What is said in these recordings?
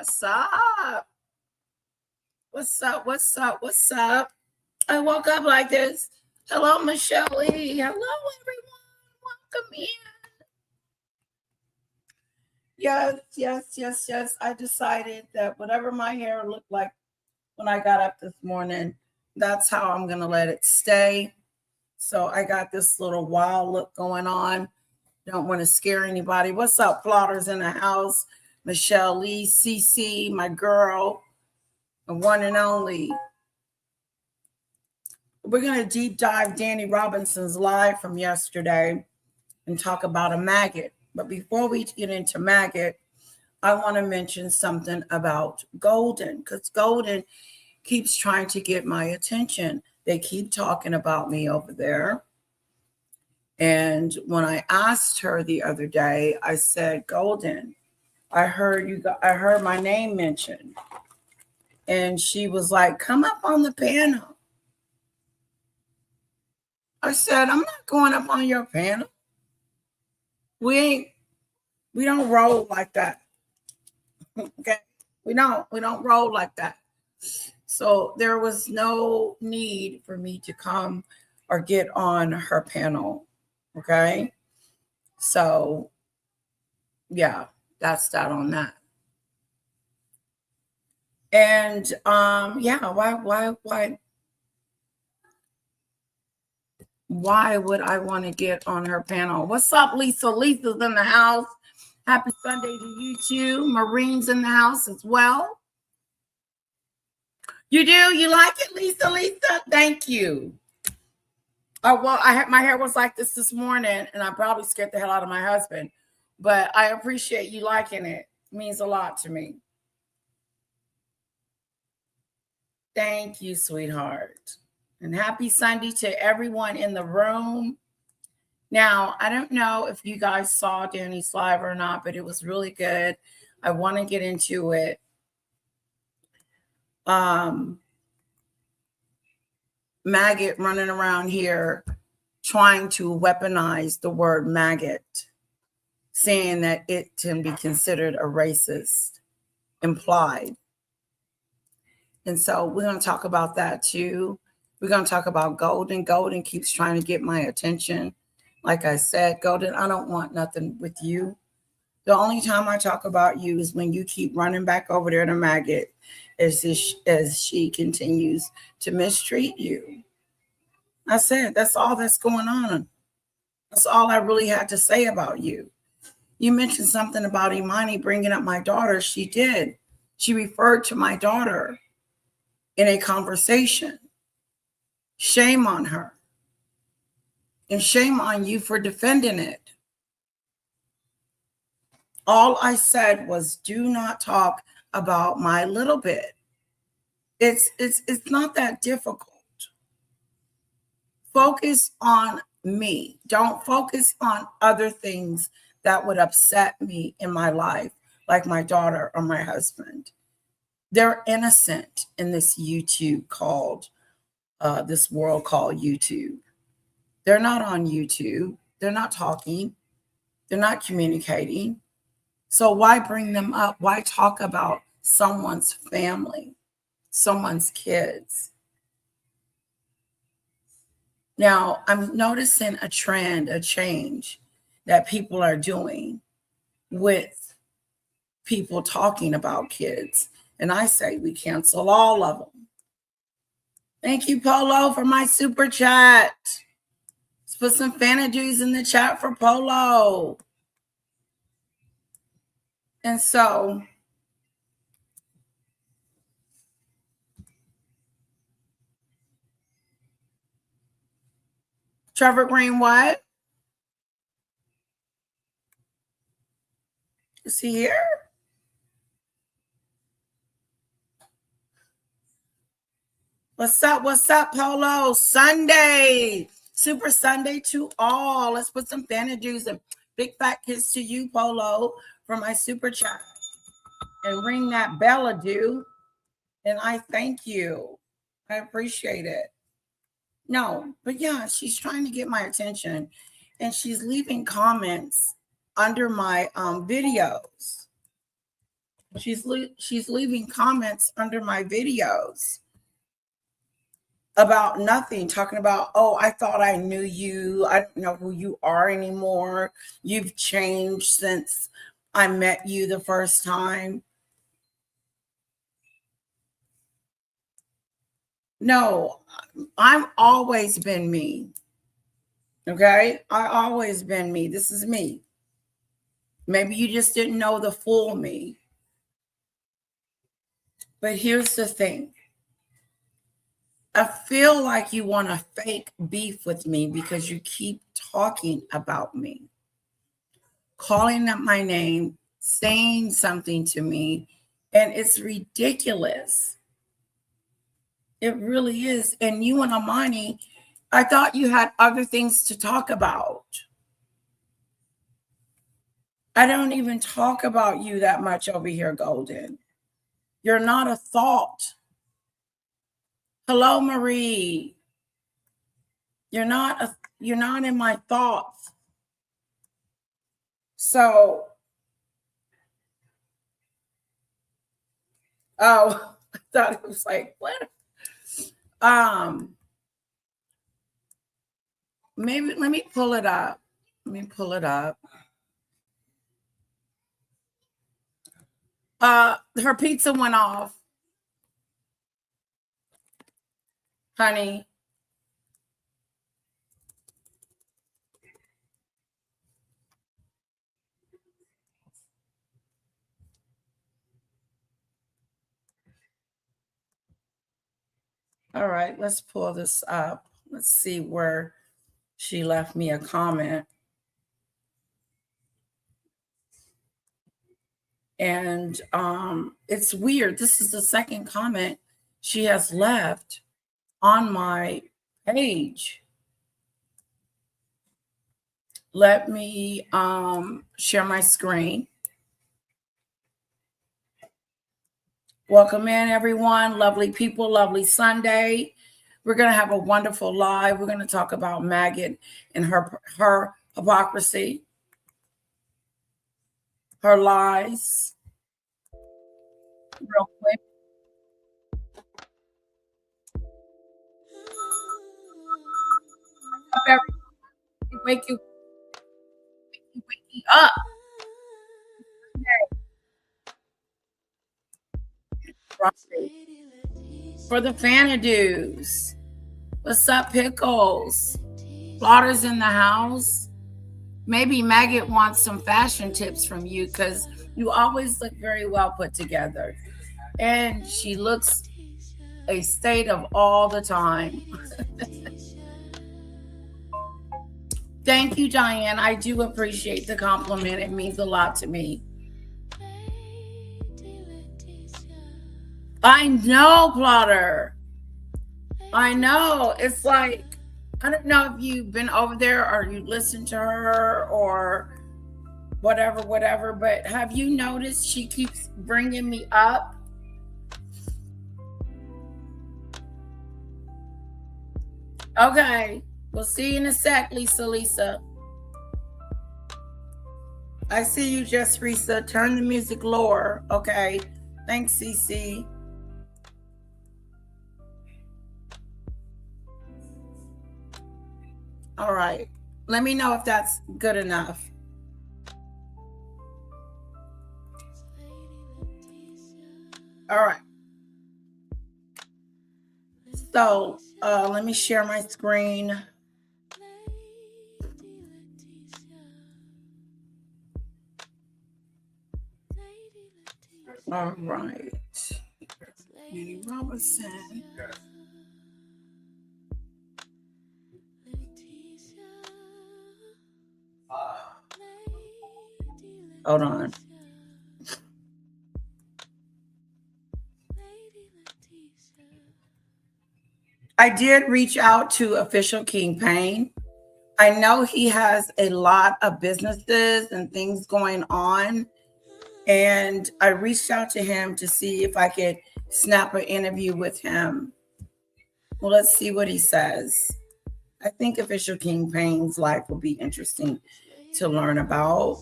What's up? What's up? What's up? What's up? I woke up like this. Hello, Michelle Lee. Hello, everyone. Welcome in. Yes. I decided that whatever my hair looked like when I got up this morning, that's how I'm going to let it stay. So I got this little wild look going on. Don't want to scare anybody. What's up, plotters in the house? Michelle Lee, CC, my girl, the one and only. We're going to deep dive Dani Robertson's live from yesterday and talk about a maggot. But before we get into maggot, I want to mention something about Golden, because Golden keeps trying to get my attention. They keep talking about me over there. And when I asked her the other day, I said, Golden, I heard my name mentioned. And she was like, come up on the panel. I said, I'm not going up on your panel. We don't roll like that. Okay. We don't roll like that. So there was no need for me to come or get on her panel. Okay. So yeah, that's that on that. And yeah, why would I want to get on her panel? What's up, Lisa? Lisa's in the house. Happy Sunday to you too. Marine's in the house as well. You do? You like it, Lisa? Thank you. Oh, well, my hair was like this morning, and I probably scared the hell out of my husband. But I appreciate you liking it. It means a lot to me. Thank you, sweetheart. And happy Sunday to everyone in the room. Now, I don't know if you guys saw Dani's live or not, but it was really good. I want to get into it. Maggot running around here trying to weaponize the word maggot, saying that it can be considered a racist, implied. And so we're going to talk about that too. We're going to talk about Golden. Golden keeps trying to get my attention. Like I said, Golden, I don't want nothing with you. The only time I talk about you is when you keep running back over there to maggot as she continues to mistreat you. I said, that's all that's going on. That's all I really had to say about you. You mentioned something about Imani bringing up my daughter. She did. She referred to my daughter in a conversation. Shame on her. And shame on you for defending it. All I said was, do not talk about my little bit. It's not that difficult. Focus on me. Don't focus on other things that would upset me in my life, like my daughter or my husband. They're innocent in this YouTube this world called YouTube. They're not on YouTube. They're not talking. They're not communicating. So why bring them up? Why talk about someone's family, someone's kids? Now, I'm noticing a trend, a change that people are doing with people talking about kids. And I say we cancel all of them. Thank you, Polo, for my super chat. Let's put some Fanadues in the chat for Polo. And so Trevor Green, what? Is he here? What's up, Polo? Sunday. Super Sunday to all. Let's put some Fanadues and big fat kiss to you, Polo, for my super chat. And ring that bell, ado. And I thank you. I appreciate it. No, but yeah, she's trying to get my attention. And she's leaving comments under my videos. She's leaving comments under my videos about nothing, talking about, oh, I thought I knew you. I don't know who you are anymore. You've changed since I met you the first time. No, I've always been me. Okay? I always been me. This is me. Maybe you just didn't know the full me. But here's the thing. I feel like you want to fake beef with me because you keep talking about me, calling up my name, saying something to me, and it's ridiculous. It really is. And you and Amani, I thought you had other things to talk about. I don't even talk about you that much over here, Golden. You're not a thought. Hello, Marie. You're not in my thoughts. So, oh, I thought it was like, what? Maybe let me pull it up. Let me pull it up. Her pizza went off. Honey. All right, let's pull this up. Let's see where she left me a comment. And it's weird. This is the second comment she has left on my page. Let me share my screen. Welcome in, everyone. Lovely people, lovely Sunday. We're going to have a wonderful live. We're going to talk about Maggot and her hypocrisy, her lies. Real quick. Wake you up. For the Fanadoos. What's up, Pickles? Slaughter's in the house. Maybe Maggot wants some fashion tips from you because you always look very well put together. And she looks a state of all the time. Thank you, Diane. I do appreciate the compliment. It means a lot to me. I know, Plotter. I know. It's like, I don't know if you've been over there or you listened to her or whatever, but have you noticed she keeps bringing me up? Okay. We'll see you in a sec, Lisa. I see you, Just Risa. Turn the music lower. Okay. Thanks, CC. All right. Let me know if that's good enough. All right. So let me share my screen. All right. Dani Robertson. Hold on. I did reach out to Official King Payne. I know he has a lot of businesses and things going on. And I reached out to him to see if I could snap an interview with him. Well, let's see what he says. I think Official King Payne's life will be interesting to learn about.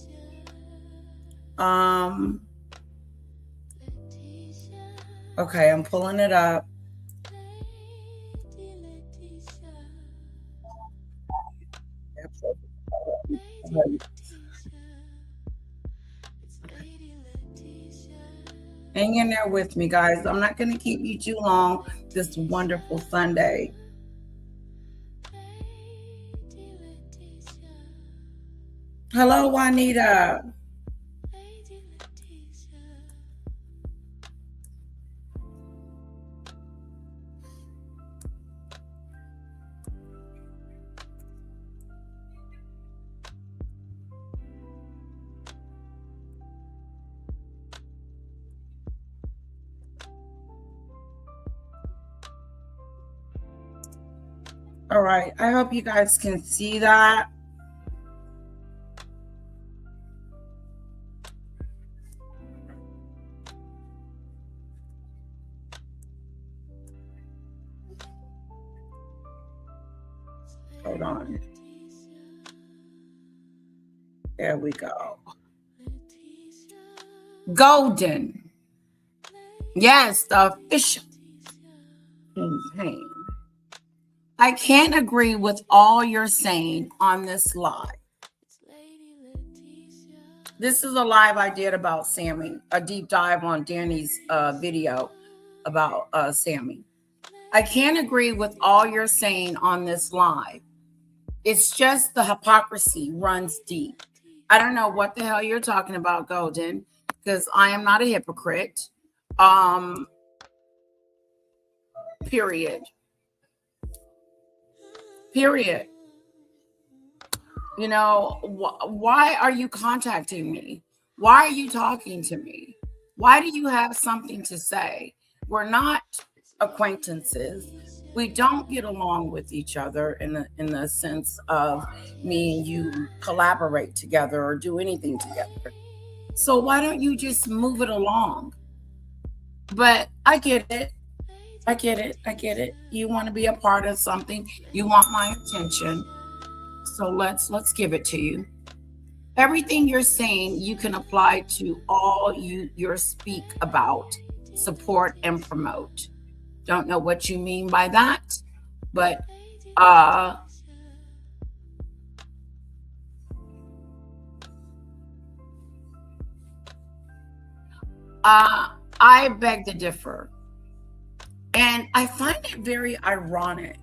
Okay, I'm pulling it up. Hang in there with me, guys. I'm not going to keep you too long this wonderful Sunday. Hello, Juanita. All right, I hope you guys can see that. Hold on. There we go. Golden. Yes, the official campaign. I can't agree with all you're saying on this live. This is a live I did about Sammy, a deep dive on Danny's video about Sammy. I can't agree with all you're saying on this live. It's just the hypocrisy runs deep. I don't know what the hell you're talking about, Golden, because I am not a hypocrite. Period. You know, why are you contacting me? Why are you talking to me? Why do you have something to say? We're not acquaintances. We don't get along with each other in the sense of me and you collaborate together or do anything together. So why don't you just move it along? But I get it. I get it. You want to be a part of something. You want my attention. So let's give it to you. Everything you're saying, you can apply to all you speak about, support, and promote. Don't know what you mean by that, but I beg to differ. And I find it very ironic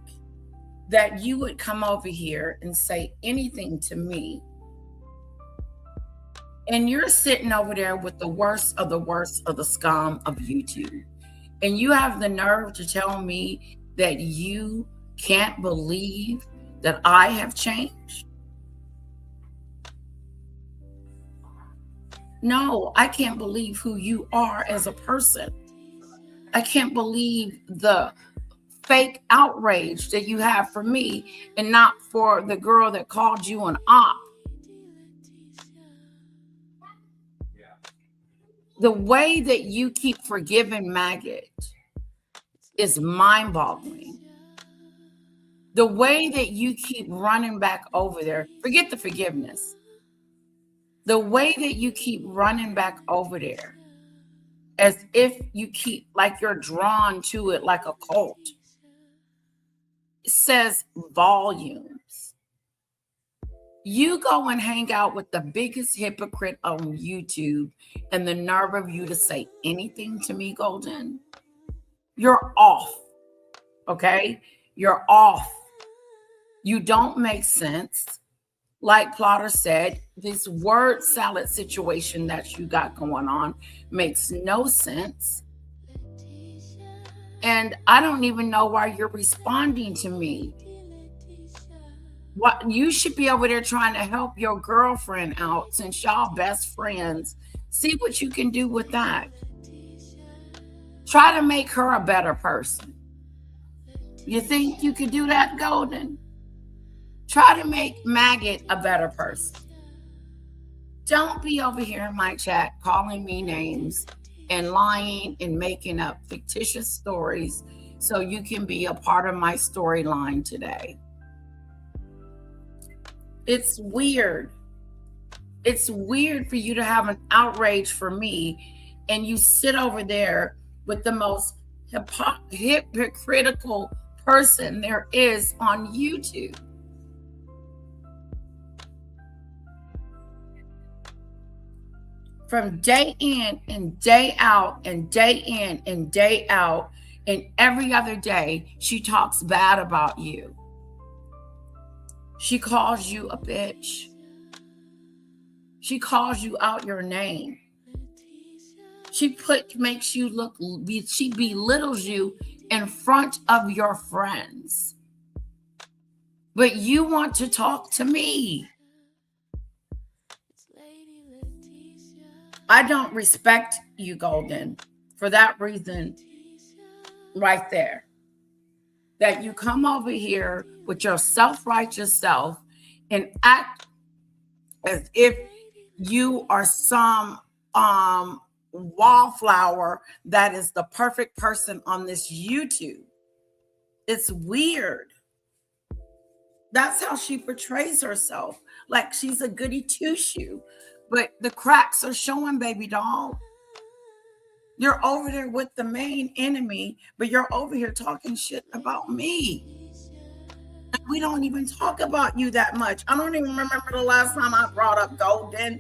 that you would come over here and say anything to me. And you're sitting over there with the worst of the scum of YouTube. And you have the nerve to tell me that you can't believe that I have changed? No, I can't believe who you are as a person. I can't believe the fake outrage that you have for me and not for the girl that called you an op. The way that you keep forgiving Maggot is mind-boggling. The way that you keep running back over there, forget the forgiveness. The way that you keep running back over there as if you keep, like you're drawn to it like a cult, it says volumes. You go and hang out with the biggest hypocrite on YouTube and the nerve of you to say anything to me, Golden, you're off. Okay? You're off. You don't make sense. Like Plotter said, this word salad situation that you got going on makes no sense. And I don't even know why you're responding to me. What you should be over there trying to help your girlfriend out since y'all best friends. See what you can do with that. Try to make her a better person. You think you could do that, Golden? Try to make Maggot a better person. Don't be over here in my chat calling me names and lying and making up fictitious stories so you can be a part of my storyline today. It's weird. It's weird for you to have an outrage for me and you sit over there with the most hypocritical person there is on YouTube. From day in and day out and day in and day out, and every other day, she talks bad about you. She calls you a bitch. She calls you out your name. She makes you look, she belittles you in front of your friends. But you want to talk to me. I don't respect you, Golden, for that reason right there. That you come over here with your self-righteous self and act as if you are some wallflower that is the perfect person on this YouTube. It's weird. That's how she portrays herself, like she's a goody two-shoe. But the cracks are showing, baby doll. You're over there with the main enemy, but you're over here talking shit about me. And we don't even talk about you that much. I don't even remember the last time I brought up Golden.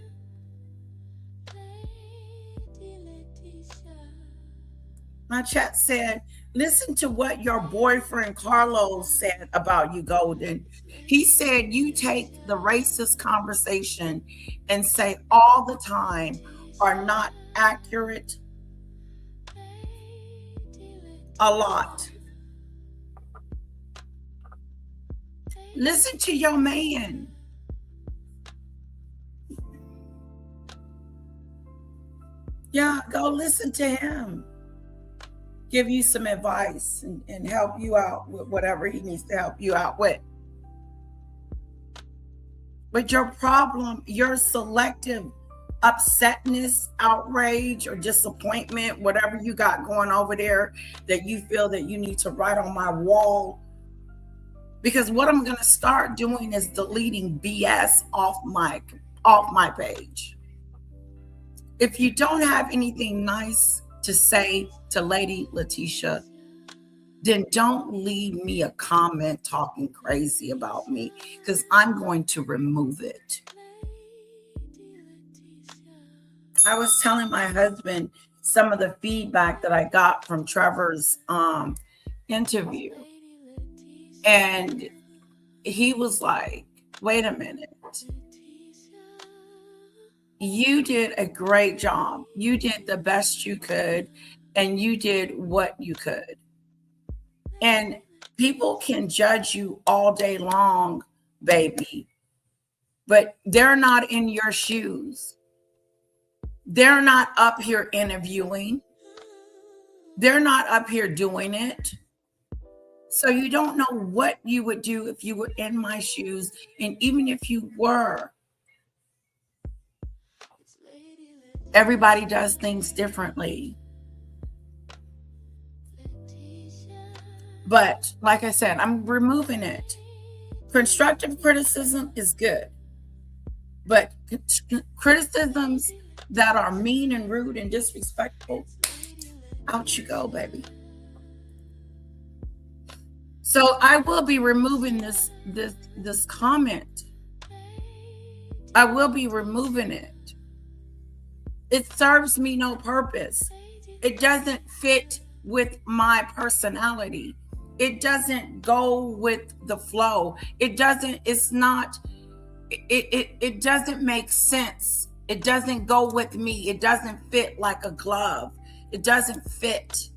My chat said, listen to what your boyfriend Carlos said about you, Golden. He said you take the racist conversation and say all the time are not accurate a lot. Listen to your man. Yeah, go listen to him. Give you some advice and help you out with whatever he needs to help you out with. But your problem, your selective upsetness, outrage, or disappointment, whatever you got going over there that you feel that you need to write on my wall. Because what I'm going to start doing is deleting BS off my page. If you don't have anything nice to say to Lady Letitia, then don't leave me a comment talking crazy about me, because I'm going to remove it. I was telling my husband some of the feedback that I got from Trevor's interview. And he was like, wait a minute. You did a great job. You did the best you could, and you did what you could. And people can judge you all day long, baby, but they're not in your shoes. They're not up here interviewing. They're not up here doing it. So you don't know what you would do if you were in my shoes. And even if you were, everybody does things differently. But like I said, I'm removing it. Constructive criticism is good. But criticisms that are mean and rude and disrespectful, out you go, baby. So I will be removing this comment. I will be removing it. It serves me no purpose. It doesn't fit with my personality. It doesn't go with the flow. It doesn't make sense. It doesn't go with me. It doesn't fit like a glove. It doesn't fit.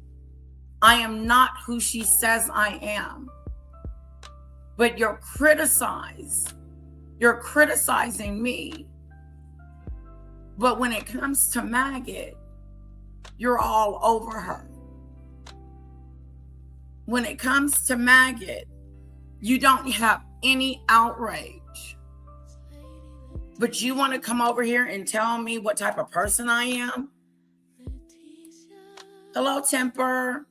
I am not who she says I am. But you're criticizing me. But when it comes to Maggot, you're all over her. When it comes to Maggot, you don't have any outrage. But you want to come over here and tell me what type of person I am? Hello, Temper.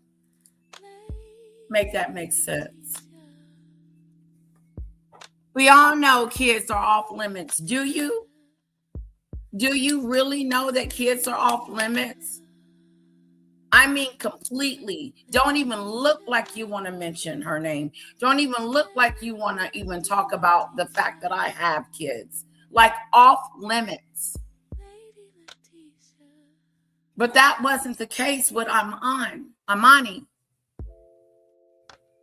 Make that make sense. We all know kids are off limits. Do you? Do you really know that kids are off limits? I mean, completely. Don't even look like you want to mention her name. Don't even look like you want to even talk about the fact that I have kids. Like off limits. But that wasn't the case with Amani.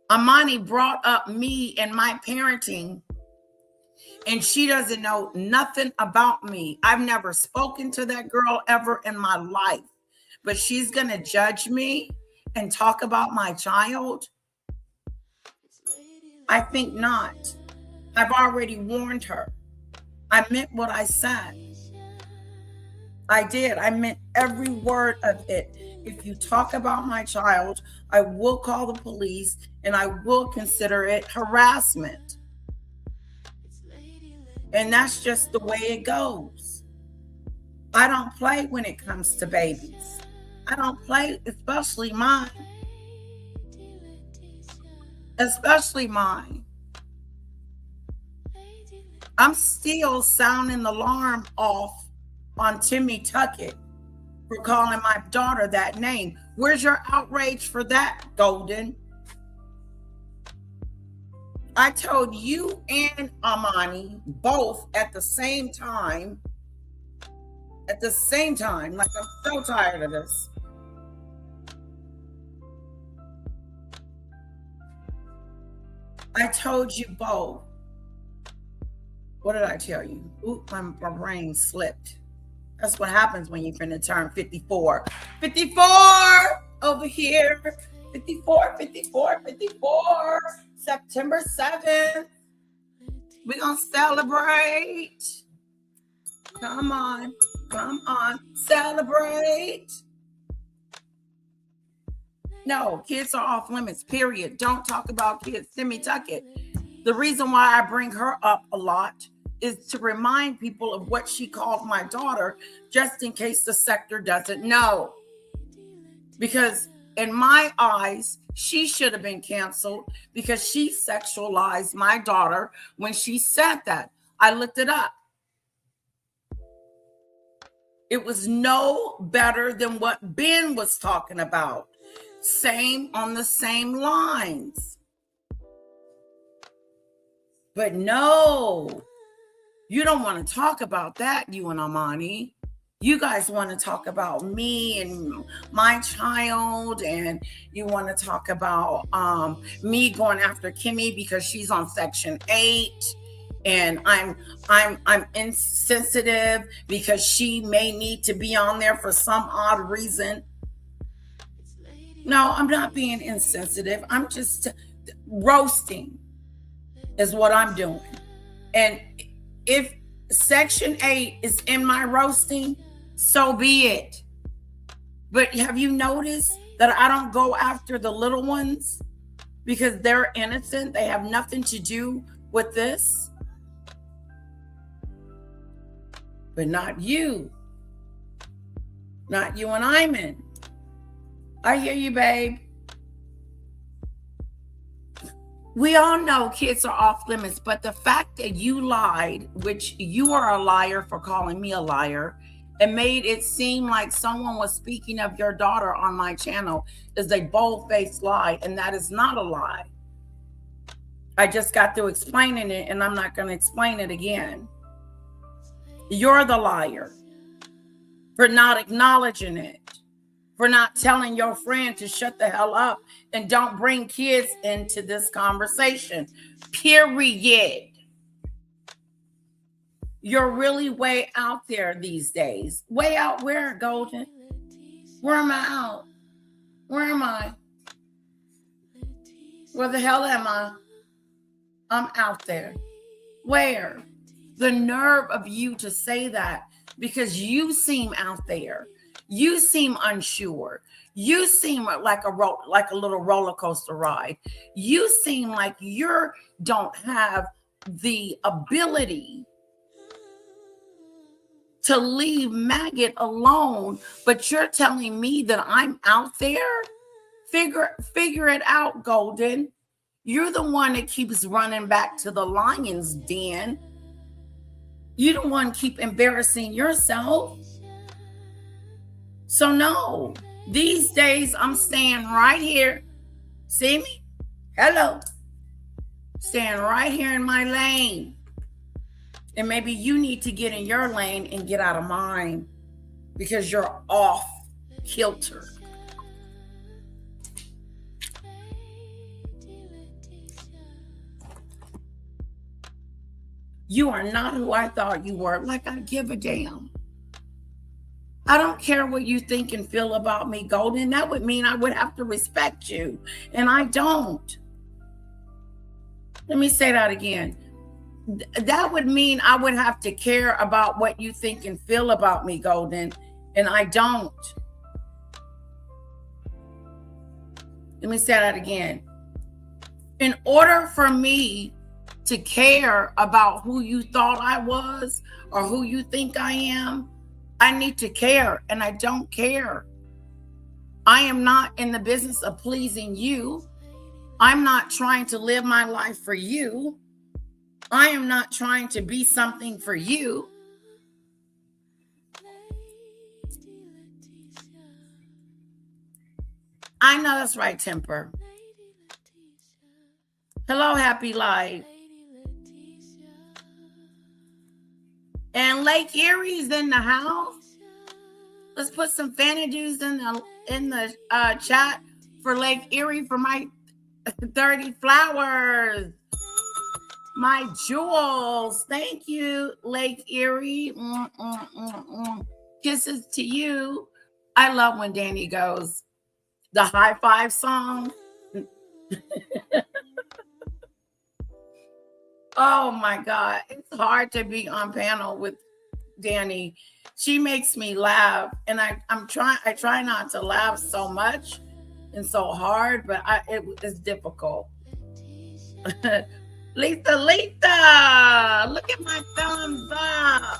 Amani brought up me and my parenting, and she doesn't know nothing about me. I've never spoken to that girl ever in my life. But she's going to judge me and talk about my child? I think not. I've already warned her. I meant what I said. I did. I meant every word of it. If you talk about my child, I will call the police and I will consider it harassment. And that's just the way it goes. I don't play when it comes to babies. I don't play, especially mine. Especially mine. I'm still sounding the alarm off on Timmy Tuckett for calling my daughter that name. Where's your outrage for that, Golden? I told you and Amani both at the same time. Like, I'm so tired of this. I told you both. What did I tell you? Oop, my brain slipped. That's what happens when you're finna turn 54. 54 over here. 54. September 7th. We're gonna celebrate. Come on. Celebrate. No, kids are off limits, period. Don't talk about kids. Timmy Tuckett. The reason why I bring her up a lot is to remind people of what she called my daughter, just in case the sector doesn't know. Because in my eyes, she should have been canceled because she sexualized my daughter when she said that. I looked it up. It was no better than what Ben was talking about. Same on the same lines. But no, you don't want to talk about that, you and Amani. You guys want to talk about me and my child, and you want to talk about me going after Kimmy because she's on Section 8, and I'm insensitive because she may need to be on there for some odd reason. No, I'm not being insensitive. I'm just roasting is what I'm doing. And if Section 8 is in my roasting, so be it. But have you noticed that I don't go after the little ones because they're innocent? They have nothing to do with this. But not you. Not you and Iman. I hear you, babe. We all know kids are off limits, but the fact that you lied, which you are a liar for calling me a liar, and made it seem like someone was speaking of your daughter on my channel, is a bold-faced lie, and that is not a lie. I just got through explaining it, and I'm not going to explain it again. You're the liar for not acknowledging it, for not telling your friend to shut the hell up and don't bring kids into this conversation. Period. You're really way out there these days. Way out where, Golden? Where am I out? Where am I? Where the hell am I? I'm out there. Where? The nerve of you to say that, because you seem out there. You seem unsure. You seem like a little roller coaster ride. You seem like you don't have the ability to leave Maggot alone, but you're telling me that I'm out there? Figure it out, Golden. You're the one that keeps running back to the lion's den. You the one keep embarrassing yourself. So no, These days, I'm staying right here. See me? Hello. Staying right here in my lane. And maybe you need to get in your lane and get out of mine because you're off kilter. You are not who I thought you were. Like I give a damn. I don't care what you think and feel about me, Golden. That would mean I would have to respect you. And I don't. Let me say that again. That would mean I would have to care about what you think and feel about me, Golden. And I don't. Let me say that again. In order for me to care about who you thought I was or who you think I am, I need to care, and I don't care. I am not in the business of pleasing you. I'm not trying to live my life for you. I am not trying to be something for you. I know that's right, Temper. Hello, Happy Life. And Lake Erie's in the house. Let's put some Fanadues in the chat for Lake Erie for my 30 flowers. My jewels. Thank you, Lake Erie. Kisses to you. I love when Dani goes, the high five song. Oh my God. It's hard to be on panel with Dani. She makes me laugh. And I try not to laugh so much and so hard, but it's difficult. Lisa, look at my thumbs up.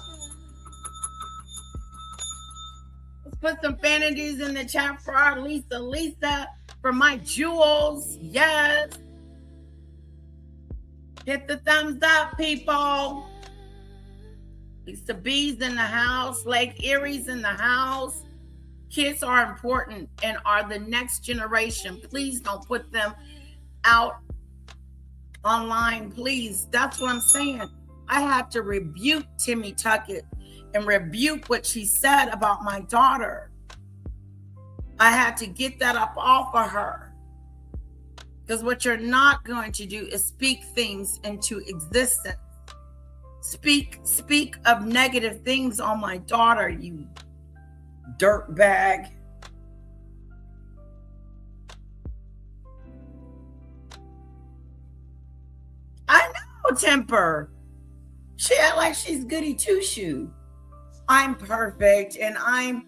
Let's put some Fanadues in the chat for our Lisa, for my jewels. Yes. Hit the thumbs up, people. Lisa B's in the house. Lake Erie's in the house. Kids are important and are the next generation. Please don't put them out online, please. That's what I'm saying. I had to rebuke Timmy Tuckett and rebuke what she said about my daughter. I had to get that up off of her. Because what you're not going to do is speak things into existence. Speak of negative things on my daughter, you dirtbag. I know, Temper. She act like she's goody two-shoe. I'm perfect and I'm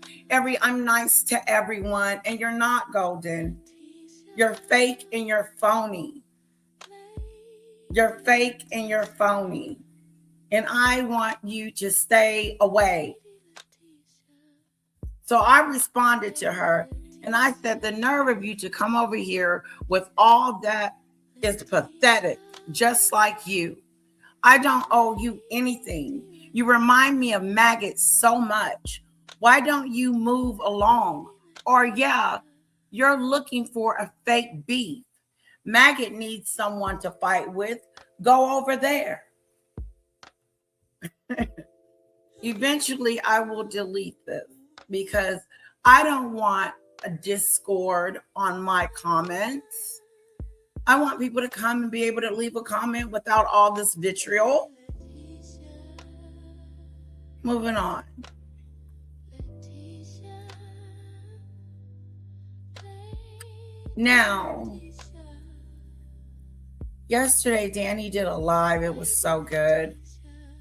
nice to everyone, and you're not, Golden. You're fake and you're phony. You're fake and you're phony. And I want you to stay away. So I responded to her and I said, the nerve of you to come over here with all that is pathetic, just like you. I don't owe you anything. You remind me of maggots so much. Why don't you move along? Or yeah, you're looking for a fake beef. Maggot needs someone to fight with. Go over there. Eventually, I will delete this because I don't want a discord on my comments. I want people to come and be able to leave a comment without all this vitriol. Moving on. Now, yesterday Dani did a live. It was so good.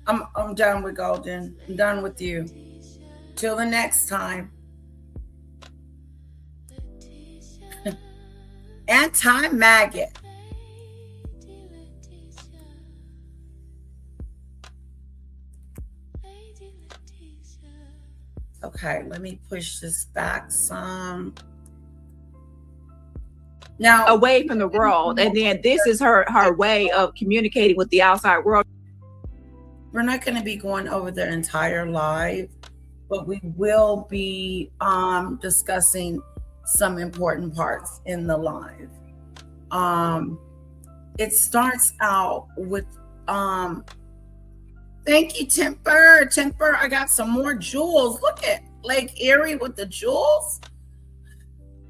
I'm done with Golden. I'm done with you. Till the next time. Anti-maggot. Okay, let me push this back some. Now, away from the world, and then this is her way of communicating with the outside world. We're not going to be going over the entire live, but we will be discussing some important parts in the live. It starts out with thank you, Temper. Temper, I got some more jewels. Look at Lake Erie with the jewels.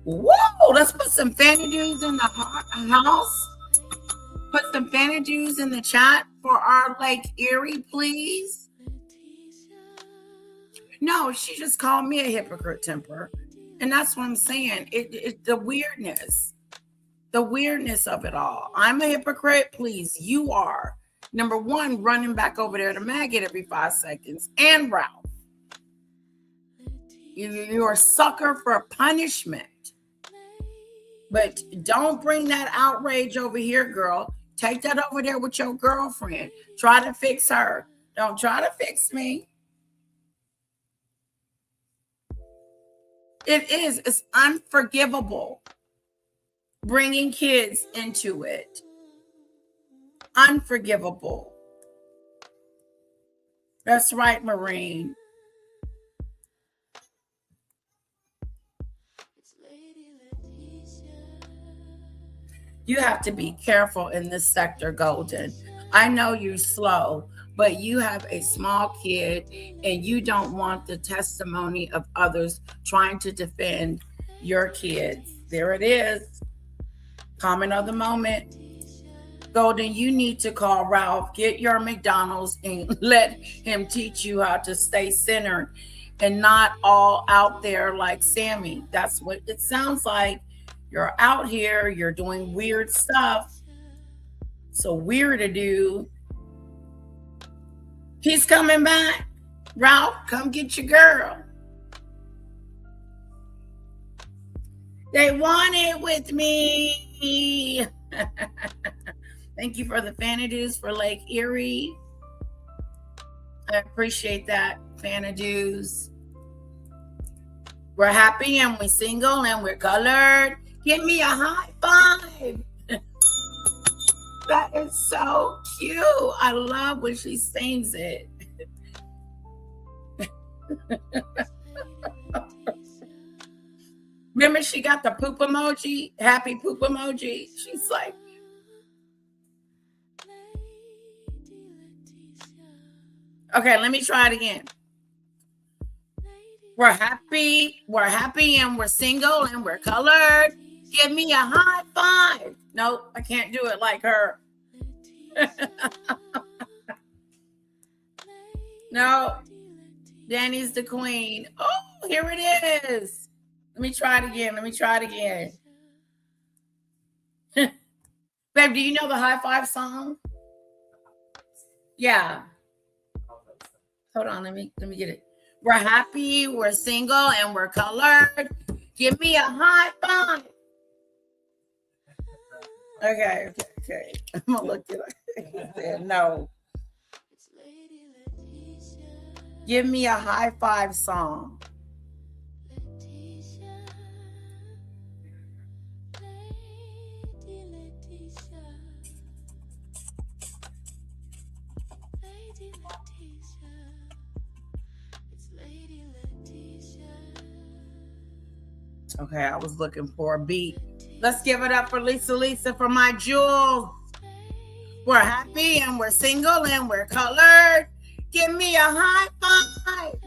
Whoa, let's put some Fanadues in the house. Put some Fanadues in the chat for our Lake Erie, please. No, she just called me a hypocrite, Temper. And that's what I'm saying. It the weirdness of it all. I'm a hypocrite, please. You are. Number one, running back over there to Maggot every 5 seconds. And Ralph. You're a sucker for punishment. But don't bring that outrage over here, girl. Take that over there with your girlfriend. Try to fix her. Don't try to fix me. It's unforgivable bringing kids into it. Unforgivable. That's right, Marine. You have to be careful in this sector, Golden. I know you're slow, but you have a small kid and you don't want the testimony of others trying to defend your kids. There it is. Comment of the moment. Golden, you need to call Ralph, get your McDonald's and let him teach you how to stay centered and not all out there like Sammy. That's what it sounds like. You're out here, you're doing weird stuff. So weird to do. He's coming back. Ralph, come get your girl. They want it with me. Thank you for the Fanadues for Lake Erie. I appreciate that, Fanadues. We're happy and we're single and we're colored. Give me a high five. That is so cute. I love when she sings it. Remember, she got the poop emoji, happy poop emoji. She's like, okay, let me try it again. We're happy and we're single and we're colored. Give me a high five. Nope, I can't do it like her. No, Danny's the queen. Oh, here it is. Let me try it again. Babe, do you know the high five song? Yeah. Hold on, let me get it. We're happy, we're single, and we're colored. Give me a high five. Okay. I'm gonna look it up. No. Give me a high five song. Okay, I was looking for a beat. Let's give it up for Lisa for my jewels. We're happy and we're single and we're colored. Give me a high five.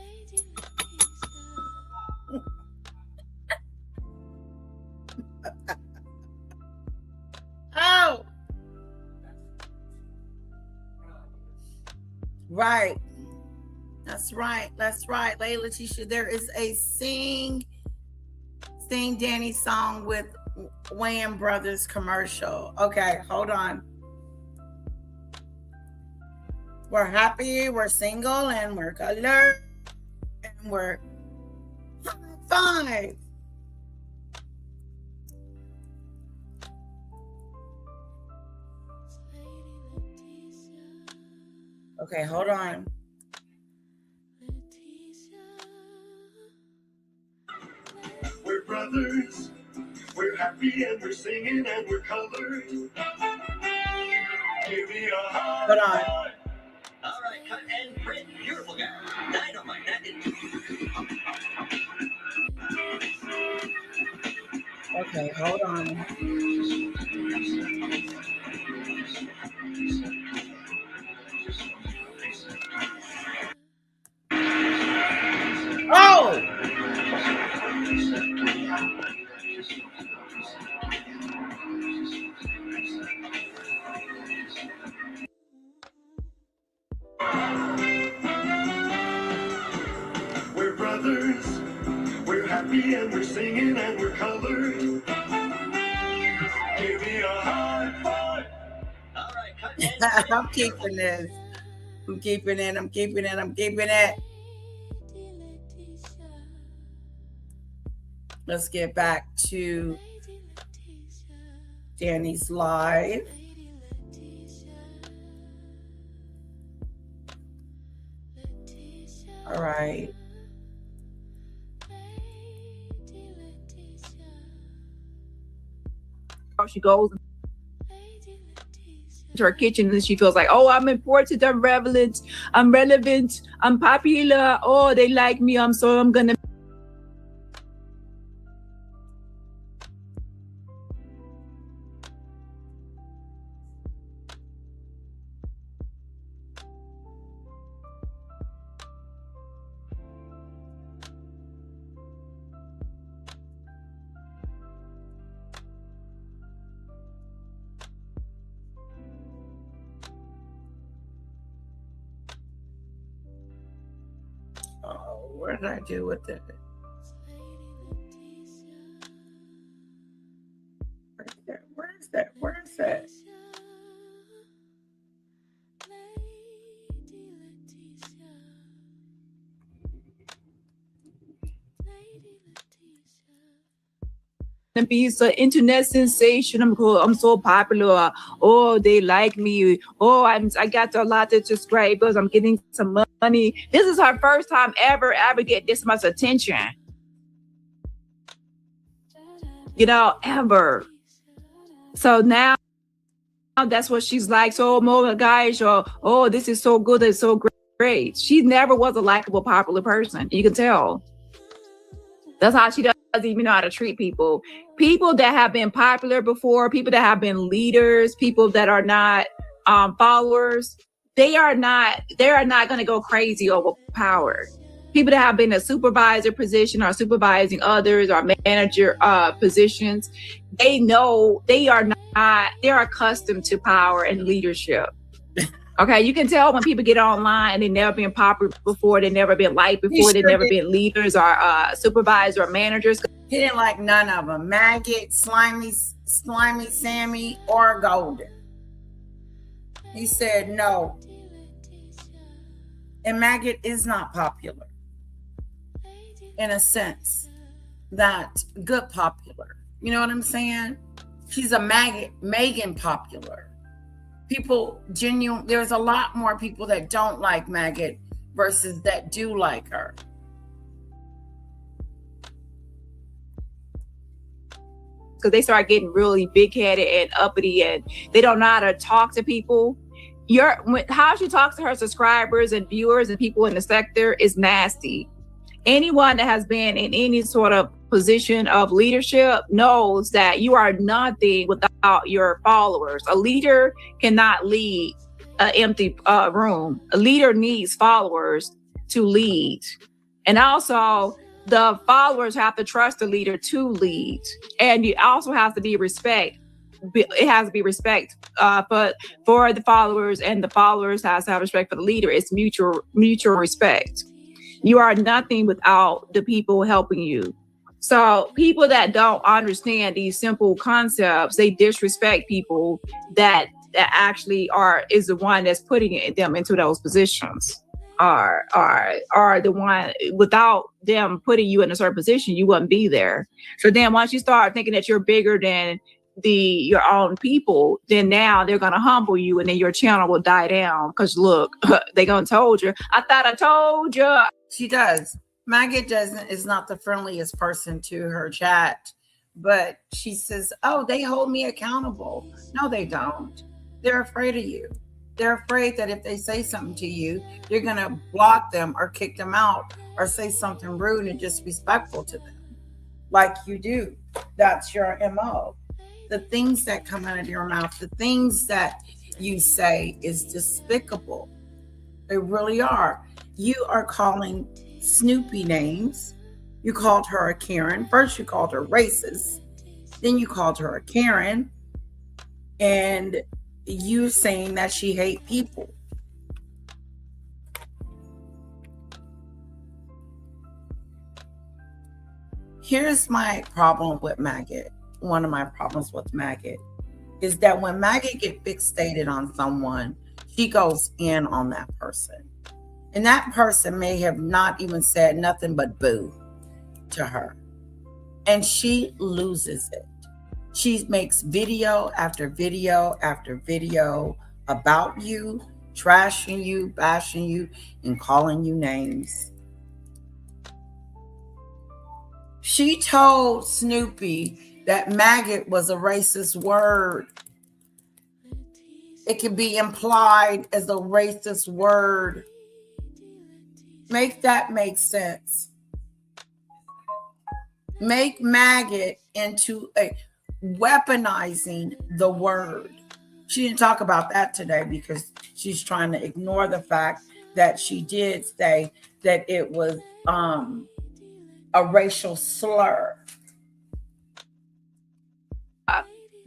Oh. Right. That's right. Layla Tisha, there is a Sing Danny song with Wayans Brothers commercial. Okay, hold on. We're happy, we're single, and we're colored, and we're five. Okay, hold on. We're brothers. We're happy and we're singing and we're colored. Give me a high Hold on. five. All right, cut and print. Beautiful guy. Dynamite. That is. Okay, hold on. Oh! We're brothers, we're happy and we're singing and we're colored. Give me a high five. All right, cut. I'm keeping this. I'm keeping it. I'm keeping it. I'm keeping it. Let's get back to Dani's live. All right. She goes to her kitchen and she feels like, oh, I'm important, I'm relevant, I'm popular, oh, they like me, I'm gonna Oh, what did I do with it? Where is that? Where is that? and be an internet sensation. I'm cool. I'm so popular. Oh, they like me. Oh, I got a lot of subscribers. I'm getting some money. This is her first time ever get this much attention. You know, ever. So now that's what she's like. So more guys, oh, this is so good. It's so great. She never was a likable, popular person. You can tell. That's how she doesn't even know how to treat people. People that have been popular before, people that have been leaders, people that are not followers, they are not going to go crazy over power. People that have been a supervisor position or supervising others or manager positions, they know they're accustomed to power and leadership. Okay, you can tell when people get online and they've never been popular before, they've never been liked before, they've never been leaders or supervisors or managers. He didn't like none of them. Maggot, Slimy Sammy, or Golden. He said no. And Maggot is not popular. In a sense, that good popular. You know what I'm saying? She's a maggot, Megan popular. People there's a lot more people that don't like Maggot versus that do like her. Because they start getting really big-headed and uppity and they don't know how to talk to people. How she talks to her subscribers and viewers and people in the sector is nasty. Anyone that has been in any sort of position of leadership knows that you are nothing without your followers. A leader cannot lead an empty room. A leader needs followers to lead. And also, the followers have to trust the leader to lead. And you also have to be respect. It has to be respect for the followers, and the followers has to have respect for the leader. It's mutual respect. You are nothing without the people helping you. So people that don't understand these simple concepts, they disrespect people that actually is the one that's putting them into those positions. Are the one, without them putting you in a certain position, you wouldn't be there. So then once you start thinking that you're bigger than your own people, then now they're gonna humble you, and then your channel will die down. Because look, they gonna told you. I thought I told you. She does. Maggot is not the friendliest person to her chat, but she says, oh, they hold me accountable. No, they don't. They're afraid of you. They're afraid that if they say something to you, you're going to block them or kick them out or say something rude and disrespectful to them. like you do. That's your MO. The things that come out of your mouth, the things that you say is despicable. They really are. You are calling Snoopy names. You called her a Karen. First, you called her racist. Then you called her a Karen. And you saying that she hate people. Here's my problem with Maggot. One of my problems with Maggot is that when Maggot get fixated on someone, she goes in on that person. And that person may have not even said nothing but boo to her. And she loses it. She makes video after video after video about you, trashing you, bashing you, and calling you names. She told Snoopy that maggot was a racist word. It can be implied as a racist word. Make that make sense. Make maggot into a weaponizing the word. She didn't talk about that today because she's trying to ignore the fact that she did say that it was a racial slur.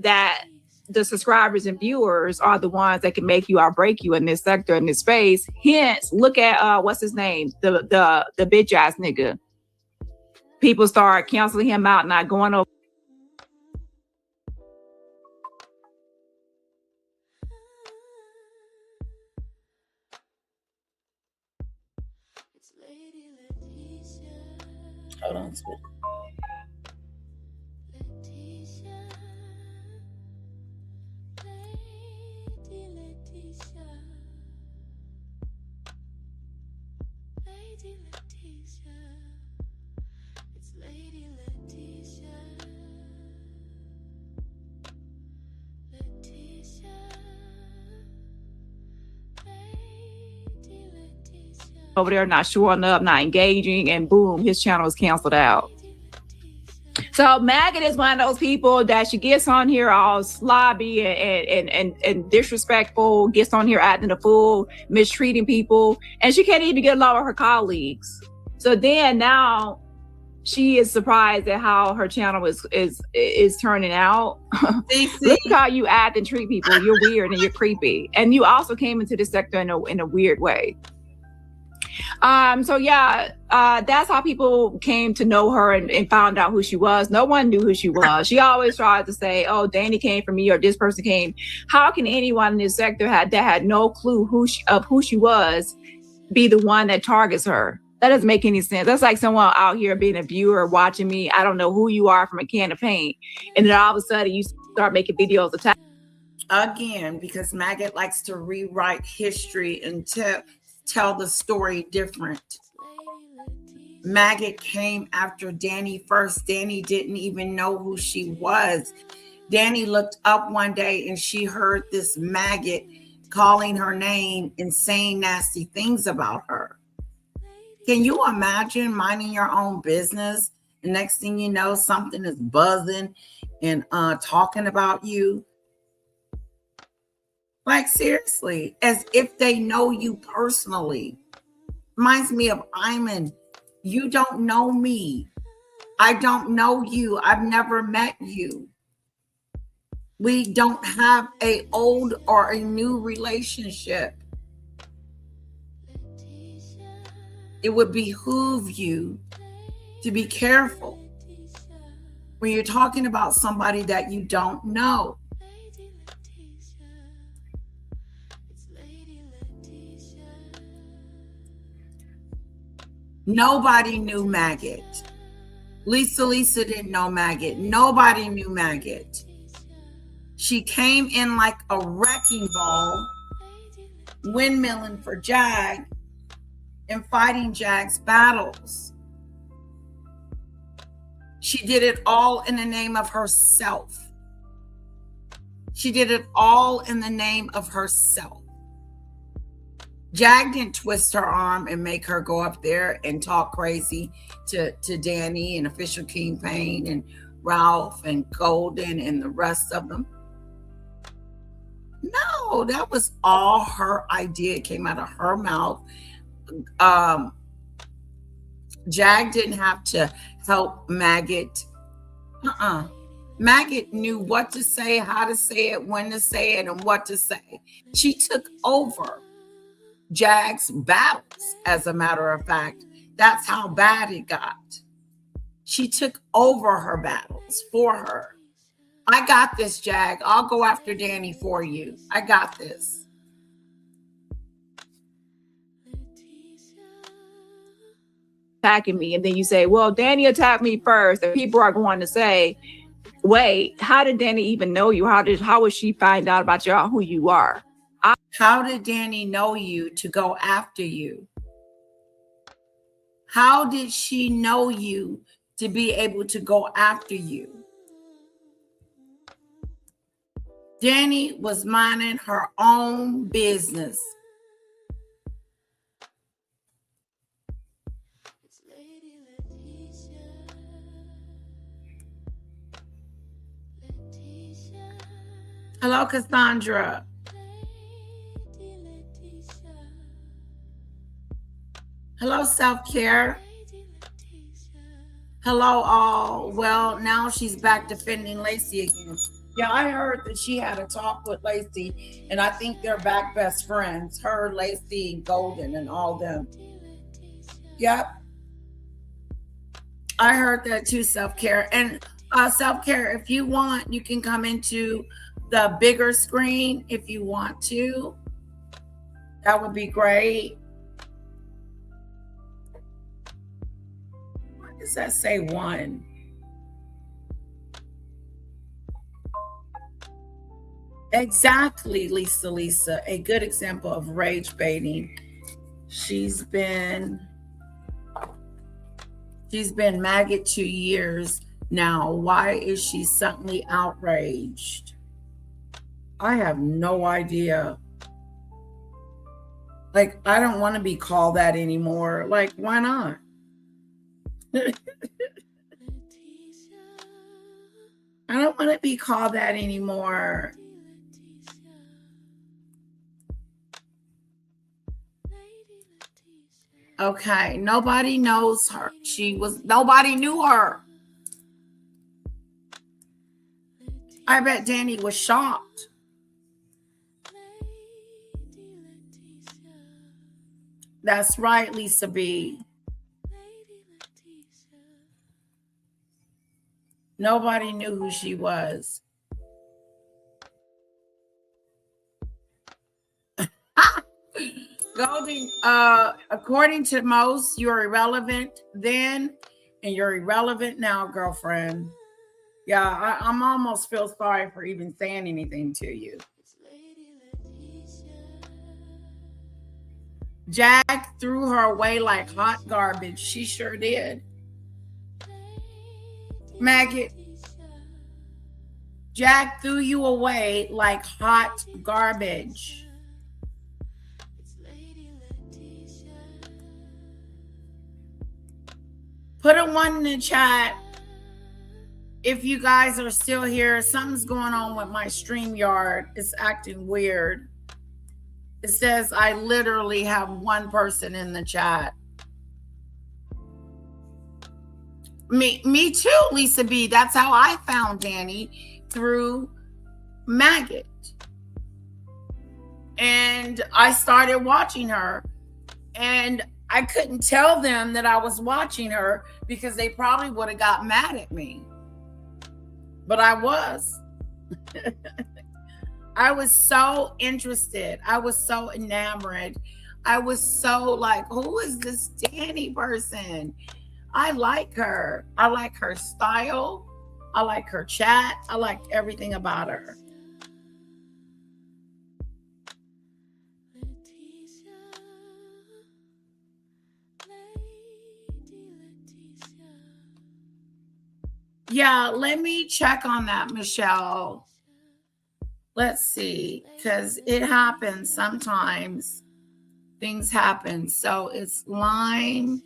That the subscribers and viewers are the ones that can make you or break you in this sector, in this space. Hence, look at what's his name, the bitch ass nigga. People start canceling him out, not going over. Hold on. Over there, not showing up, not engaging, and boom, his channel is canceled out. So Maggot is one of those people that she gets on here all slobby and disrespectful, gets on here acting a fool, mistreating people, and she can't even get along with her colleagues. So then now she is surprised at how her channel is turning out. Look how you act and treat people. You're weird and you're creepy, and you also came into this sector in a weird way. So yeah, that's how people came to know her and found out who she was. No one knew who she was. She always tried to say, oh, Dani came from me, or this person came. How can anyone in this sector that had no clue who she was be the one that targets her? That doesn't make any sense. That's like someone out here being a viewer watching me. I don't know who you are from a can of paint. And then all of a sudden you start making videos attack. Again, because Maggot likes to rewrite history and tell the story different. Maggot came after Dani first. Dani didn't even know who she was. Dani looked up one day and she heard this maggot calling her name and saying nasty things about her. Can you imagine minding your own business? The next thing you know, something is buzzing and talking about you. Like, seriously, as if they know you personally. Reminds me of Iman. You don't know me. I don't know you. I've never met you. We don't have an old or a new relationship. It would behoove you to be careful when you're talking about somebody that you don't know. Nobody knew Maggot. Lisa didn't know Maggot. Nobody knew Maggot. She came in like a wrecking ball, windmilling for Jag and fighting Jag's battles. She did it all in the name of herself. She did it all in the name of herself. Jag didn't twist her arm and make her go up there and talk crazy to Dani and Official King Payne and Ralph and Golden and the rest of them. No, that was all her idea. It came out of her mouth. Jag didn't have to help Maggot. Maggot knew what to say, how to say it, when to say it, and what to say. She took over Jag's battles, as a matter of fact. That's how bad it got. She took over her battles for her. I got this, Jag. I'll go after Dani for you. I got this. Attacking me, and then you say, well, Dani attacked me first, and people are going to say, wait, how did Dani even know you? How would she find out about who you are? How did Dani know you to go after you? How did she know you to be able to go after you? Dani was minding her own business. Hello, Cassandra. Hello, self-care. Hello, all. Well, now she's back defending Lacey again. Yeah, I heard that she had a talk with Lacey, and I think they're back best friends. Her, Lacey, Golden, and all them. Yep. I heard that too, self-care. And self-care, if you want, you can come into the bigger screen if you want to. That would be great. What does that say? One. Exactly, Lisa. A good example of rage baiting. She's been maggot 2 years now. Why is she suddenly outraged? I have no idea. Like, I don't want to be called that anymore. Like, why not? I don't want to be called that anymore. Okay, nobody knows her. Nobody knew her. I bet Dani was shocked. That's right, Lisa B. Nobody knew who she was. Goldie, according to most, you're irrelevant then, and you're irrelevant now, girlfriend. Yeah, I'm almost feel sorry for even saying anything to you. Jag threw her away like hot garbage. She sure did. Maggot, Jag threw you away like hot garbage. Put a 1 in the chat if you guys are still here. Something's going on with my StreamYard. It's acting weird. It says I literally have 1 person in the chat. Me too, Lisa B. That's how I found Dani, through Maggot. And I started watching her. And I couldn't tell them that I was watching her because they probably would have got mad at me. But I was. I was so interested. I was so enamored. I was so like, who is this Dani person? I like her. I like her style. I like her chat. I liked everything about her. Yeah, let me check on that, Michelle. Let's see, because it happens sometimes. things happen. So it's line,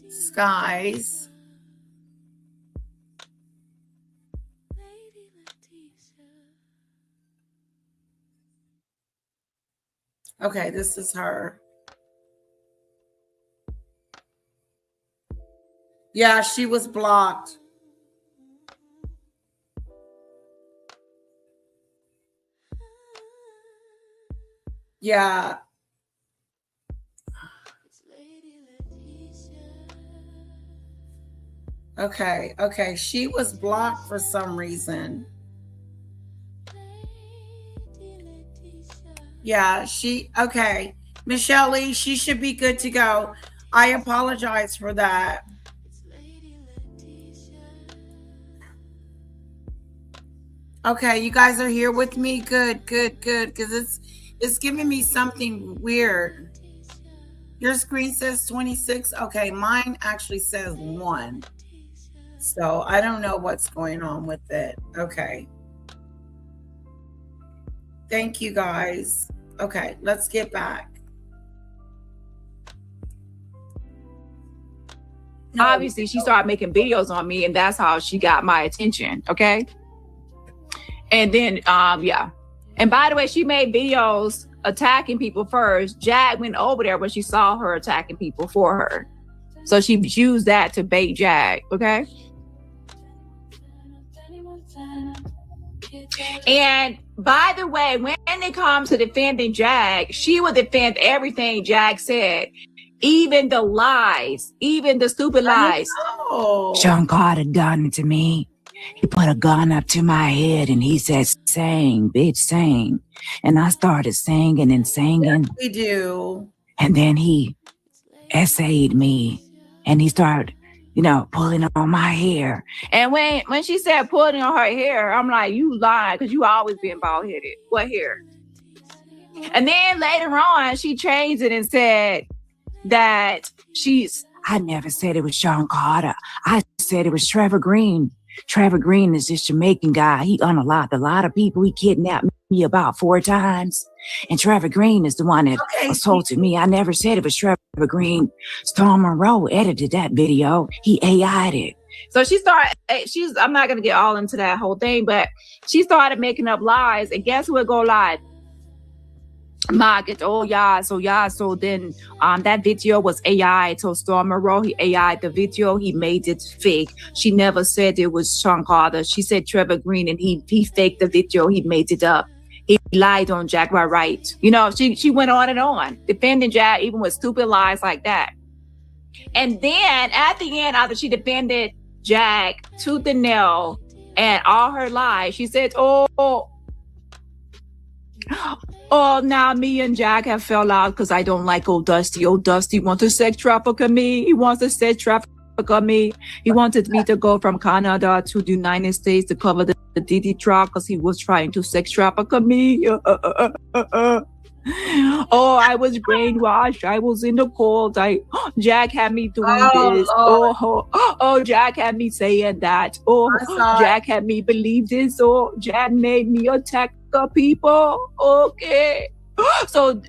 skies, okay, this is her. Yeah, she was blocked. Yeah. Okay, okay. She was blocked for some reason. Yeah, okay. Michelle Lee, she should be good to go. I apologize for that. Okay, you guys are here with me. Good, good, good. Because it's giving me something weird. Your screen says 26. Okay, mine actually says 1. So I don't know what's going on with it. Okay. Thank you guys. Okay, let's get back. No. Obviously, she started making videos on me, and that's how she got my attention. Okay. And then, yeah. And by the way, she made videos attacking people first. Jag went over there when she saw her attacking people for her. So she used that to bait Jag. Okay. And by the way, when it comes to defending Jag, she will defend everything Jag said, even the lies, even the stupid lies. Sean Carter done it to me. He put a gun up to my head and he said, sing, bitch, sing. And I started singing and singing. Yes, we do. And then he essayed me and he started, pulling on my hair. And when she said pulling on her hair, I'm like, you lying, because you always been bald headed. What hair? And then later on, she changed it and said that I never said it was Sean Carter. I said it was Trevor Green. Trevor Green is this Jamaican guy. He unlocked a lot of people. He kidnapped me about 4 times. And Trevor Green is the one that assaulted me. I never said it was Trevor Green. Storm Monroe edited that video. He AI'd it. So I'm not going to get all into that whole thing, but she started making up lies. And guess who would go live? Maggot. Oh, yeah. So then that video was AI. So Storm Monroe, he AI'd the video. He made it fake. She never said it was Sean Carter. She said Trevor Green, and he faked the video. He made it up. He lied on Jag right. She went on, defending Jag even with stupid lies like that. And then at the end, after she defended Jag tooth and nail and all her lies, she said, oh, now me and Jag have fell out because I don't like old Dusty. Old Dusty wants to sex traffic me. He wants to sex traffic me. He wanted me to go from Canada to the United States to cover the DD truck because he was trying to sex traffic me. Oh, I was brainwashed. I was in the cold. Jag had me doing this. Oh, Jag had me saying that. Oh, Jag had me believe this. Oh, Jag made me attack the people. Okay. So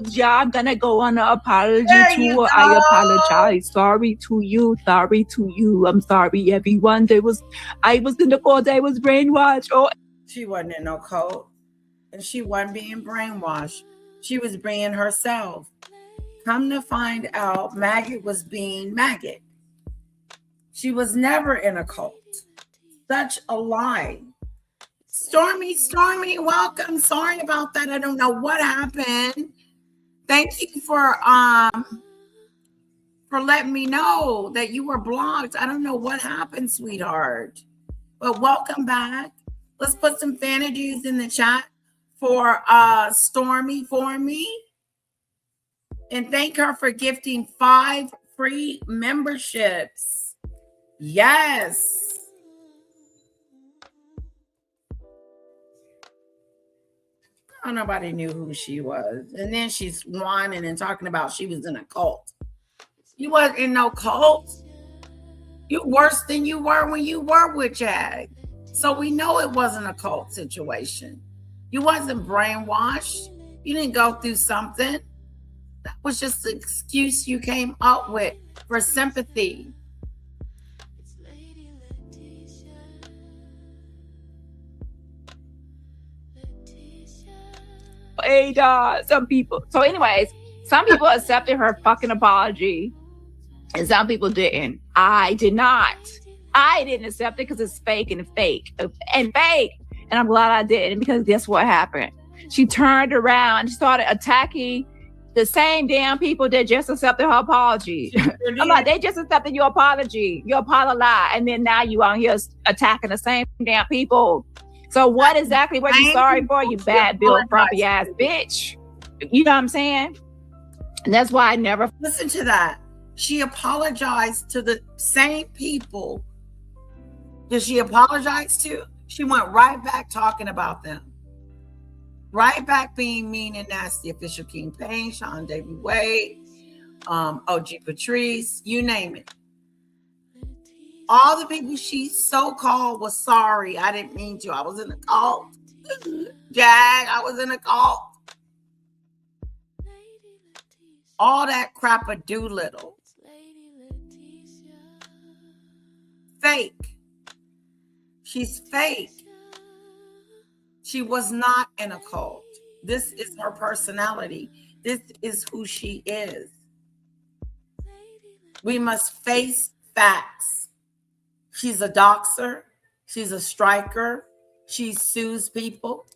yeah, I'm gonna go on an apology tour. I apologize. Sorry to you. I'm sorry, everyone. I was in the cold. I was brainwashed. Oh, she wasn't in no cult. And she wasn't being brainwashed. She was being herself. Come to find out, Maggot was being Maggot. She was never in a cult. Such a lie. Stormy, welcome. Sorry about that. I don't know what happened. Thank you for letting me know that you were blocked. I don't know what happened, sweetheart. But welcome back. Let's put some fantasies in the chat for Stormy for me. And thank her for gifting 5 free memberships. Yes. Oh, nobody knew who she was. And then she's whining and talking about she was in a cult. You wasn't in no cult. You're worse than you were when you were with Jag. So we know it wasn't a cult situation. You wasn't brainwashed. You didn't go through something. That was just the excuse you came up with for sympathy. Some people. So anyways, some people accepted her fucking apology and some people didn't. I did not. I didn't accept it because it's fake. And I'm glad I didn't, because guess what happened? She turned around and started attacking the same damn people that just accepted her apology. I'm like, they just accepted your apology. You apologize. And then now you out here attacking the same damn people. So what exactly were you sorry for, you bad Bill frumpy ass bitch? You know what I'm saying? And that's why I never listen to that. She apologized to the same people that she apologized to. She went right back talking about them. Right back being mean and nasty. Official King Payne, Sean Davy Wade, OG Patrice, you name it. All the people she so-called was sorry. I didn't mean to. I was in a cult. Jag, I was in a cult. All that crap a Doolittle. Fake. She's fake. She was not in a cult. This is her personality. This is who she is. We must face facts. She's a doxer. She's a striker. She sues people.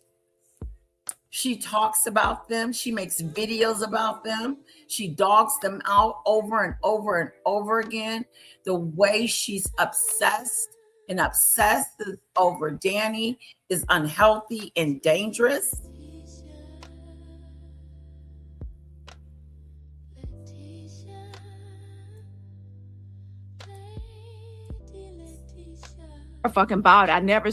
She talks about them. She makes videos about them. She dogs them out over and over and over again. The way she's obsessed over Dani is unhealthy and dangerous. fucking about it. I never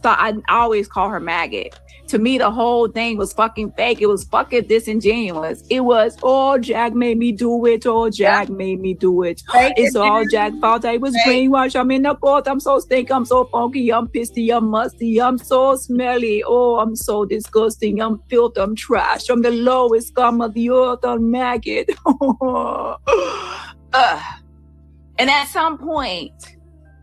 I always call her maggot. To me, the whole thing was fucking fake. It was fucking disingenuous. It was, oh, Jack made me do it. Oh, Jack made me do it. It's all Jack's fault. I was brainwashed. I'm in the boat. I'm so stink. I'm so funky. I'm pissy. I'm musty. I'm so smelly. Oh, I'm so disgusting. I'm filth. I'm trash. I'm the lowest scum of the earth. I'm maggot. And at some point,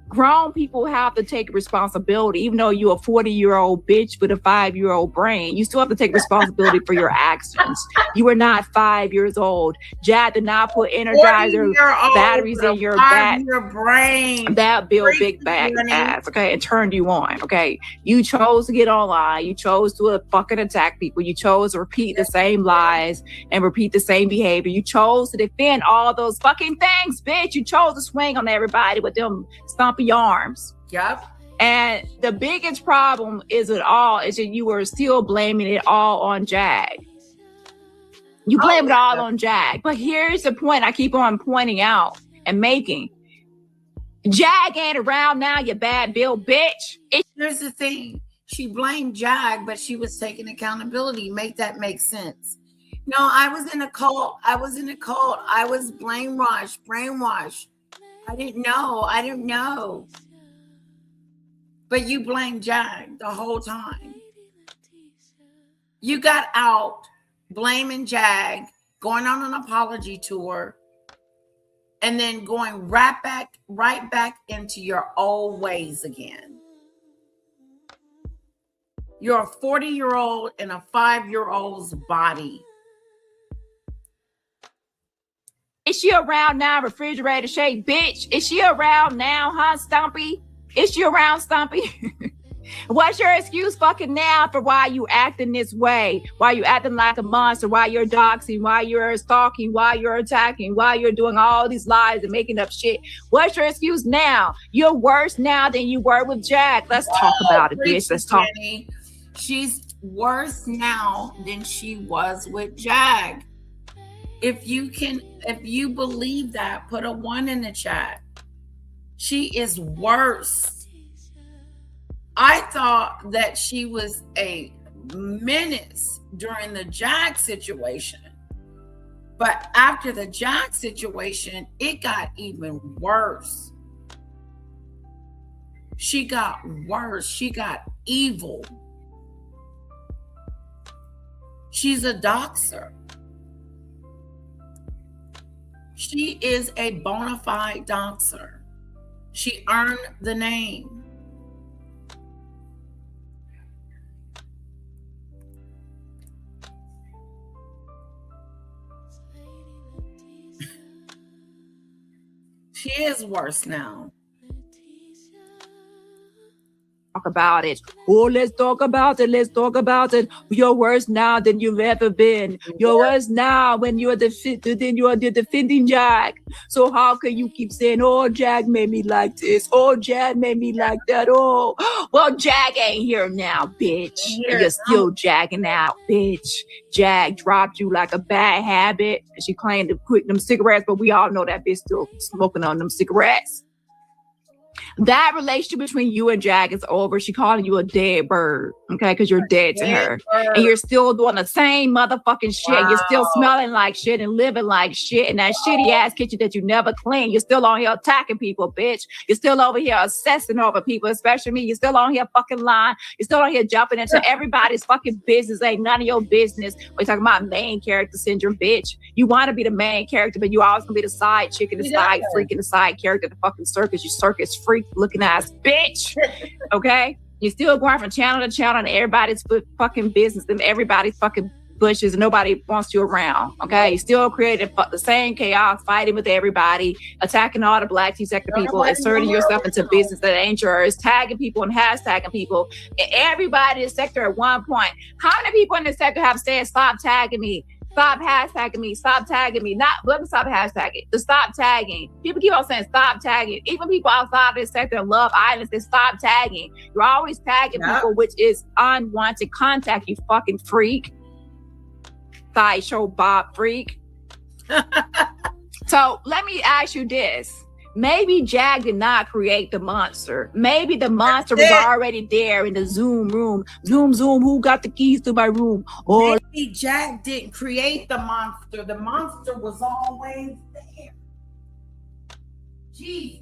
grown people have to take responsibility. Even though you're a 40-year-old bitch with a 5-year-old brain, you still have to take responsibility for your actions. You are not 5 years old. Jad did not put Energizer batteries in your brain. That built big bag ass, okay, and turned you on, okay? You chose to get online. You chose to fucking attack people. You chose to repeat the same lies and repeat the same behavior. You chose to defend all those fucking things, bitch. You chose to swing on everybody with them stumpy arms. Yep. And the biggest problem is that you were still blaming it all on Jag. You blame it all on Jag. But here's the point I keep on pointing out and making. Jag ain't around now, you bad Bill bitch. Here's the thing. She blamed Jag, but she was taking accountability. Make that make sense. No, I was in a cult. I was brainwashed. I didn't know. But you blamed Jag the whole time. You got out blaming Jag, going on an apology tour, and then going right back into your old ways again. You're a 40-year-old in a 5-year-old's body. Is she around now, refrigerator shake, bitch? Is she around now, huh, Stumpy? Is she around, Stumpy? What's your excuse fucking now for why you acting this way? Why you acting like a monster? Why you're doxing? Why you're stalking? Why you're attacking? Why you're doing all these lies and making up shit? What's your excuse now? You're worse now than you were with Jack. Let's talk about it, bitch. Let's talk. Dani. She's worse now than she was with Jag. If you believe that, put a 1 in the chat. She is worse. I thought that she was a menace during the Jag situation. But after the Jag situation, it got even worse. She got worse. She got evil. She's a doxer. She is a bona fide doxer. She earned the name. She is worse now. Talk about it. Oh, let's talk about it. Let's talk about it. You're worse now than you've ever been. You're worse now when you're the defending Jag. So how can you keep saying, oh, Jag made me like this. Oh, Jag made me like that. Oh, well, Jag ain't here now, bitch. And you're still jagging out, bitch. Jag dropped you like a bad habit. And she claimed to quit them cigarettes, but we all know that bitch still smoking on them cigarettes. That relationship between you and Jag is over. She calling you a dead bird, okay? Because you're dead to her. And you're still doing the same motherfucking shit. Wow. You're still smelling like shit and living like shit in that shitty ass kitchen that you never clean. You're still on here attacking people, bitch. You're still over here obsessing over people, especially me. You're still on here fucking lying. You're still on here jumping into everybody's fucking business. Ain't none of your business. We're talking about main character syndrome, bitch. You want to be the main character, but you always gonna be the side chick and the side freak and the side character, the fucking circus. You circus freak looking ass bitch. Okay? You're still going from channel to channel and everybody's fucking business and everybody's fucking bushes and nobody wants you around. Okay? You still creating the same chaos, fighting with everybody, attacking all the Black T-sector people, inserting yourself into business that ain't yours, tagging people and hashtagging people. And everybody in the sector at one point. How many people in the sector have said, stop tagging me? Stop hashtagging me. Stop tagging me. Not let me stop hashtagging. To stop tagging. People keep on saying stop tagging. Even people outside this sector in Love Island say stop tagging. You're always tagging people, which is unwanted contact. You fucking freak. Sideshow Bob freak. So let me ask you this. Maybe Jag did not create the monster. Maybe the monster was already there in the Zoom room. Zoom, who got the keys to my room? Or maybe Jag didn't create the monster. The monster was always there. Jesus.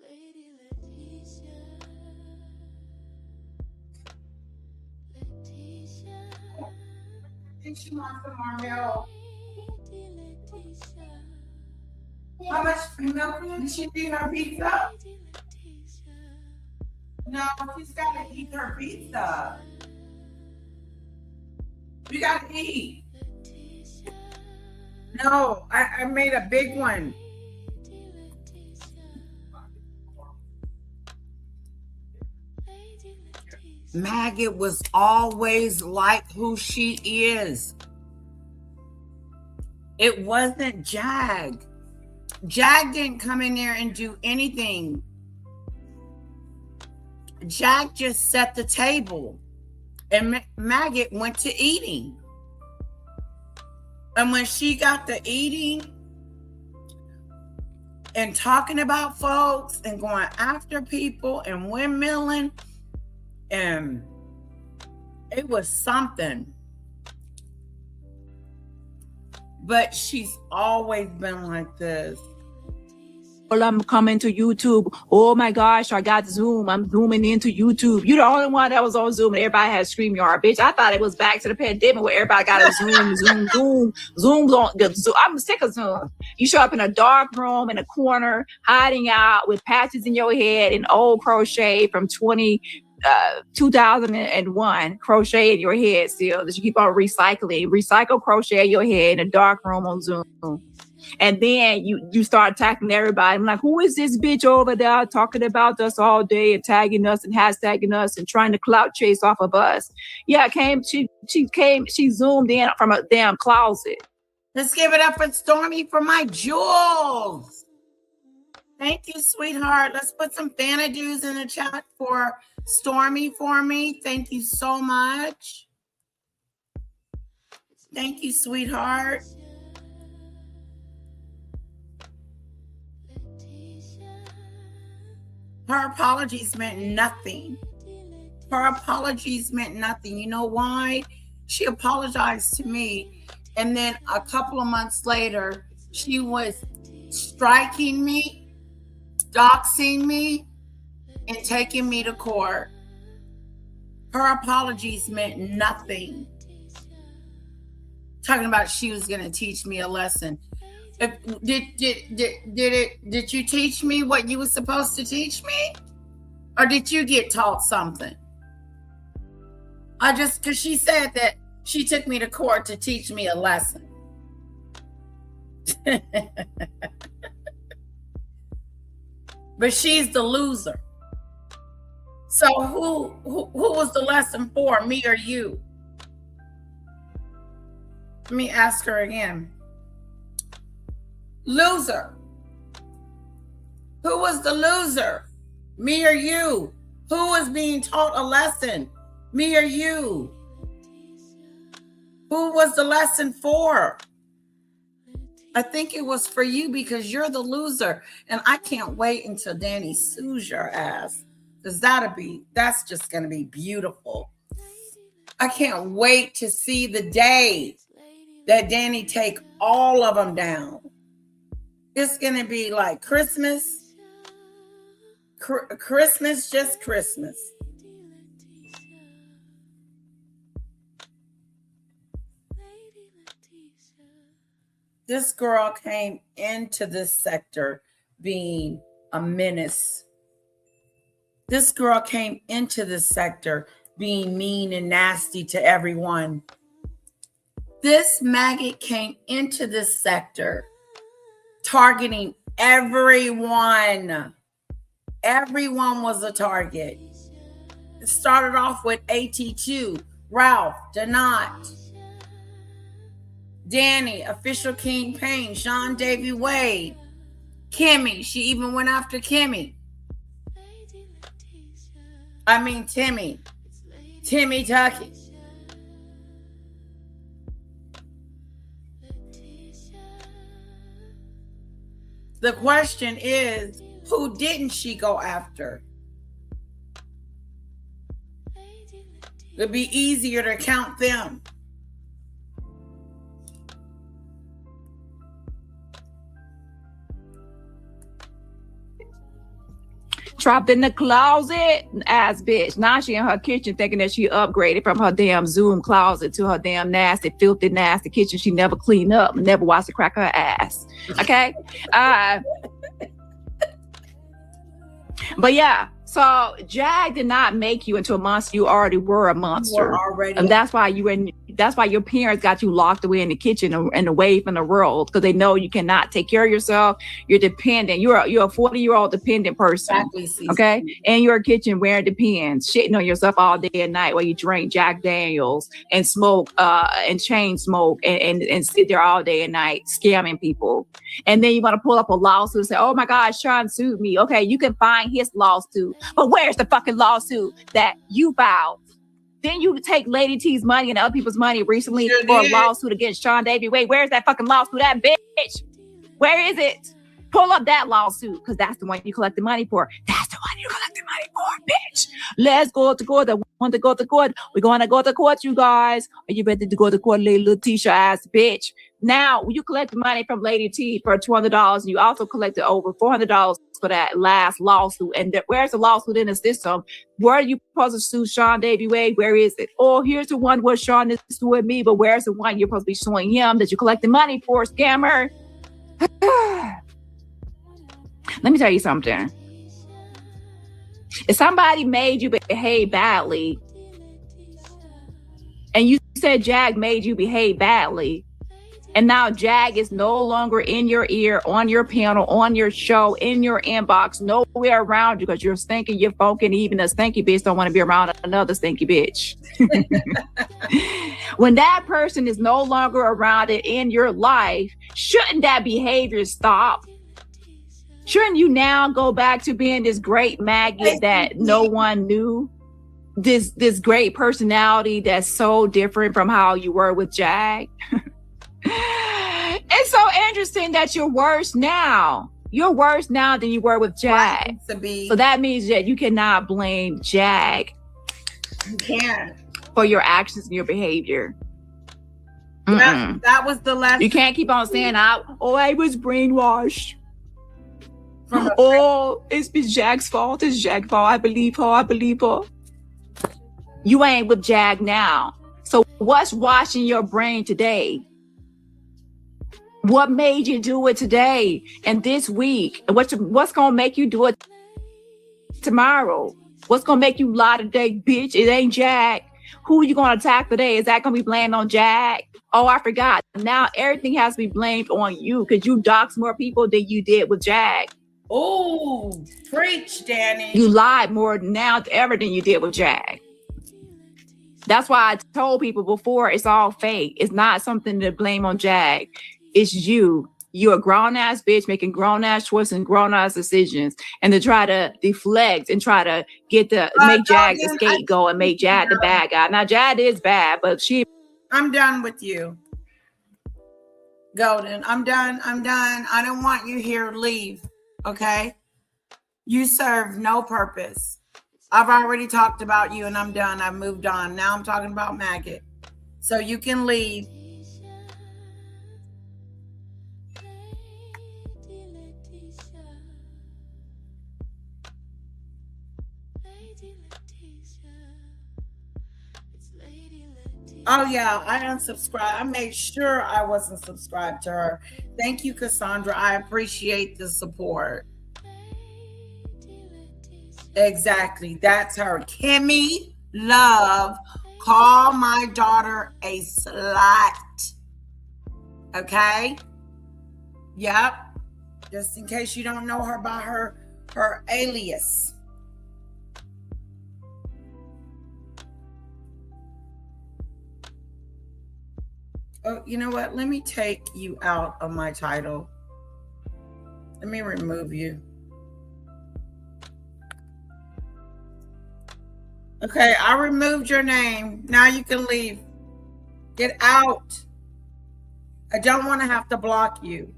Lady Leticia. Leticia. I think she wants some more milk. Lady Leticia. How much milk did she eat her pizza? Lady Leticia. No, she's got to eat her pizza. You got to eat. Leticia. No, I made a big one. Maggot was always like who she is. It wasn't Jag. Jag didn't come in there and do anything. Jag just set the table. And Maggot went to eating. And when she got to eating and talking about folks and going after people and windmilling, and it was something. But she's always been like this. well, I'm coming to YouTube. Oh my gosh, I got Zoom. I'm zooming into YouTube. You're the only one that was on Zoom and everybody had StreamYard, bitch. I thought it was back to the pandemic where everybody got a Zoom's on. I'm sick of Zoom. You show up in a dark room in a corner, hiding out with patches in your head and old crochet from 2001 crochet in your head still that you keep on recycling. Recycle crochet in your head in a dark room on Zoom. And then you start attacking everybody. I'm like, who is this bitch over there talking about us all day and tagging us and hashtagging us and trying to clout chase off of us? Yeah, she zoomed in from a damn closet. Let's give it up for Stormy for my jewels. Thank you, sweetheart. Let's put some Xanadu's in the chat for Stormy for me. Thank you so much. Thank you, sweetheart. Her apologies meant nothing. Her apologies meant nothing. You know why? She apologized to me, and then a couple of months later, she was striking me, doxing me, and taking me to court. Her apologies meant nothing. Talking about she was going to teach me a lesson. Did you teach me what you were supposed to teach me? Or did you get taught something? Because she said that she took me to court to teach me a lesson. But she's the loser. So who was the lesson for, me or you? Let me ask her again. Loser. Who was the loser? Me or you? Who was being taught a lesson? Me or you? Who was the lesson for? I think it was for you because you're the loser. And I can't wait until Dani sues your ass. Because that's just going to be beautiful. I can't wait to see the day that Dani take all of them down. It's going to be like Christmas. Christmas, just Christmas. This girl came into this sector being a menace. This girl came into this sector being mean and nasty to everyone. This maggot came into this sector targeting everyone. Everyone was a target. It started off with AT2, Ralph, Donat, Dani, Official King Payne, Sean Davy Wade, Kimmy. She even went after Kimmy. Timmy Tuckett. The question is, who didn't she go after? It'd be easier to count them. Trapped in the closet, ass bitch. Now she in her kitchen thinking that she upgraded from her damn Zoom closet to her damn nasty, filthy, nasty kitchen she never cleaned up and never washed to crack her ass. Okay? But yeah, so Jag did not make you into a monster. You already were a monster. And that's why your parents got you locked away in the kitchen and away from the world, because they know you cannot take care of yourself. You're dependent. You're a 40-year-old dependent person. Exactly. Okay? And you're a kitchen wearing Depends, shitting on yourself all day and night while you drink Jack Daniels and smoke and chain smoke and sit there all day and night scamming people. And then you want to pull up a lawsuit and say, oh my God, Sean sued me. Okay, you can find his lawsuit. But where's the fucking lawsuit that you filed? Then you take Lady T's money and other people's money recently for a lawsuit against Sean Davy. Wait, where's that fucking lawsuit? That bitch. Where is it? Pull up that lawsuit, because that's the one you collect the money for. That's the one you collect the money for, bitch. Let's go to court. I want to go to court. We're going to go to court, you guys. Are you ready to go to court, Lady Letitia ass bitch? Now, you collect the money from Lady T for $200, and you also collected over $400 for that last lawsuit. And where's the lawsuit in the system? Where are you supposed to sue Sean Davy Wade? Where is it? Oh, here's the one where Sean is suing me, but where's the one you're supposed to be suing him that you collected money for, scammer? Let me tell you something. If somebody made you behave badly, and you said Jag made you behave badly, and now Jag is no longer in your ear, on your panel, on your show, in your inbox, nowhere around you because you're stinking, you're funking, even a stinky bitch don't want to be around another stinky bitch. When that person is no longer around it in your life, shouldn't that behavior stop? Shouldn't you now go back to being this great maggot that no one knew? This great personality that's so different from how you were with Jag? It's so interesting that you're worse now. You're worse now than you were with Jag. So that means that you cannot blame Jag. You can't. For your actions and your behavior. That was the last. You can't keep on saying, I was brainwashed. It's Jag's fault. It's Jag's fault. I believe her. You ain't with Jag now. So what's washing your brain today? What made you do it today and this week? And what's gonna make you do it tomorrow? What's gonna make you lie today, bitch? It ain't Jag. Who are you gonna attack today? Is that gonna be blamed on Jag? Oh, I forgot. Now everything has to be blamed on you because you doxed more people than you did with Jag. Oh, preach, Dani. You lied more now ever than you did with Jag. That's why I told people before, it's all fake. It's not something to blame on Jag. It's you. You're a grown-ass bitch making grown-ass choices and grown-ass decisions. And to try to deflect and try to make Jag the scapegoat and make Jag the bad guy. Now, Jag is bad, but I'm done with you. Golden, I'm done. I don't want you here. Leave, okay? You serve no purpose. I've already talked about you and I'm done. I've moved on. Now I'm talking about Maggot. So you can leave. Oh yeah, I unsubscribed. I made sure I wasn't subscribed to her. Thank you, Cassandra. I appreciate the support. Exactly. That's her. Kimmy Love, call my daughter a slut. Okay? Yep. Just in case you don't know her by her alias. Oh, you know what? Let me take you out of my title. Let me remove you. Okay, I removed your name. Now you can leave. Get out. I don't want to have to block you.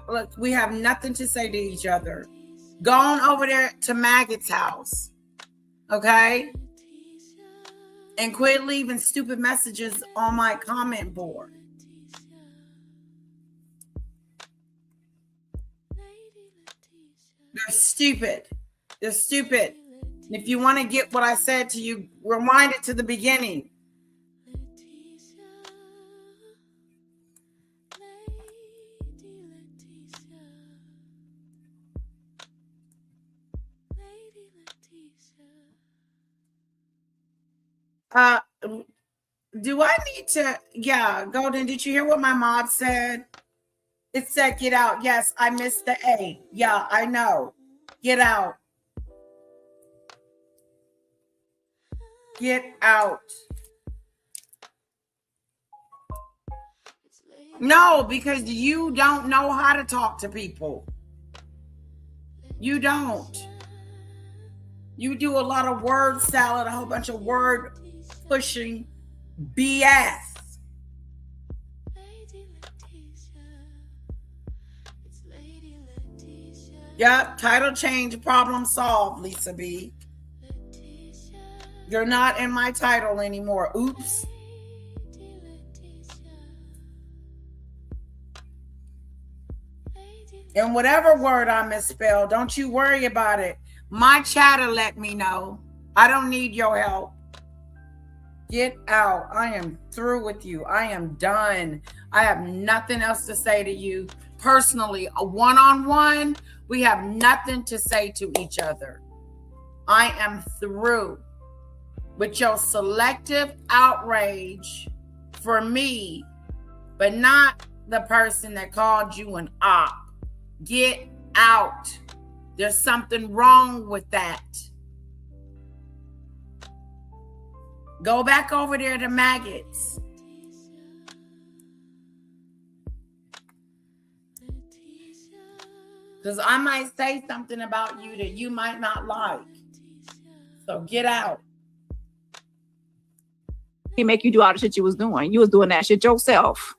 Look, we have nothing to say to each other. Go on over there to Maggot's house. Okay? And quit leaving stupid messages on my comment board. They're stupid. They're stupid. And if you want to get what I said to you, rewind it to the beginning. Do I need to? Yeah, Golden, did you hear what my mom said? It said, get out. Yes, I missed the A. Yeah, I know. Get out. Get out. No, because you don't know how to talk to people. You don't. You do a lot of word salad, a whole bunch of word pushing BS. Yep, title change, problem solved, Lisa B. You're not in my title anymore. Oops. And whatever word I misspelled, don't you worry about it. My chatter let me know. I don't need your help. Get out. I am through with you. I am done. I have nothing else to say to you personally. A one-on-one, We have nothing to say to each other. I am through with your selective outrage for me, but not the person that called you an op. Get out. There's something wrong with that. Go back over there to maggots. Because I might say something about you that you might not like. So get out. He make you do all the shit you was doing. You was doing that shit yourself.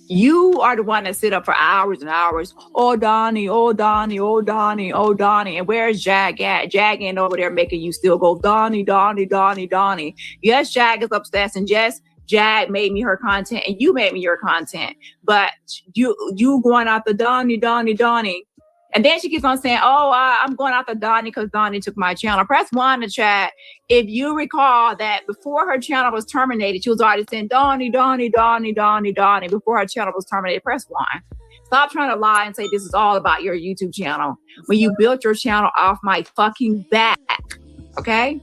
You are the one that sit up for hours and hours. Oh, Donnie, oh, Donnie, oh, Donnie, oh, Donnie. And where's Jag at? Jag ain't over there making you still go, Donnie, Donnie, Donnie, Donnie. Yes, Jag is upstairs, and yes, Jag made me her content and you made me your content. But you going out the Donnie, Donnie, Donnie. And then she keeps on saying, oh, I'm going out the Donnie because Donnie took my channel. Press 1 to chat. If you recall that before her channel was terminated, she was already saying Donnie, Donnie, Donnie, Donnie, Donnie before her channel was terminated. Press 1. Stop trying to lie and say this is all about your YouTube channel when you built your channel off my fucking back. Okay?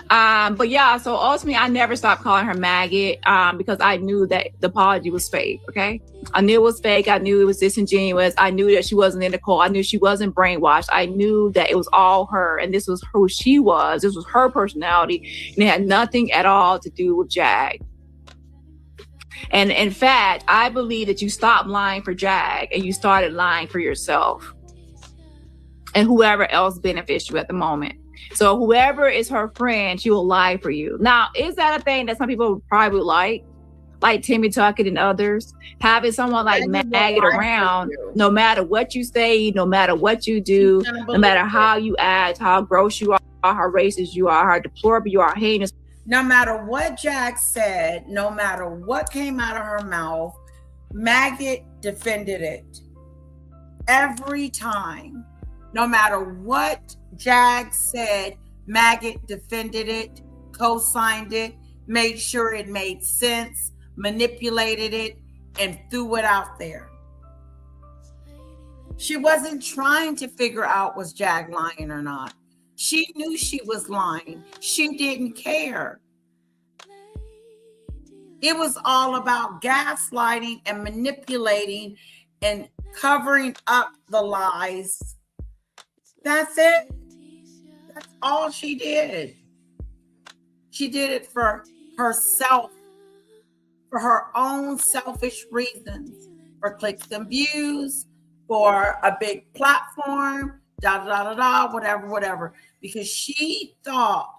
But yeah, so ultimately I never stopped calling her maggot because I knew that the apology was fake. Okay, I knew it was fake. I knew it was disingenuous. I knew that she wasn't in the call. I knew she wasn't brainwashed. I knew that it was all her, and this was who she was. This was her personality, and it had nothing at all to do with Jag. And in fact, I believe that you stopped lying for Jag and you started lying for yourself and whoever else benefits you at the moment. So whoever is her friend, she will lie for you. Now, is that a thing that some people probably like Timmy Tuckett and others? Having someone like Maggot around, no matter what you say, no matter what you do, no matter how you act, how gross you are, how racist you are, how deplorable you are, heinous. No matter what Jag said, no matter what came out of her mouth, Maggot defended it. Every time. No matter what Jag said, Maggot defended it, co-signed it, made sure it made sense, manipulated it, and threw it out there. She wasn't trying to figure out was Jag lying or not. She knew she was lying. She didn't care. It was all about gaslighting and manipulating and covering up the lies. That's it. That's all she did. She did it for herself, for her own selfish reasons, for clicks and views, for a big platform, whatever. Because she thought,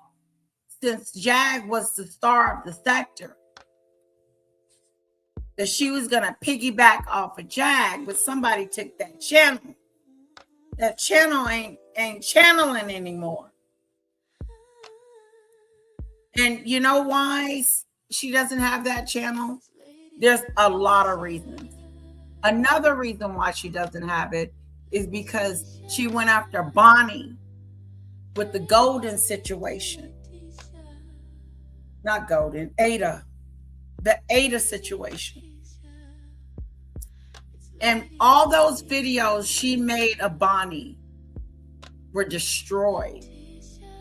since Jag was the star of the sector, that she was going to piggyback off of Jag, but somebody took that channel. That channel ain't channeling anymore. And you know why she doesn't have that channel? There's a lot of reasons. Another reason why she doesn't have it is because she went after Bonnie with the Golden situation. Not Golden, Ada. The Ada situation. And all those videos she made of Bonnie were destroyed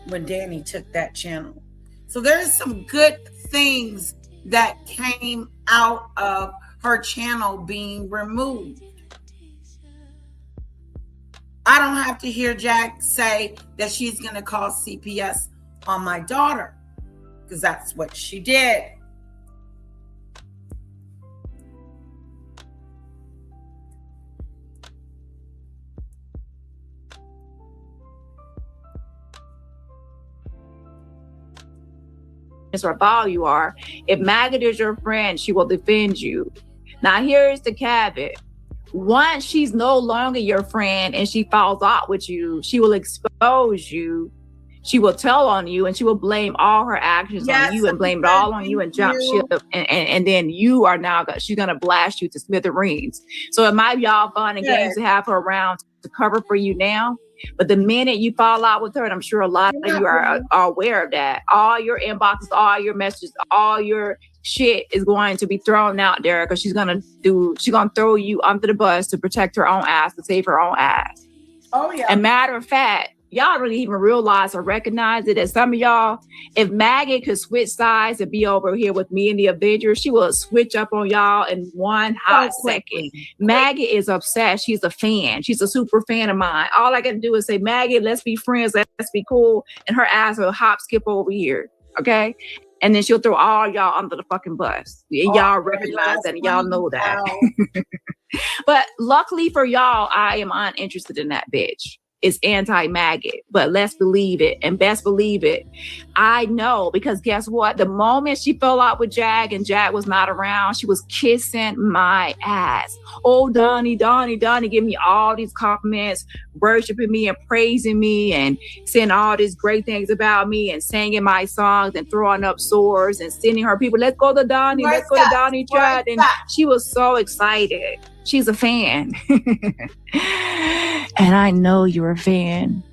when Dani took that channel. So there's some good things that came out of her channel being removed. I don't have to hear Jag say that she's going to call CPS on my daughter, because that's what she did. Or foul you are. If Maggot is your friend, she will defend you. Now here's the caveat. Once she's no longer your friend and she falls out with you, she will expose you. She will tell on you and she will blame all her actions on you and blame it all on you and jump ship. And then you are now, she's going to blast you to smithereens. So it might be all fun and games to have her around to cover for you now. But the minute you fall out with her, and I'm sure a lot of you are aware of that, all your inboxes, all your messages, all your shit is going to be thrown out there because she's gonna throw you under the bus to protect her own ass, to save her own ass. Oh yeah. And matter of fact, y'all don't even realize or recognize it. As some of y'all, if Maggot could switch sides and be over here with me and the Avengers, she will switch up on y'all in one hot second. Maggot is obsessed. She's a fan. She's a super fan of mine. All I got to do is say, Maggot, let's be friends. Let's be cool. And her ass will hop, skip over here. Okay? And then she'll throw all y'all under the fucking bus. Y'all recognize that and y'all know that. Wow. But luckily for y'all, I am uninterested in that bitch. It's anti-maggot, but let's believe it and best believe it. I know, because guess what? The moment she fell out with Jag and Jag was not around, she was kissing my ass. Oh, Dani, give me all these compliments, worshiping me and praising me and saying all these great things about me and singing my songs and throwing up swords and sending her people, let's go to Dani, let's go to Dani chat. And she was so excited. She's a fan. And I know you're a fan.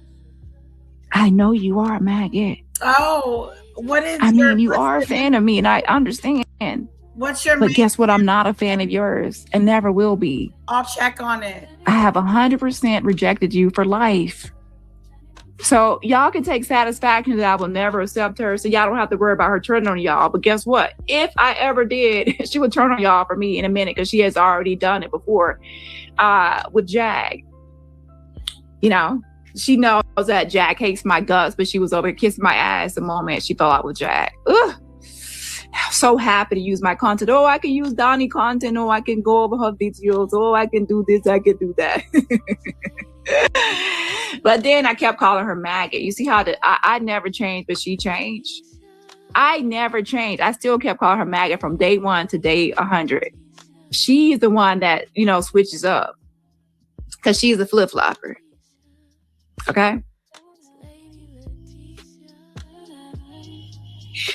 I know you are, Maggot. Oh, what is you are a fan of me, and I understand. What's your But guess what? I'm not a fan of yours and never will be. I'll check on it. I have 100% rejected you for life. So y'all can take satisfaction that I will never accept her. So y'all don't have to worry about her turning on y'all. But guess what? If I ever did, she would turn on y'all for me in a minute because she has already done it before with Jag. You know, she knows that Jag hates my guts, but she was over here kissing my ass the moment she fell out with Jag. Ugh. So happy to use my content. Oh, I can use Dani content. Oh, I can go over her videos. Oh, I can do this. I can do that. But then I kept calling her Maggot. You see how I never changed, but she changed. I never changed. I still kept calling her Maggot from day 1 to day 100. She's the one that, switches up because she's a flip-flopper. Okay?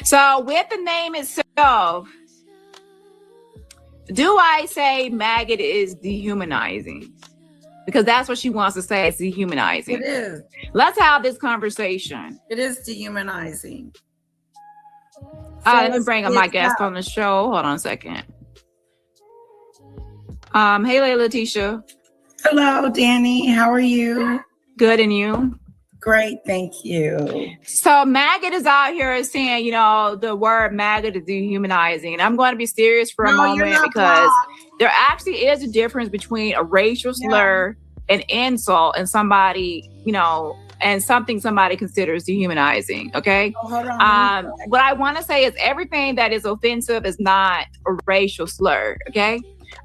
So with the name itself, do I say Maggot is dehumanizing? Because that's what she wants to say. It's dehumanizing. It is. Let's have this conversation. It is dehumanizing. Let me bring up my guest on the show. Hold on a second. Hey, Letitia. Hello, Dani. How are you? Good, and you? Great, thank you. So Maggot is out here saying, the word Maggot is dehumanizing. And I'm going to be serious for a moment because there actually is a difference between a racial slur, an insult, and somebody, and something somebody considers dehumanizing. Okay. Oh, hold on. What I want to say is everything that is offensive is not a racial slur. Okay.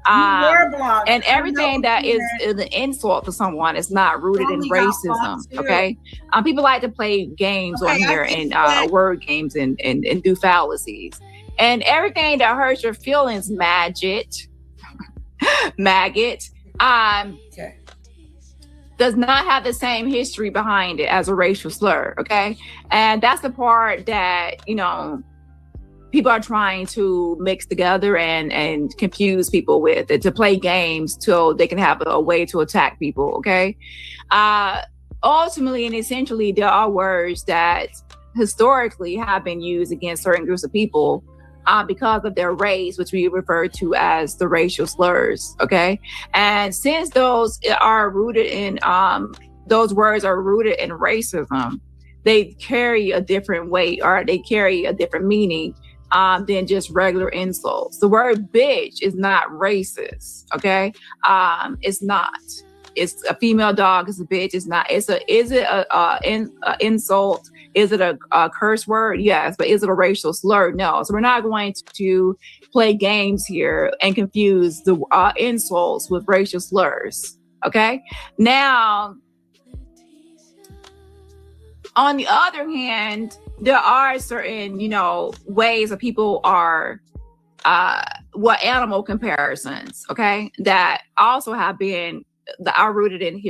And everything that is an insult to someone is not rooted in racism. Okay. People like to play games on here and word games and do fallacies. And everything that hurts your feelings, maggot, does not have the same history behind it as a racial slur. Okay. And that's the part that, people are trying to mix together and confuse people with it, to play games so they can have a way to attack people. Okay. Ultimately and essentially, there are words that historically have been used against certain groups of people because of their race, which we refer to as the racial slurs. Okay. And since those are rooted in, those words are rooted in racism, they carry a different weight, or they carry a different meaning than just regular insults. The word bitch is not racist. Okay. It's not. It's a female dog is a bitch. It's not. Is it an insult? Is it a curse word? Yes. But is it a racial slur? No. So we're not going to play games here and confuse the insults with racial slurs. Okay. Now, on the other hand, there are certain, ways that people are, animal comparisons, okay, that also have been, that are rooted in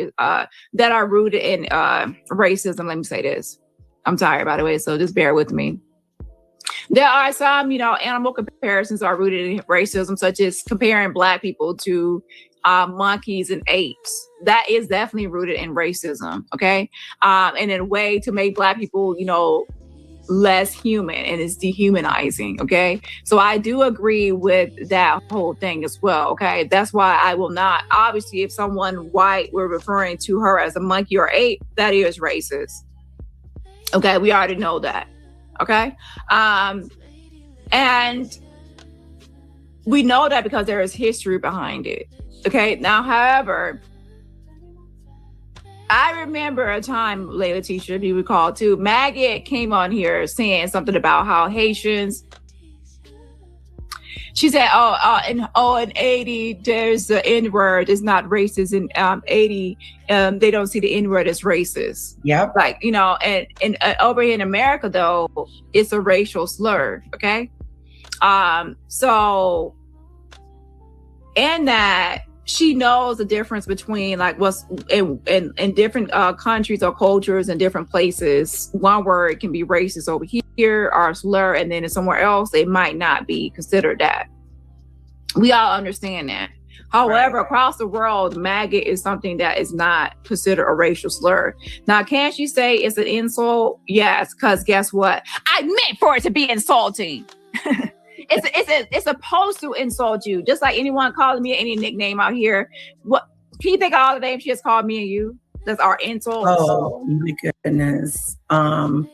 racism. Let me say this. I'm tired, by the way, so just bear with me. There are some, animal comparisons are rooted in racism, such as comparing Black people to monkeys and apes. That is definitely rooted in racism. Okay. And in a way to make Black people, less human, and it's dehumanizing. Okay. So I do agree with that whole thing as well. Okay. That's why I will not, obviously, if someone white were referring to her as a monkey or ape, that is racist. Okay. We already know that. Okay. And we know that because there is history behind it. Okay. Now, however, I remember a time, Layla teacher, if you recall too, Maggot came on here saying something about how Haitians, she said, in 80, there's the N-word is not racist. In 80, they don't see the N-word as racist. Yep. Like, and over here in America, though, it's a racial slur. Okay. So in that, she knows the difference between like what's in different countries or cultures and different places. One word can be racist over here or slur, and then somewhere else it might not be considered that. We all understand that. However, Right. Across the world, maggot is something that is not considered a racial slur. Now, can she say it's an insult? Yes, because guess what? I meant for it to be insulting. It's supposed to insult you, just like anyone calling me any nickname out here. What can you think of all the names she has called me and you? That's our insult. Oh my goodness. I'm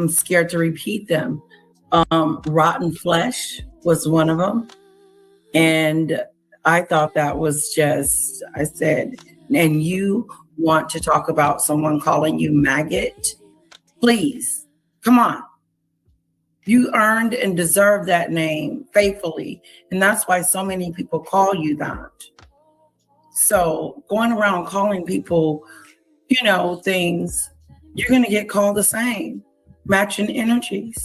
scared to repeat them. Rotten flesh was one of them. And I thought that was just, I said, and you want to talk about someone calling you maggot? Please, come on. You earned and deserve that name faithfully. And that's why so many people call you that. So going around calling people, things, you're going to get called the same, matching energies.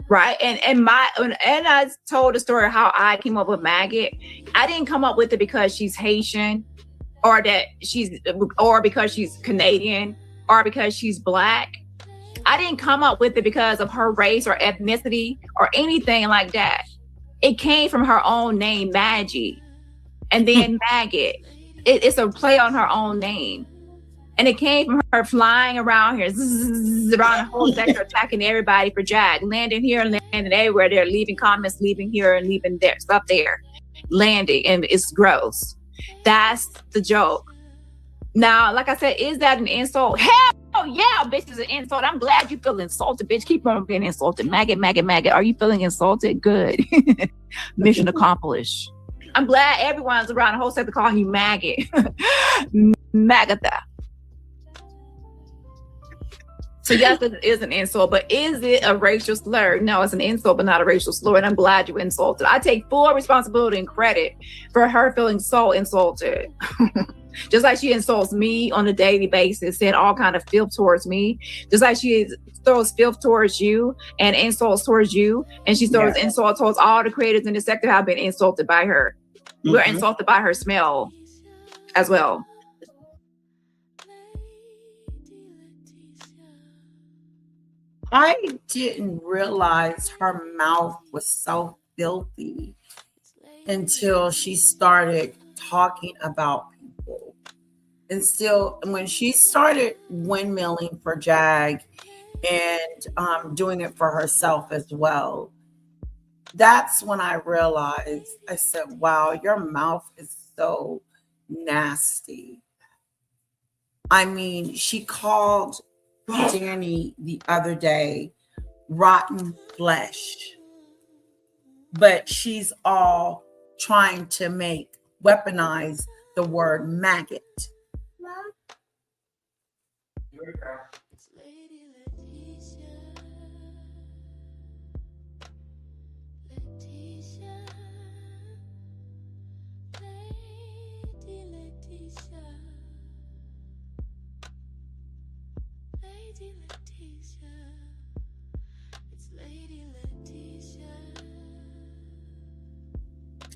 Right. And I told the story of how I came up with maggot. I didn't come up with it because she's Haitian or because she's Canadian or because she's Black. I didn't come up with it because of her race or ethnicity or anything like that. It came from her own name, Maggie, and then maggot. It's a play on her own name. And it came from her flying around here, around the whole sector, attacking everybody for Jag, landing here and landing everywhere. They're leaving comments, leaving here and leaving there, stuff there, landing, and it's gross. That's the joke. Now, like I said, is that an insult? Hell yeah, bitch, is an insult. I'm glad you feel insulted, bitch. Keep on being insulted. Maggot, maggot, maggot. Are you feeling insulted? Good. Mission accomplished. I'm glad everyone's around the whole sector calling you maggot. Magatha. So yes, it is an insult, but is it a racial slur? No, it's an insult, but not a racial slur. And I'm glad you insulted. I take full responsibility and credit for her feeling so insulted. Just like she insults me on a daily basis, saying all kind of filth towards me. Just like she throws filth towards you and insults towards you. And she throws insults towards all the creators in the sector have been insulted by her. Mm-hmm. We're insulted by her smell as well. I didn't realize her mouth was so filthy until she started talking about people. And still, when she started windmilling for Jag and doing it for herself as well, that's when I realized, I said, wow, your mouth is so nasty. I mean, she called Dani the other day rotten flesh, but she's all trying to weaponize the word maggot.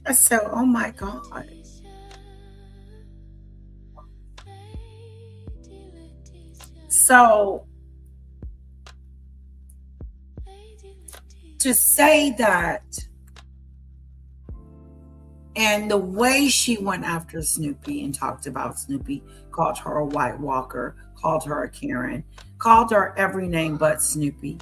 I said, oh my God. So to say that And the way she went after Snoopy and talked about Snoopy, called her a White Walker, called her a Karen, called her every name but Snoopy.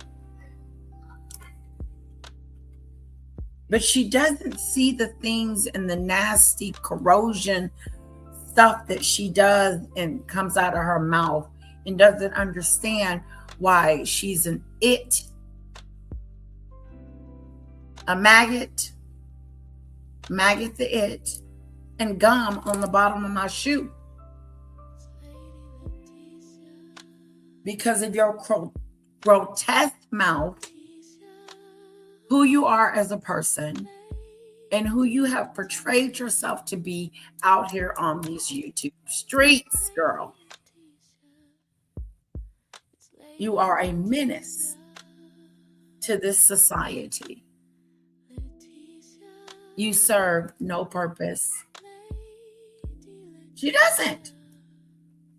But she doesn't see the things and the nasty corrosion stuff that she does and comes out of her mouth, and doesn't understand why she's an it, a maggot the it, and gum on the bottom of my shoe. Because of your grotesque mouth, who you are as a person, and who you have portrayed yourself to be out here on these YouTube streets, girl. You are a menace to this society. You serve no purpose. She doesn't.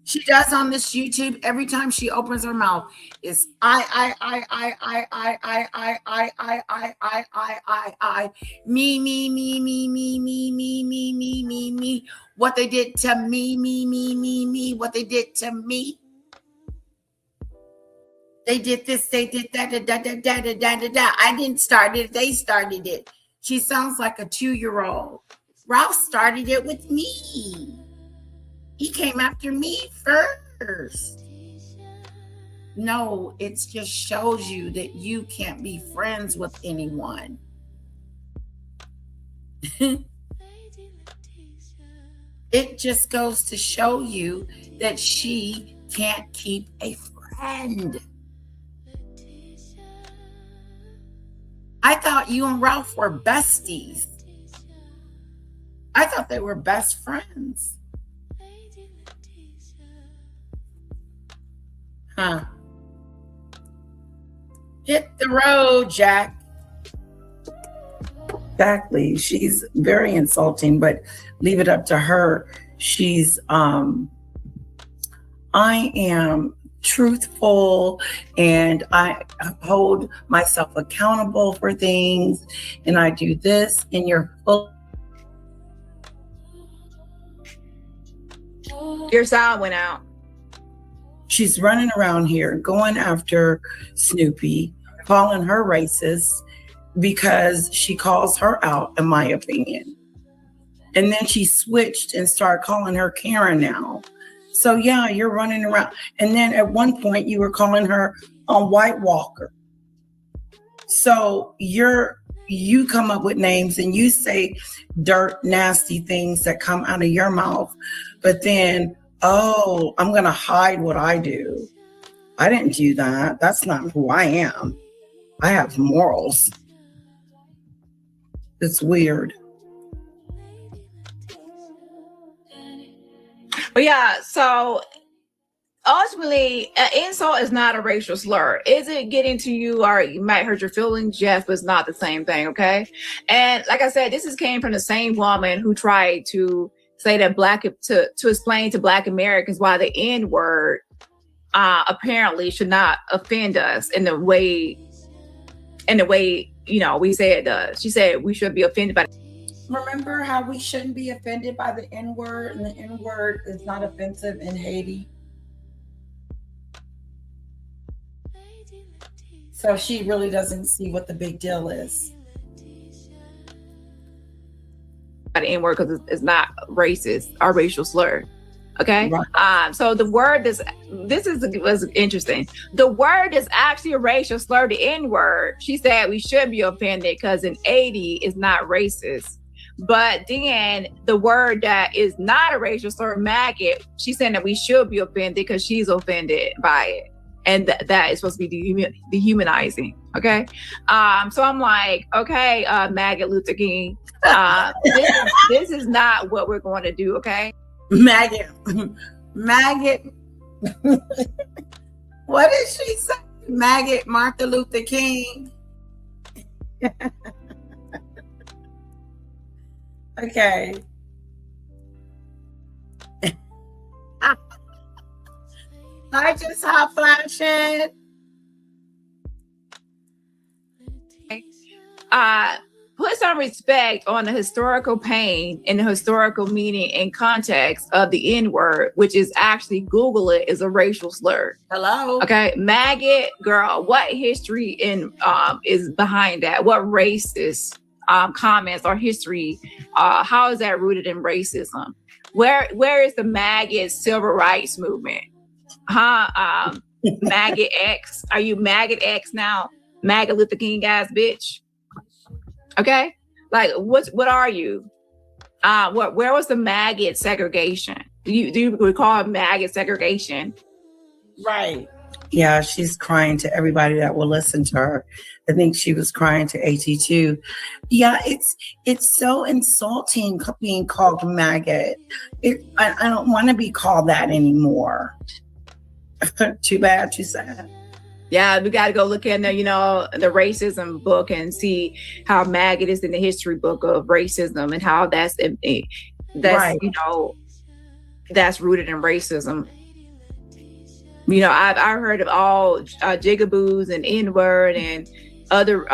She does on this YouTube. Every time she opens her mouth, is I, me. What they did to me. What they did to me. They did this, they did that, da. I didn't start it, they started it. She sounds like a 2-year-old. Ralph started it with me. He came after me first. No, it just shows you that you can't be friends with anyone. It just goes to show you that she can't keep a friend. I thought you and Ralph were besties. I thought they were best friends. Huh. Hit the road, Jack. Exactly. She's very insulting, but leave it up to her. She's I am truthful, and I hold myself accountable for things, and I do this, and you're full. Your sound went out. She's running around here going after Snoopy, calling her racist because she calls her out, in my opinion. And then she switched and started calling her Karen now. So yeah, you're running around. And then at one point you were calling her a White Walker. So you come up with names and you say dirt, nasty things that come out of your mouth. But then, oh, I'm going to hide what I do. I didn't do that. That's not who I am. I have morals. It's weird. But yeah, so ultimately, an insult is not a racial slur. Is it getting to you, or you might hurt your feelings? Yes, but it's not the same thing, okay? And like I said, this came from the same woman who tried to say that to explain to Black Americans why the N-word apparently should not offend us in the way we say it does. She said we should be offended by. Remember how we shouldn't be offended by the N-word, and the N-word is not offensive in Haiti? So she really doesn't see what the big deal is. The N-word because it's not racist or racial slur. Okay. Right. So the word was interesting. The word is actually a racial slur, the N-word. She said we should be offended because in 80 is not racist. But then the word that is not a racial slur, maggot, she's saying that we should be offended because she's offended by it. And that is supposed to be dehumanizing. Okay. So I'm like, okay, maggot Luther King. This is not what we're going to do. Okay. Maggot. What did she say? Maggot Martin Luther King. Okay. I just hot flashing. put some respect on the historical pain and the historical meaning and context of the N-word, which is actually, Google it, is a racial slur. Hello. Okay, maggot, girl, what history is behind that? What racist comments or history? How is that rooted in racism? Where is the maggot civil rights movement? Maggot X? Are you maggot X now? Maggot Luther King ass bitch? Okay, like what are you? Where was the maggot segregation? Do you recall maggot segregation? Right. Yeah, she's crying to everybody that will listen to her. I think she was crying to AT too. Yeah, it's so insulting being called maggot. I don't want to be called that anymore. Too bad, too sad. Yeah, we got to go look in the racism book and see how maggot is in the history book of racism and how that's right. That's rooted in racism. I've heard of all jigaboos and N-word and other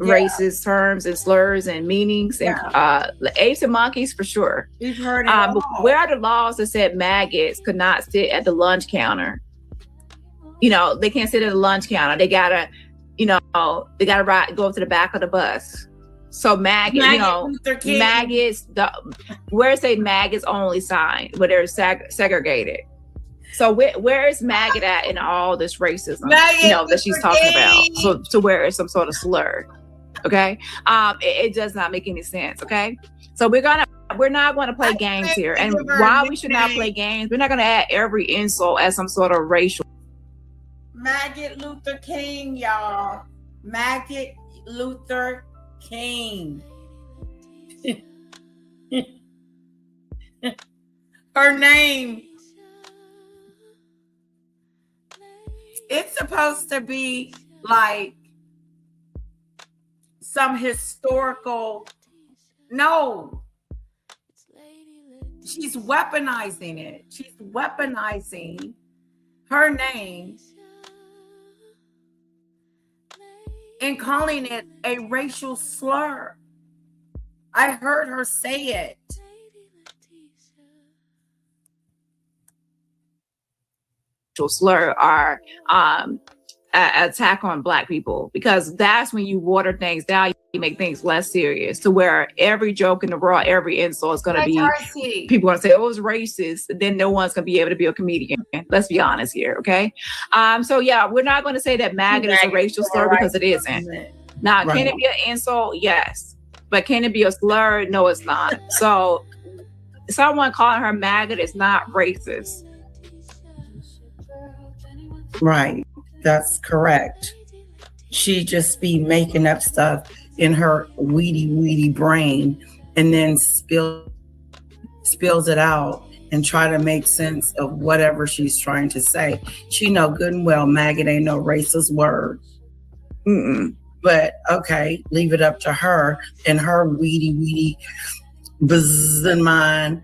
racist terms and slurs and meanings and apes and monkeys for sure. We've heard it but where are the laws that said maggots could not sit at the lunch counter? They can't sit at the lunch counter. They gotta go to the back of the bus. So maggots, where's a maggots only sign where they're segregated? So where is maggot at in all this racism, that she's talking about? So where is some sort of slur? Okay, it does not make any sense. Okay, so we're not going to play games here, and why we should not play games? We're not going to add every insult as some sort of racial. Maggot Luther King, y'all. Maggot Luther King. Her name. It's supposed to be like some historical. No. She's weaponizing it. She's weaponizing her name and calling it a racial slur. I heard her say it. Slur are attack on Black people, because that's when you water things down, you make things less serious, to where every joke in the world, every insult is going to be, people going to say, oh, it's racist. Then no one's going to be able to be a comedian. Let's be honest here. Okay. So yeah, we're not going to say that maggot is a racial slur, because it isn't. Now, can it be an insult? Yes. But can it be a slur? No, it's not. So someone calling her maggot is not racist. Right. That's correct. She just be making up stuff in her weedy brain and then spills it out and try to make sense of whatever she's trying to say. She know good and well maggot ain't no racist word. But okay, leave it up to her and her weedy buzz in mind.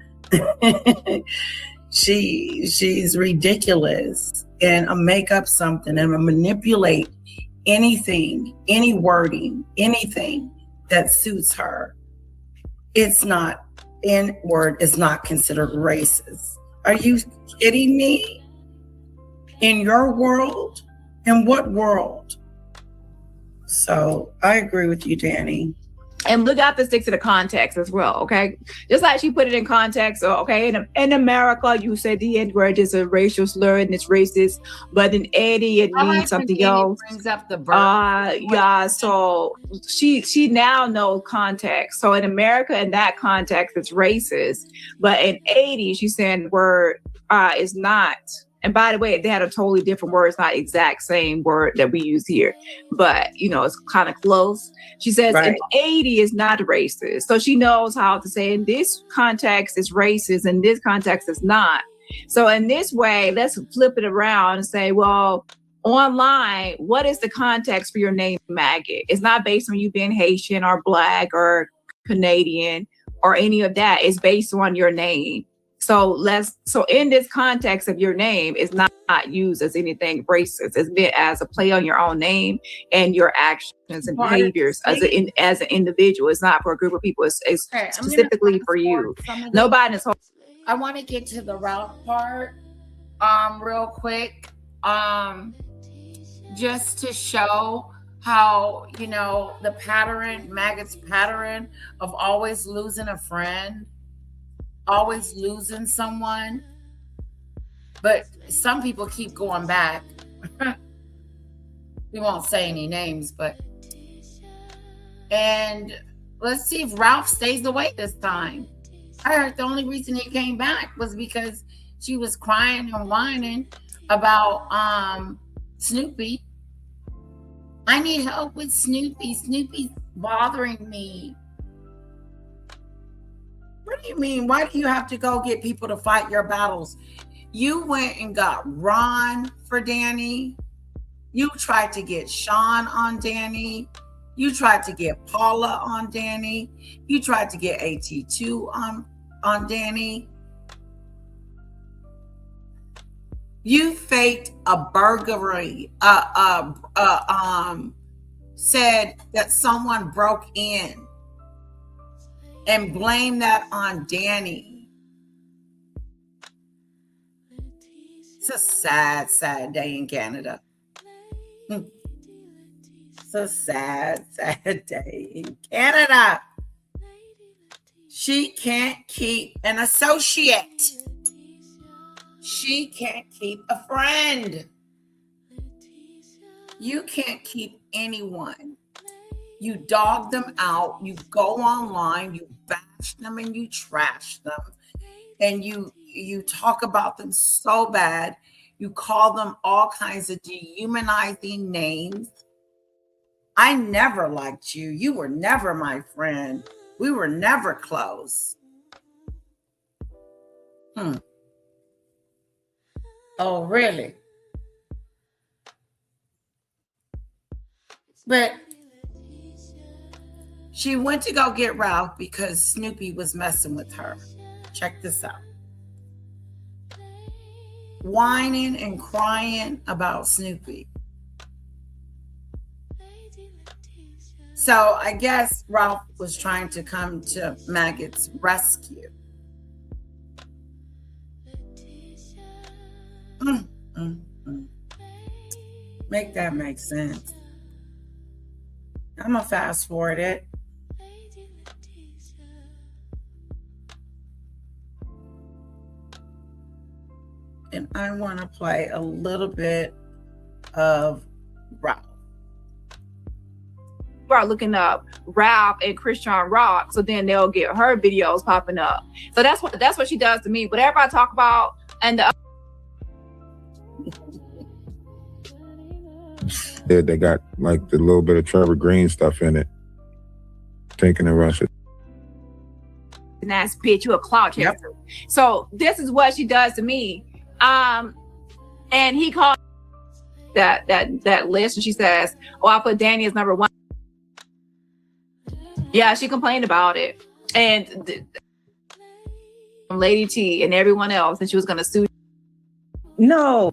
She's ridiculous, and make up something and manipulate anything, any wording, anything that suits her. It's not, N-word is not considered racist. Are you kidding me? In your world? In what world? So I agree with you, Dani. And look out to stick to the context as well, okay? Just like she put it in context, okay, in America, you say the N-word is a racial slur and it's racist, but in Eddie, it means something else. Brings up the bird. Yeah, so she now knows context. So in America, in that context, it's racist, but in 80, she's saying the word is not. And by the way, they had a totally different word. It's not exact same word that we use here, but it's kind of close. She says in 80 is not racist. So she knows how to say in this context it's racist, in this context it's not. So in this way, let's flip it around and say, well, online, what is the context for your name, maggot? It's not based on you being Haitian or Black or Canadian or any of that. It's based on your name. So in this context of your name is not used as anything racist. It's meant as a play on your own name and your actions and behaviors as an individual. It's not for a group of people. It's Okay, specifically for you. Nobody is. I want to get to the Ralph part real quick, just to show how, you know, the pattern, Maggot's pattern of always losing a friend, always losing someone, but some people keep going back. We won't say any names, and let's see if Ralph stays away this time. I heard the only reason he came back was because she was crying and whining about Snoopy. I need help with Snoopy. Snoopy's bothering me. What do you mean? Why do you have to go get people to fight your battles? You went and got Ron for Dani. You tried to get Sean on Dani. You tried to get Paula on Dani. You tried to get AT2 on Dani. You faked a burglary. Said that someone broke in and blamed that on Dani. It's a sad, sad day in Canada. It's a sad, sad day in Canada. She can't keep an associate. She can't keep a friend. You can't keep anyone. You dog them out. You go online. You bash them and you trash them. And you talk about them so bad. You call them all kinds of dehumanizing names. I never liked you. You were never my friend. We were never close. Oh, really? But she went to go get Ralph because Snoopy was messing with her. Check this out. Whining and crying about Snoopy. So I guess Ralph was trying to come to Maggot's rescue. Make that make sense. I'm gonna fast forward it. And I want to play a little bit of Ralph. Start looking up Ralph and Christian Rock, so then they'll get her videos popping up. So that's what she does to me. Whatever I talk about, and they got like the little bit of Trevor Green stuff in it. Taking a rush at. And that's bitch, you a clout chaser. Yep. So this is what she does to me. And he called that list, and she says, "Oh, I put Dani as number 1." Yeah, she complained about it, and Lady T and everyone else, and she was going to sue. No.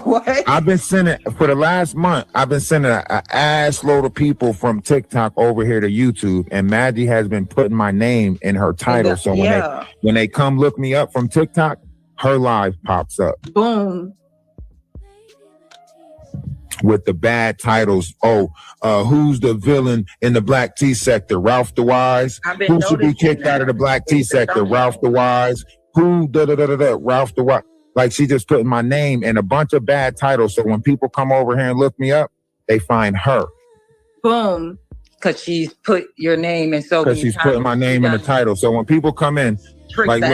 What? I've been sending for the last month. I've been sending an ass load of people from TikTok over here to YouTube, and Maggie has been putting my name in her title. So when they come look me up from TikTok, her live pops up. Boom. With the bad titles. Who's the villain in the Black Tea sector? Ralph the Wise. Who should be kicked out of the Black Tea sector? Ralph the Wise. Who? Ralph the Wise. Like, she just putting my name in a bunch of bad titles. So when people come over here and look me up, they find her. Boom. Because she's put your name in so many. Because she's putting my name in the title. So when people come in, like,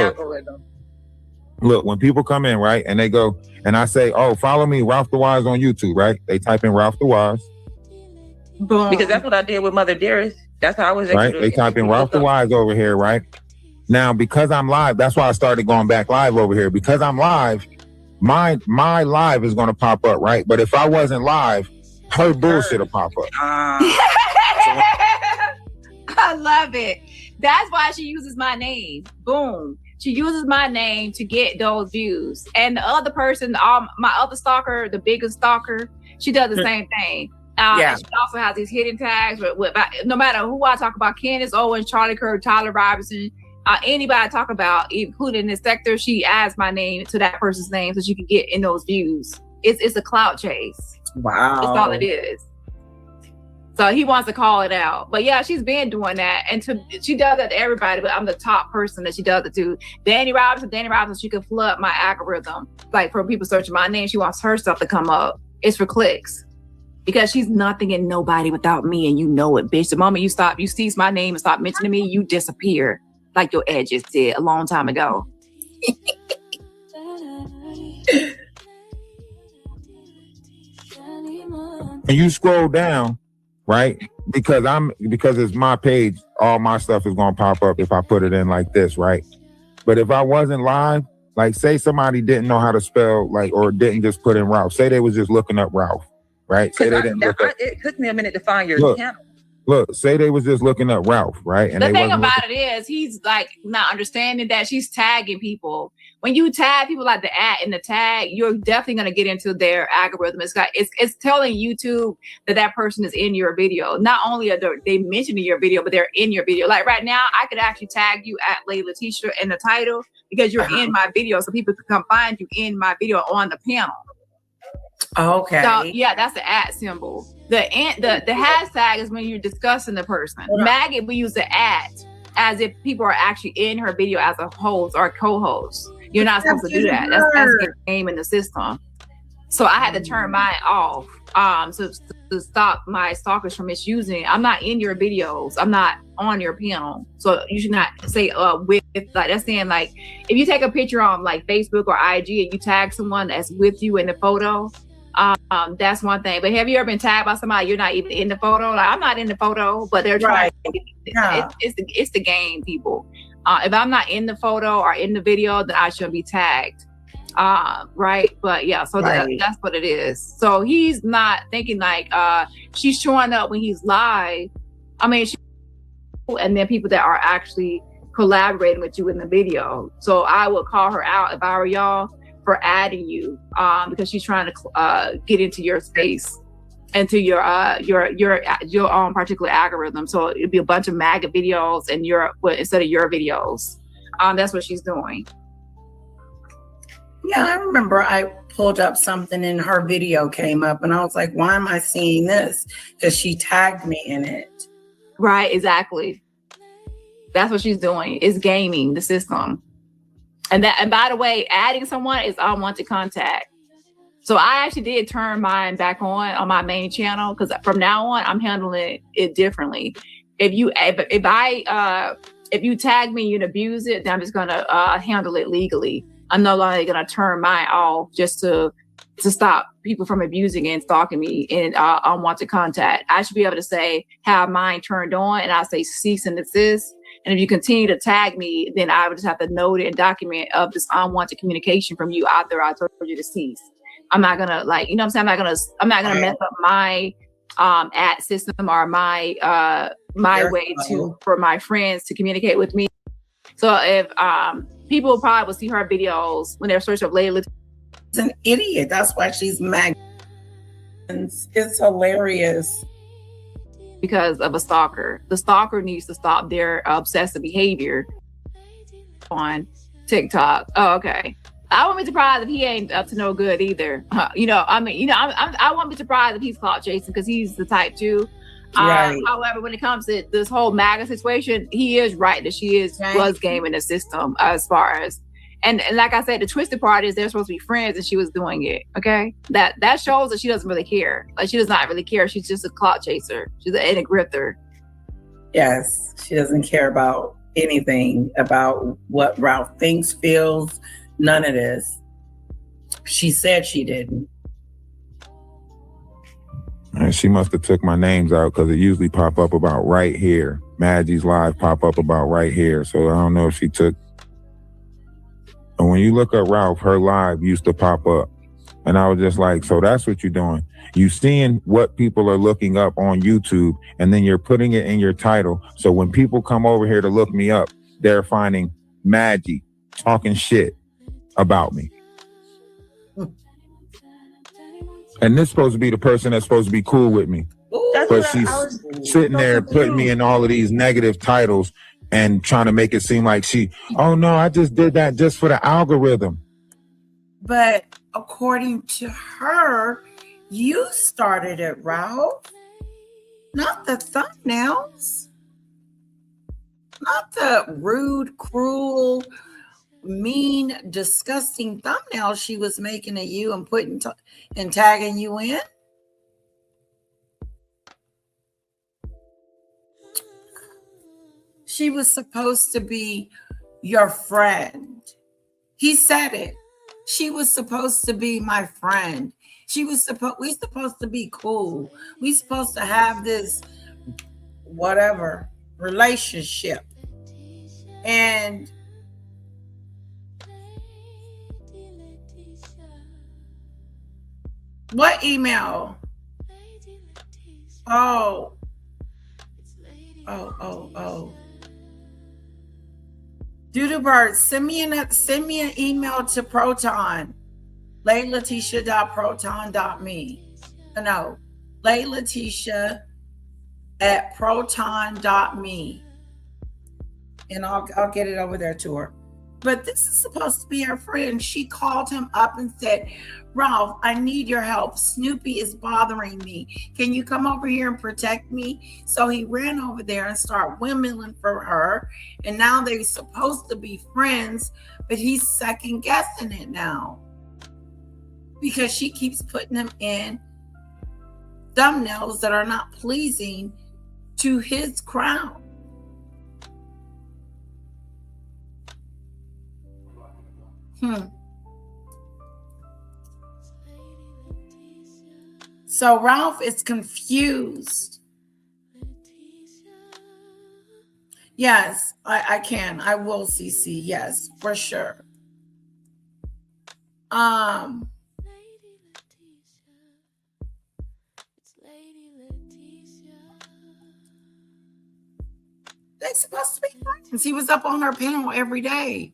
look, when people come in, right, and they go, and I say, "Oh, follow me, Ralph the Wise on YouTube," right? They type in Ralph the Wise. Boom. Because that's what I did with Mother Dearest. That's how I was. Right? They type in Ralph the Wise over here, right? Now, because I'm live, that's why I started going back live over here. Because I'm live, my live is going to pop up, right? But if I wasn't live, her bullshit will pop up. I love it. That's why she uses my name. Boom. She uses my name to get those views. And the other person, my other stalker, the biggest stalker, she does the same thing. And she also has these hidden tags. With no matter who I talk about, Candace Owens, Charlie Kirk, Tyler Robinson, anybody I talk about, including this sector, she adds my name to that person's name so she can get in those views. It's a clout chase. Wow. That's all it is. So he wants to call it out. But yeah, she's been doing that. And she does that to everybody, but I'm the top person that she does it to. Dani Robertson, she can flood my algorithm. Like for people searching my name, she wants her stuff to come up. It's for clicks. Because she's nothing and nobody without me, and you know it, bitch. The moment you cease my name and stop mentioning me, you disappear. Like your edges did a long time ago. And you scroll down, right? Because it's my page, all my stuff is gonna pop up if I put it in like this, right? But if I wasn't live, like say somebody didn't know how to spell, like, or didn't just put in Ralph. Say they was just looking up Ralph, right? Say they didn't look up. It took me a minute to find your channel. Look, say they was just looking up Ralph, right? And the thing about it is, he's like not understanding that she's tagging people. When you tag people like the @ in the tag, you're definitely going to get into their algorithm. It's telling YouTube that person is in your video. Not only are they mentioning your video, but they're in your video. Like right now, I could actually tag you at Lady Letitia in the title because you're in my video, so people can come find you in my video on the panel. Okay. So yeah, that's the @ symbol. The hashtag is when you're discussing the person. Maggot, we use the @ as if people are actually in her video as a host or co-host. You're not supposed to do that. That's the name in the system. So I had to turn mine off to stop my stalkers from misusing. I'm not in your videos. I'm not on your panel. So you should not say with, like that's saying like if you take a picture on like Facebook or IG and you tag someone that's with you in the photo, that's one thing. But have you ever been tagged by somebody you're not even in the photo? Like I'm not in the photo, but they're trying. It's the game, people. If I'm not in the photo or in the video, then I shouldn't be tagged. Right? But yeah, so that's what it is. So he's not thinking like she's showing up when he's live. I mean, and then people that are actually collaborating with you in the video. So I would call her out if I were y'all for adding you because she's trying to get into your space, into your own particular algorithm. So it'd be a bunch of maggot videos and instead of your videos. That's what she's doing. Yeah, I remember I pulled up something and her video came up and I was like, why am I seeing this? Because she tagged me in it. Right, exactly. That's what she's doing. Is gaming the system. And by the way, adding someone is unwanted contact. So I actually did turn mine back on my main channel because from now on I'm handling it differently. If you tag me and abuse it, then I'm just gonna handle it legally. I'm no longer gonna turn mine off just to stop people from abusing and stalking me in unwanted contact. I should be able to say have mine turned on and I say cease and desist. And if you continue to tag me, then I would just have to note it and document of this unwanted communication from you out there. I told you to cease. I'm not gonna I'm not gonna mess up my @ system or my way for my friends to communicate with me. So if people probably will see her videos when they're searching up Layla. She's an idiot. That's why she's mad. It's hilarious. Because of a stalker. The stalker needs to stop their obsessive behavior on TikTok. Oh, okay. I won't be surprised if he ain't up to no good either. I won't be surprised if he's caught chasing because he's the type too. Right. However, when it comes to this whole MAGA situation, he is right that she was gaming the system as far as, and like I said, the twisted part is they're supposed to be friends and she was doing it. Okay. That shows that she doesn't really care. Like she does not really care. She's just a clout chaser. She's an grifter. Yes. She doesn't care about anything about what Ralph thinks, feels, none of this. She said she didn't. And she must have took my names out because it usually pop up about right here. Maggie's live pop up about right here. So I don't know if she took. And when you look up Ralph, her live used to pop up And I was just like, so that's what you're doing. You seeing what people are looking up on YouTube, and then you're putting it in your title. So when people come over here to look me up, they're finding Maggie talking shit about me. And this supposed to be the person that's supposed to be cool with me. But she's sitting there putting me in all of these negative titles and trying to make it seem like oh no, I just did that just for the algorithm. But according to her, you started it, Ralph. Not the thumbnails. Not the rude, cruel, mean, disgusting thumbnail she was making of you and putting and tagging you in. She was supposed to be your friend. He said it. She was supposed to be my friend. We supposed to be cool. We supposed to have this whatever relationship. And what email? Oh. Doodlebird, send me an email to Proton. LayLetitia.proton.me. No, LayLetitia@proton.me. And I'll get it over there to her. But this is supposed to be her friend. She called him up and said, Ralph, I need your help. Snoopy is bothering me. Can you come over here and protect me? So he ran over there and started windmilling for her. And now they're supposed to be friends, but he's second guessing it now. Because she keeps putting him in thumbnails that are not pleasing to his crown. So Ralph is confused. Yes, I can. I will CC. Yes, for sure. They're supposed to be friends. He was up on her panel every day.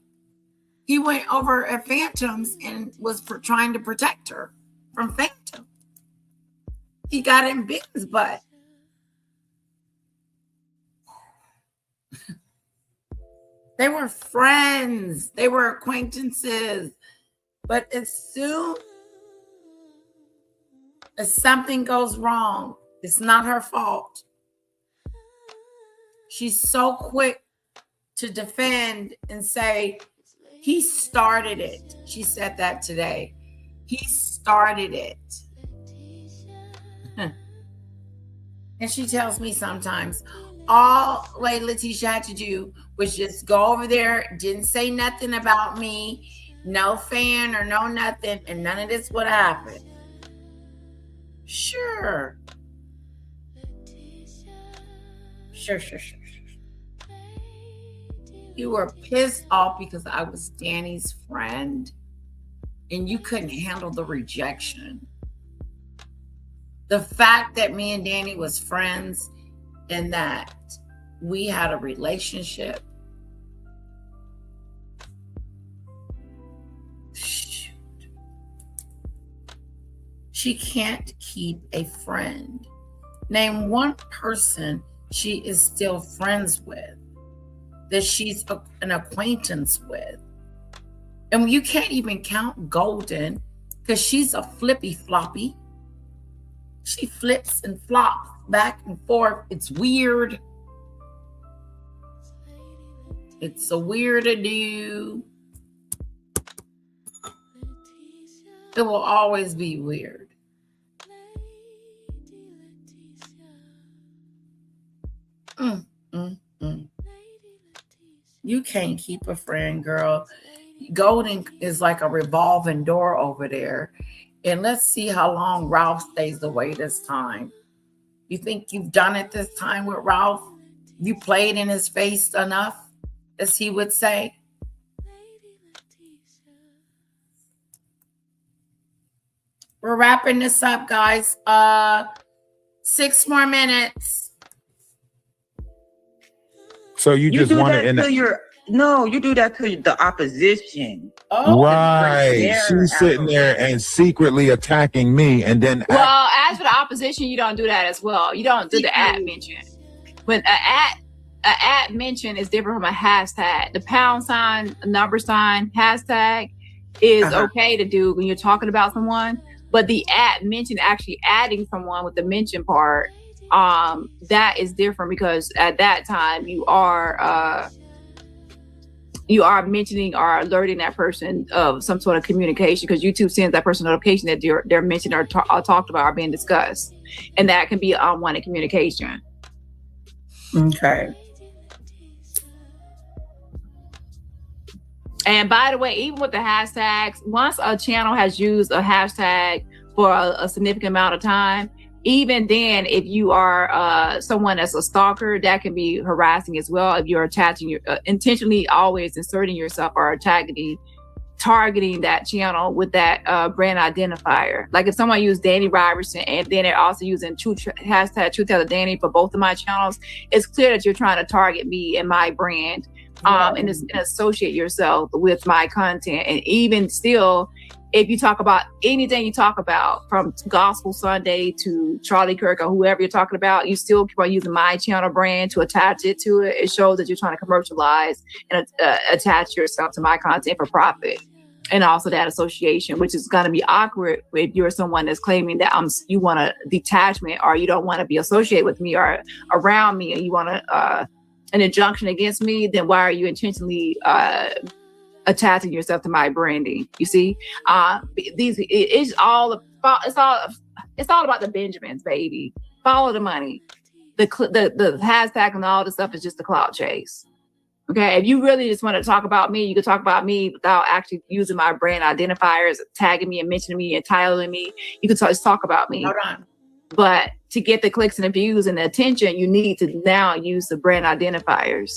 He went over at Phantoms and was trying to protect her from Phantom. He got in Ben's butt. They were friends. They were acquaintances. But as soon as something goes wrong, it's not her fault. She's so quick to defend and say, he started it. She said that today. He started it. And she tells me sometimes, all Lady Letitia had to do was just go over there, didn't say nothing about me, no fan or no nothing, and none of this would happen. Sure. Sure. You were pissed off because I was Danny's friend and you couldn't handle the rejection. The fact that me and Danny was friends and that we had a relationship. Shoot. She can't keep a friend. Name one person she is still friends with, that she's an acquaintance with. And you can't even count Golden because she's a flippy floppy. She flips and flops back and forth. It's weird. It's a weird-a-do. It will always be weird. You can't keep a friend, girl. Golden is like a revolving door over there. And let's see how long Ralph stays away this time. You think you've done it this time with Ralph? You played in his face enough, as he would say? We're wrapping this up, guys. 6 more minutes. So you just do want that to to your you do that to the opposition. Oh, right. She's sitting there and secretly attacking me, and then well, as for the opposition, you don't do that as well. You don't do the at mention. But a at mention is different from a hashtag. The pound sign, number sign, hashtag is okay to do when you're talking about someone. But the at mention, actually adding someone with the mention part, that is different, because at that time you are mentioning or alerting that person of some sort of communication, because YouTube sends that person notification that they're mentioned or talked about or being discussed, and that can be unwanted communication. Okay. And by the way, even with the hashtags, once a channel has used a hashtag for a significant amount of time, even then, if you are someone that's a stalker, that can be harassing as well. If you're attaching intentionally always inserting yourself or targeting that channel with that brand identifier. Like if someone used Dani Robertson and then they're also using hashtag TruthTellerDani for both of my channels, it's clear that you're trying to target me and my brand. And associate yourself with my content. And even still, if you talk about anything you talk about, from Gospel Sunday to Charlie Kirk or whoever you're talking about, you still keep on using my channel brand to attach it to it. It shows that you're trying to commercialize and attach yourself to my content for profit. And also that association, which is going to be awkward if you're someone that's claiming that you want a detachment, or you don't want to be associated with me or around me, and you want to an injunction against me. Then why are you intentionally attaching yourself to my branding? You see, it's all about the Benjamins, baby. Follow the money. The hashtag and all this stuff is just a clout chase. Okay, if you really just want to talk about me, you can talk about me without actually using my brand identifiers, tagging me and mentioning me and titling me. You can just talk about me. Hold on. But to get the clicks and the views and the attention, you need to now use the brand identifiers.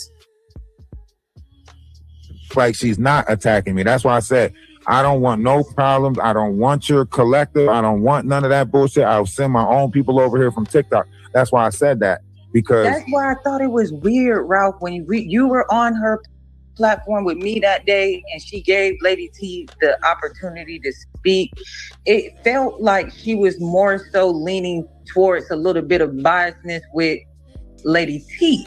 like she's not attacking me. That's why I said, I don't want no problems. I don't want your collective. I don't want none of that bullshit. I'll send my own people over here from TikTok. That's why I said that, because that's why I thought it was weird, Ralph, when you were on her platform with me that day and she gave Lady T the opportunity to speak. It felt like she was more so leaning towards a little bit of biasness with Lady T.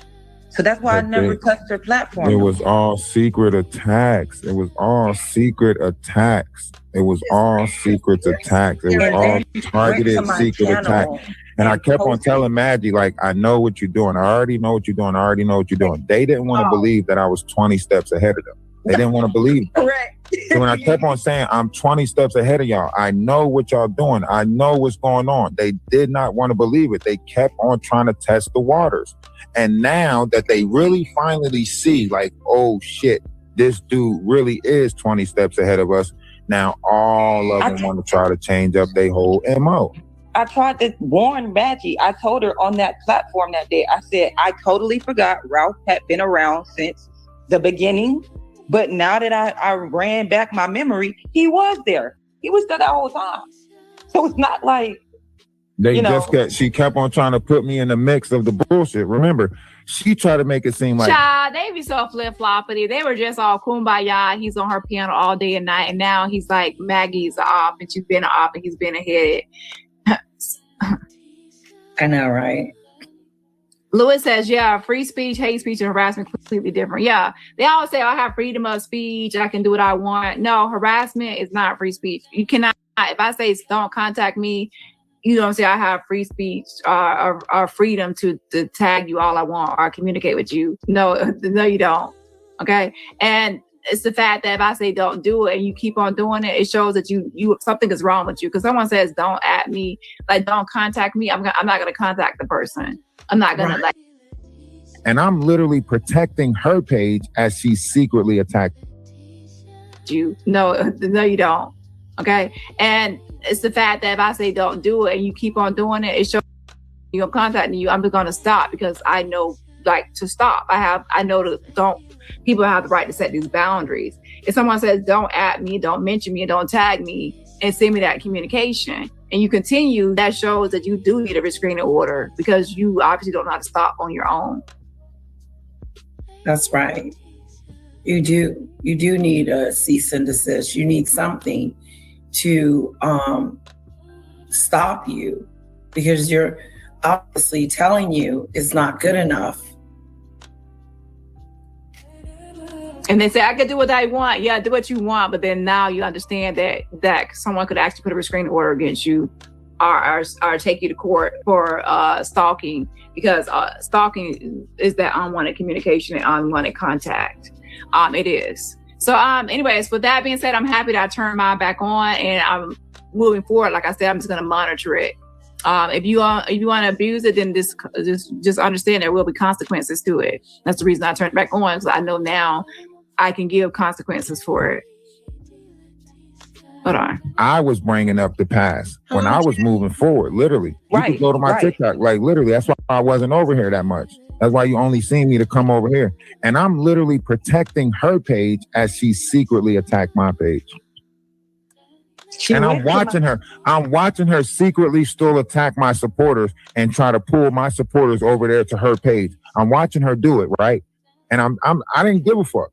So that's why I never touched her platform. It was all secret attacks. It was all secret attacks. It was all secret attacks. It was all targeted secret attacks. And I kept on telling Maggie, like, I know what you're doing. I already know what you're doing. I already know what you're doing. They didn't want to believe that I was 20 steps ahead of them. They didn't want to believe it. Correct. So when I kept on saying, I'm 20 steps ahead of y'all, I know what y'all doing. I know what's going on. They did not want to believe it. They kept on trying to test the waters. And now that they really finally see, like, oh shit, this dude really is 20 steps ahead of us. Now all of them want to try to change up their whole MO. I tried to warn Maggie. I told her on that platform that day, I said, I totally forgot Ralph had been around since the beginning. But now that I ran back my memory, he was there. He was there the whole time. So it's not like, she kept on trying to put me in the mix of the bullshit. Remember, she tried to make it seem like, child, they be so flip-floppity. They were just all kumbaya. He's on her piano all day and night. And now he's like, Maggie's off and she's been off and he's been ahead. I know, right? Lewis says, yeah, free speech, hate speech, and harassment completely different. Yeah, they always say I have freedom of speech. I can do what I want. No, harassment is not free speech. You cannot, if I say don't contact me, you don't say I have free speech or freedom to tag you all I want or communicate with you. No, you don't. Okay. And it's the fact that if I say don't do it and you keep on doing it, it shows that you something is wrong with you. Because someone says don't at me, like don't contact me, I'm not going to contact the person. I'm not going to And I'm literally protecting her page as she secretly attacked you. No, you don't. Okay. And it's the fact that if I say don't do it and you keep on doing it, it shows you're contacting you. I'm just going to stop because I know to stop. I know people have the right to set these boundaries. If someone says don't at me, don't mention me, and don't tag me, and send me that communication. And you continue, that shows that you do need a restraining order because you obviously don't know how to stop on your own. That's right. You do. You do need a cease and desist. You need something to stop you because you're obviously telling you it's not good enough. And they say, I can do what I want. Yeah, do what you want. But then now you understand that someone could actually put a restraining order against you or take you to court for stalking, because stalking is that unwanted communication and unwanted contact. It is. So anyways, with that being said, I'm happy that I turned mine back on, and I'm moving forward. Like I said, I'm just going to monitor it. If you want to abuse it, then just understand there will be consequences to it. That's the reason I turned it back on, because I know now I can give consequences for it. Hold on. I was bringing up the past when I was moving forward, literally. You can go to my TikTok, like literally. That's why I wasn't over here that much. That's why you only seen me to come over here. And I'm literally protecting her page as she secretly attacked my page. And I'm watching her. I'm watching her secretly still attack my supporters and try to pull my supporters over there to her page. I'm watching her do it, right? And I didn't give a fuck.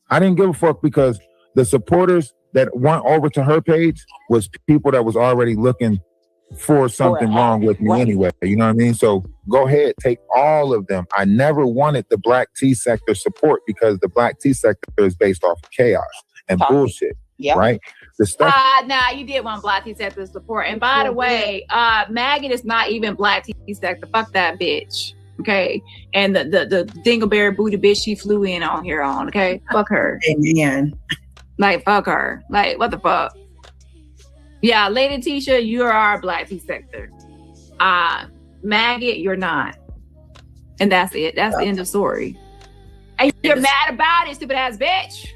I didn't give a fuck because the supporters that went over to her page was people that was already looking for something wrong with me anyway. You know what I mean? So go ahead, take all of them. I never wanted the Black T sector support because the Black T sector is based off of chaos and bullshit. Yeah. Right? The stuff. Nah, you did want Black T sector support. And by the way, Maggot is not even Black T sector. Fuck that bitch. Okay. And the dingleberry booty bitch she flew in on here on. Okay. Fuck her. Amen. Like, fuck her. Like, what the fuck? Yeah, Lady Tisha, you are Black T sector. Maggot, you're not. And that's it. That's the end of story. And you're mad about it, stupid ass bitch.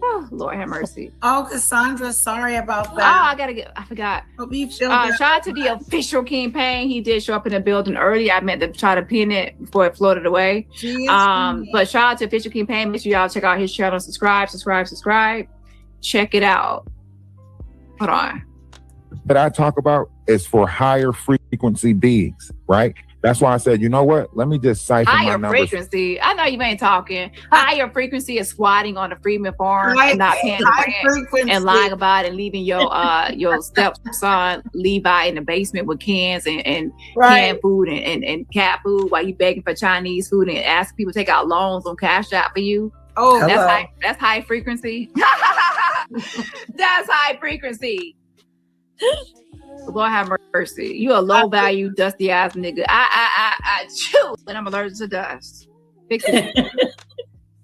Oh, Lord have mercy. Oh, Cassandra, sorry about that. I forgot. Hope you feel shout out to the official campaign. He did show up in the building early. I meant to try to pin it before it floated away. But shout out to official campaign. Make sure y'all check out his channel. Subscribe. Check it out. Hold on. That I talk about is for higher frequency beings, right? That's why I said, you know what? Let me just cipher my numbers. Higher frequency. I know you ain't talking. Higher frequency is squatting on the Freeman farm and not paying the rent and lying about it and leaving your stepson Levi in the basement with cans and canned food and cat food while you begging for Chinese food and asking people to take out loans on Cash App for you. Oh, that's high frequency. That's high frequency. Lord have mercy. You a low value, dusty ass nigga. I chew when I'm allergic to dust. Fix it.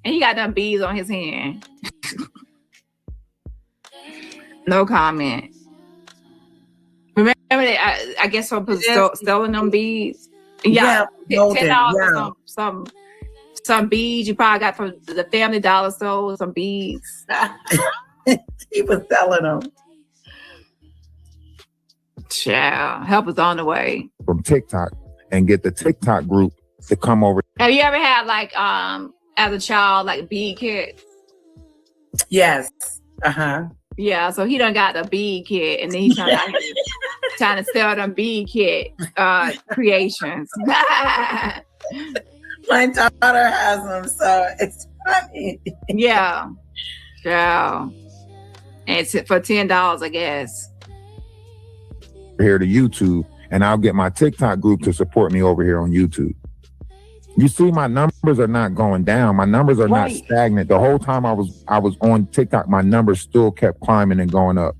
And he got them beads on his hand. No comment. Remember that I guess some selling them beads. Yeah, $10 for some beads you probably got from the Family Dollar store. Some beads. He was selling them. Child, help is on the way. From TikTok and get the TikTok group to come over. Have you ever had like as a child like bead kit? Yes. Yeah, so he done got the bead kit and then he's trying to sell them bead kit creations. My daughter has them, so it's funny. Yeah. And it's for $10, I guess. Here to YouTube, and I'll get my TikTok group to support me over here on YouTube. You see, my numbers are not going down. My numbers are not stagnant. The whole time I was on TikTok, my numbers still kept climbing and going up.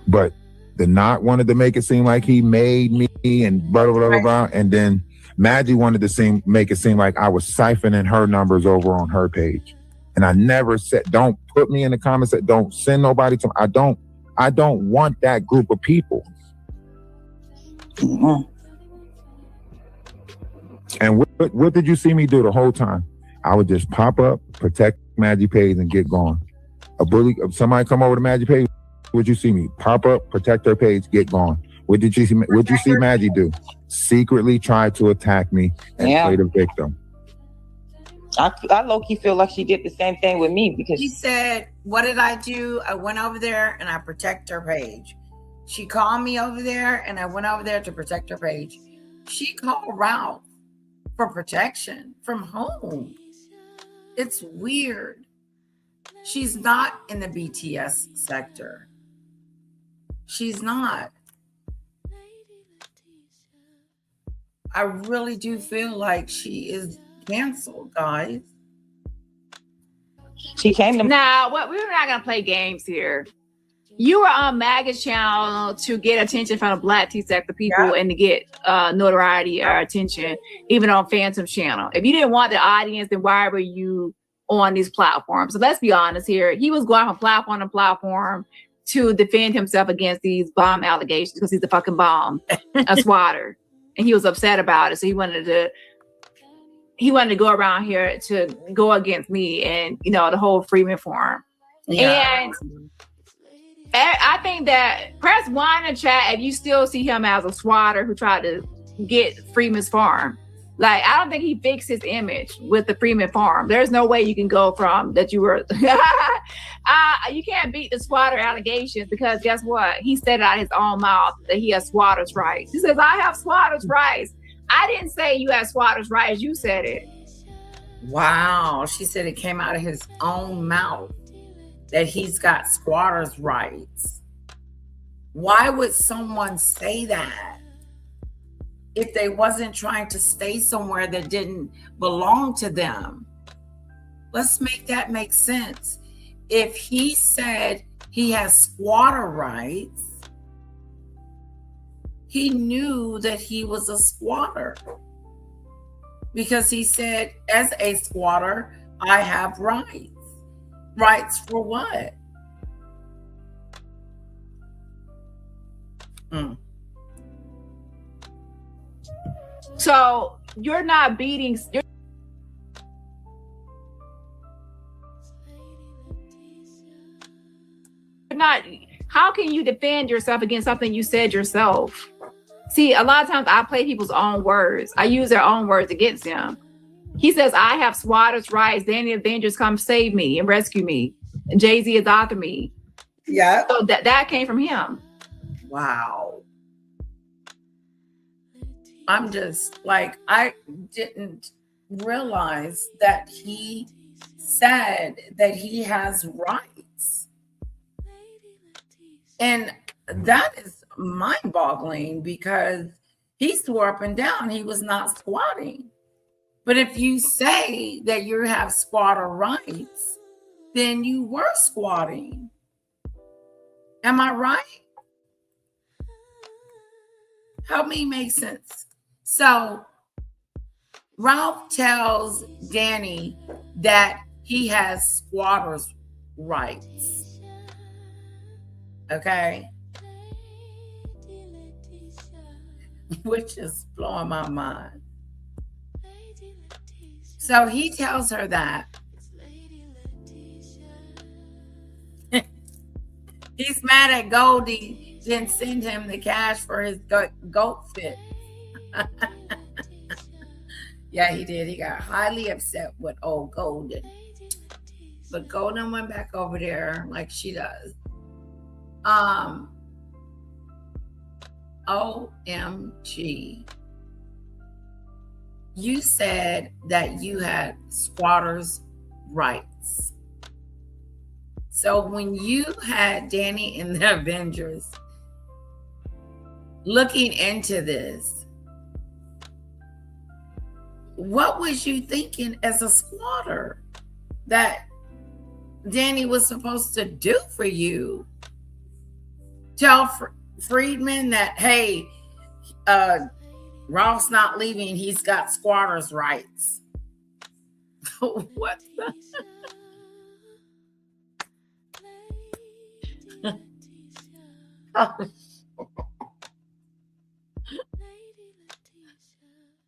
But the Knot wanted to make it seem like he made me and blah blah blah blah, and then Maggie wanted to make it seem like I was siphoning her numbers over on her page. And I never said, don't put me in the comments that don't send nobody to me. I don't want that group of people. Mm-hmm. And what did you see me do the whole time? I would just pop up, protect Maggie page, and get gone. Somebody come over to Maggie page, would you see me? Pop up, protect her page, get gone. What did you see Maggie do? Secretly try to attack me and play the victim. I low-key feel like she did the same thing with me because She said, what did I do? I went over there and I protect her page. She called me over there and I went over there to protect her page. She called Ralph for protection from whom? It's weird. She's not in the BTS sector. She's not. I really do feel like she is canceled, guys. she came to Now, what we're not gonna play games here. You were on Maggot's channel to get attention from the Black T sector people and to get notoriety or attention, even on Phantom's channel. If you didn't want the audience, then why were you on these platforms? So let's be honest here. He was going from platform to platform to defend himself against these bomb allegations because he's a fucking bomb, a swatter. And he was upset about it. So he wanted to go around here to go against me and, you know, the whole Freeman Forum. Yeah. And I think that press 1 in chat if you still see him as a swatter who tried to get Freeman's farm. Like, I don't think he fixed his image with the Freeman farm. There's no way you can go from that you were you can't beat the swatter allegations because guess what? He said it out of his own mouth that he has swatter's rights. He says, I have swatter's rights. I didn't say you had swatter's rights. You said it. Wow. She said it came out of his own mouth that he's got squatters' rights. Why would someone say that if they wasn't trying to stay somewhere that didn't belong to them? Let's make that make sense. If he said he has squatter rights, he knew that he was a squatter because he said, as a squatter, I have rights. Rights for what? So you're not beating. You're not. How can you defend yourself against something you said yourself? See, a lot of times I play people's own words. I use their own words against them. He says, I have swatter's rights. Danny Avengers come save me and rescue me. And Jay-Z is after me. Yeah. So that came from him. Wow. I'm just like, I didn't realize that he said that he has rights. And that is mind-boggling because he swore up and down he was not squatting. But if you say that you have squatter rights, then you were squatting. Am I right? Help me make sense. So Ralph tells Danny that he has squatter's rights. Okay? Which is blowing my mind. So he tells her that he's mad at Goldie didn't send him the cash for his goat fit. Yeah, he did. He got highly upset with old Golden. But Golden went back over there like she does. OMG. You said that you had squatters' rights. So when you had Danny and the Avengers looking into this, what was you thinking as a squatter that Danny was supposed to do for you? Tell Friedman that, hey, Ralph's not leaving. He's got squatters' rights. What the?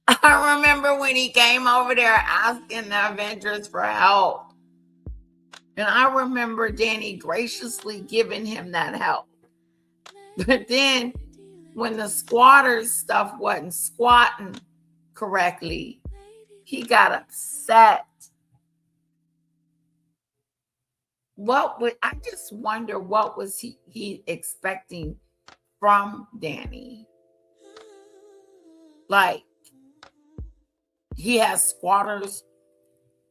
I remember when he came over there asking the Avengers for help. And I remember Danny graciously giving him that help. But then when the squatters stuff wasn't squatting correctly, he got upset I just wonder what was he expecting from Dani? Like, he has squatters'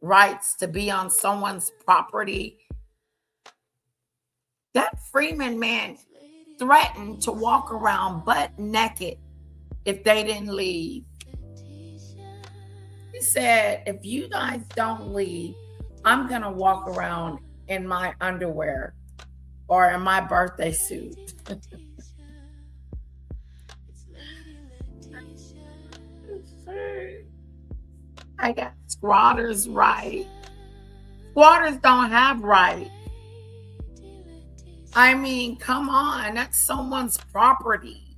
rights to be on someone's property. That Freeman man threatened to walk around butt naked if they didn't leave. He said, if you guys don't leave, I'm going to walk around in my underwear or in my birthday suit. I got squatters' right. Squatters don't have right. I mean, come on, that's someone's property.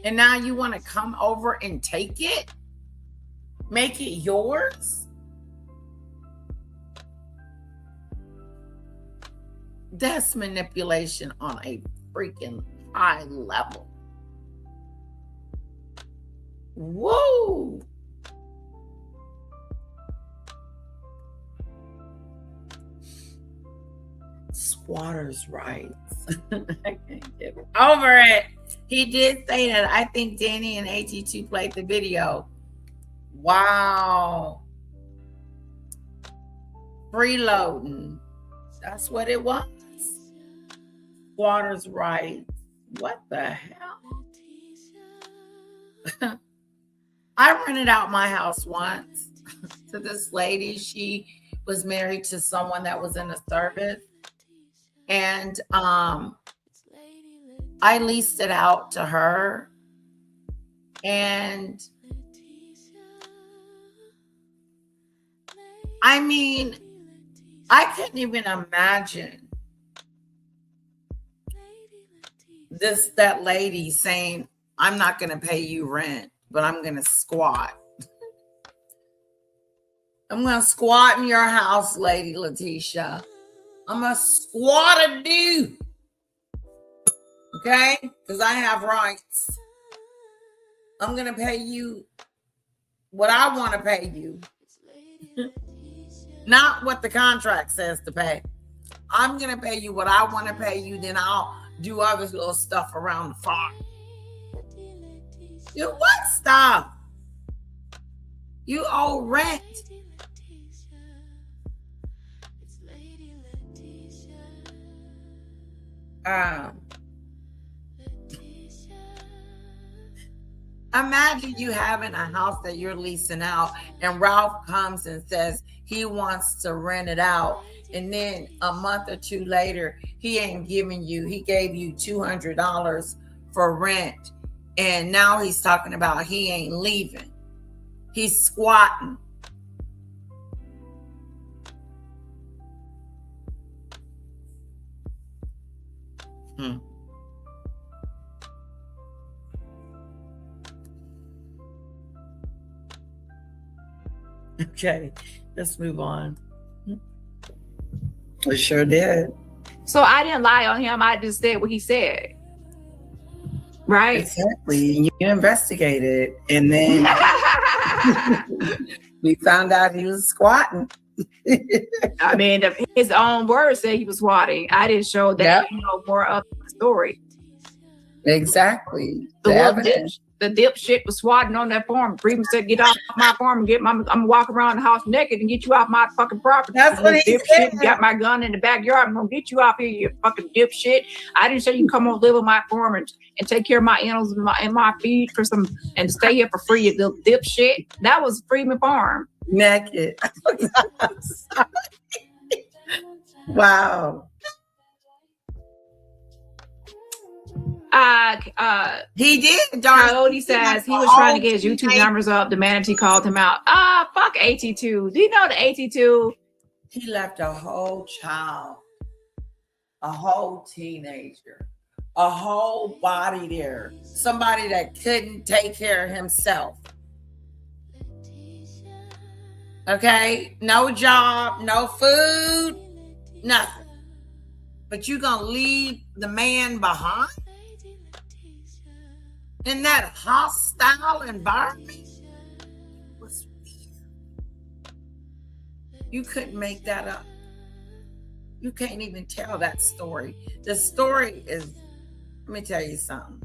And now you want to come over and take it? Make it yours? That's manipulation on a freaking high level. Whoa. Squatters' rights. I can't get over it. He did say that. I think Dani and AT2 played the video. Wow. Freeloading. That's what it was. Squatters' rights. What the hell? I rented out my house once to this lady. She was married to someone that was in the service. And I leased it out to her. And I mean, I couldn't even imagine that lady saying, I'm not going to pay you rent, but I'm going to squat. I'm going to squat in your house, Lady Letitia. I'm a squatter dude. Okay? Because I have rights. I'm going to pay you what I want to pay you. Not what the contract says to pay. I'm going to pay you what I want to pay you. Then I'll do other little stuff around the farm. You what stuff? You owe rent. Imagine you having a house that you're leasing out and Ralph comes and says he wants to rent it out, and then a month or two later he ain't giving you, he gave you $200 for rent, and now he's talking about he ain't leaving, he's squatting. Okay, let's move on. We sure did. So I didn't lie on him. I just said what he said. Right? Exactly. You investigated, and then we found out he was squatting. I mean, his own words said he was squatting. I didn't show that, more of the story. Exactly. The dipshit was swatting on that farm. Freeman said, get off my farm and I'm gonna walk around the house naked and get you off my fucking property. That's what he said. Got my gun in the backyard. I'm gonna get you off here, you fucking dipshit. I didn't say you can come on live on my farm and take care of my animals and my feed for some and stay here for free, you little dipshit. That was Freeman Farm. Naked. Wow. He did. Coyote says he was trying to get his YouTube numbers up. The manatee called him out. Fuck AT2. Do you know the AT2? He left a whole child, a whole teenager, a whole body there. Somebody that couldn't take care of himself. Okay? No job, no food, nothing. But you gonna leave the man behind? In that hostile environment? Was weird. You couldn't make that up. You can't even tell that story. The story is, let me tell you something.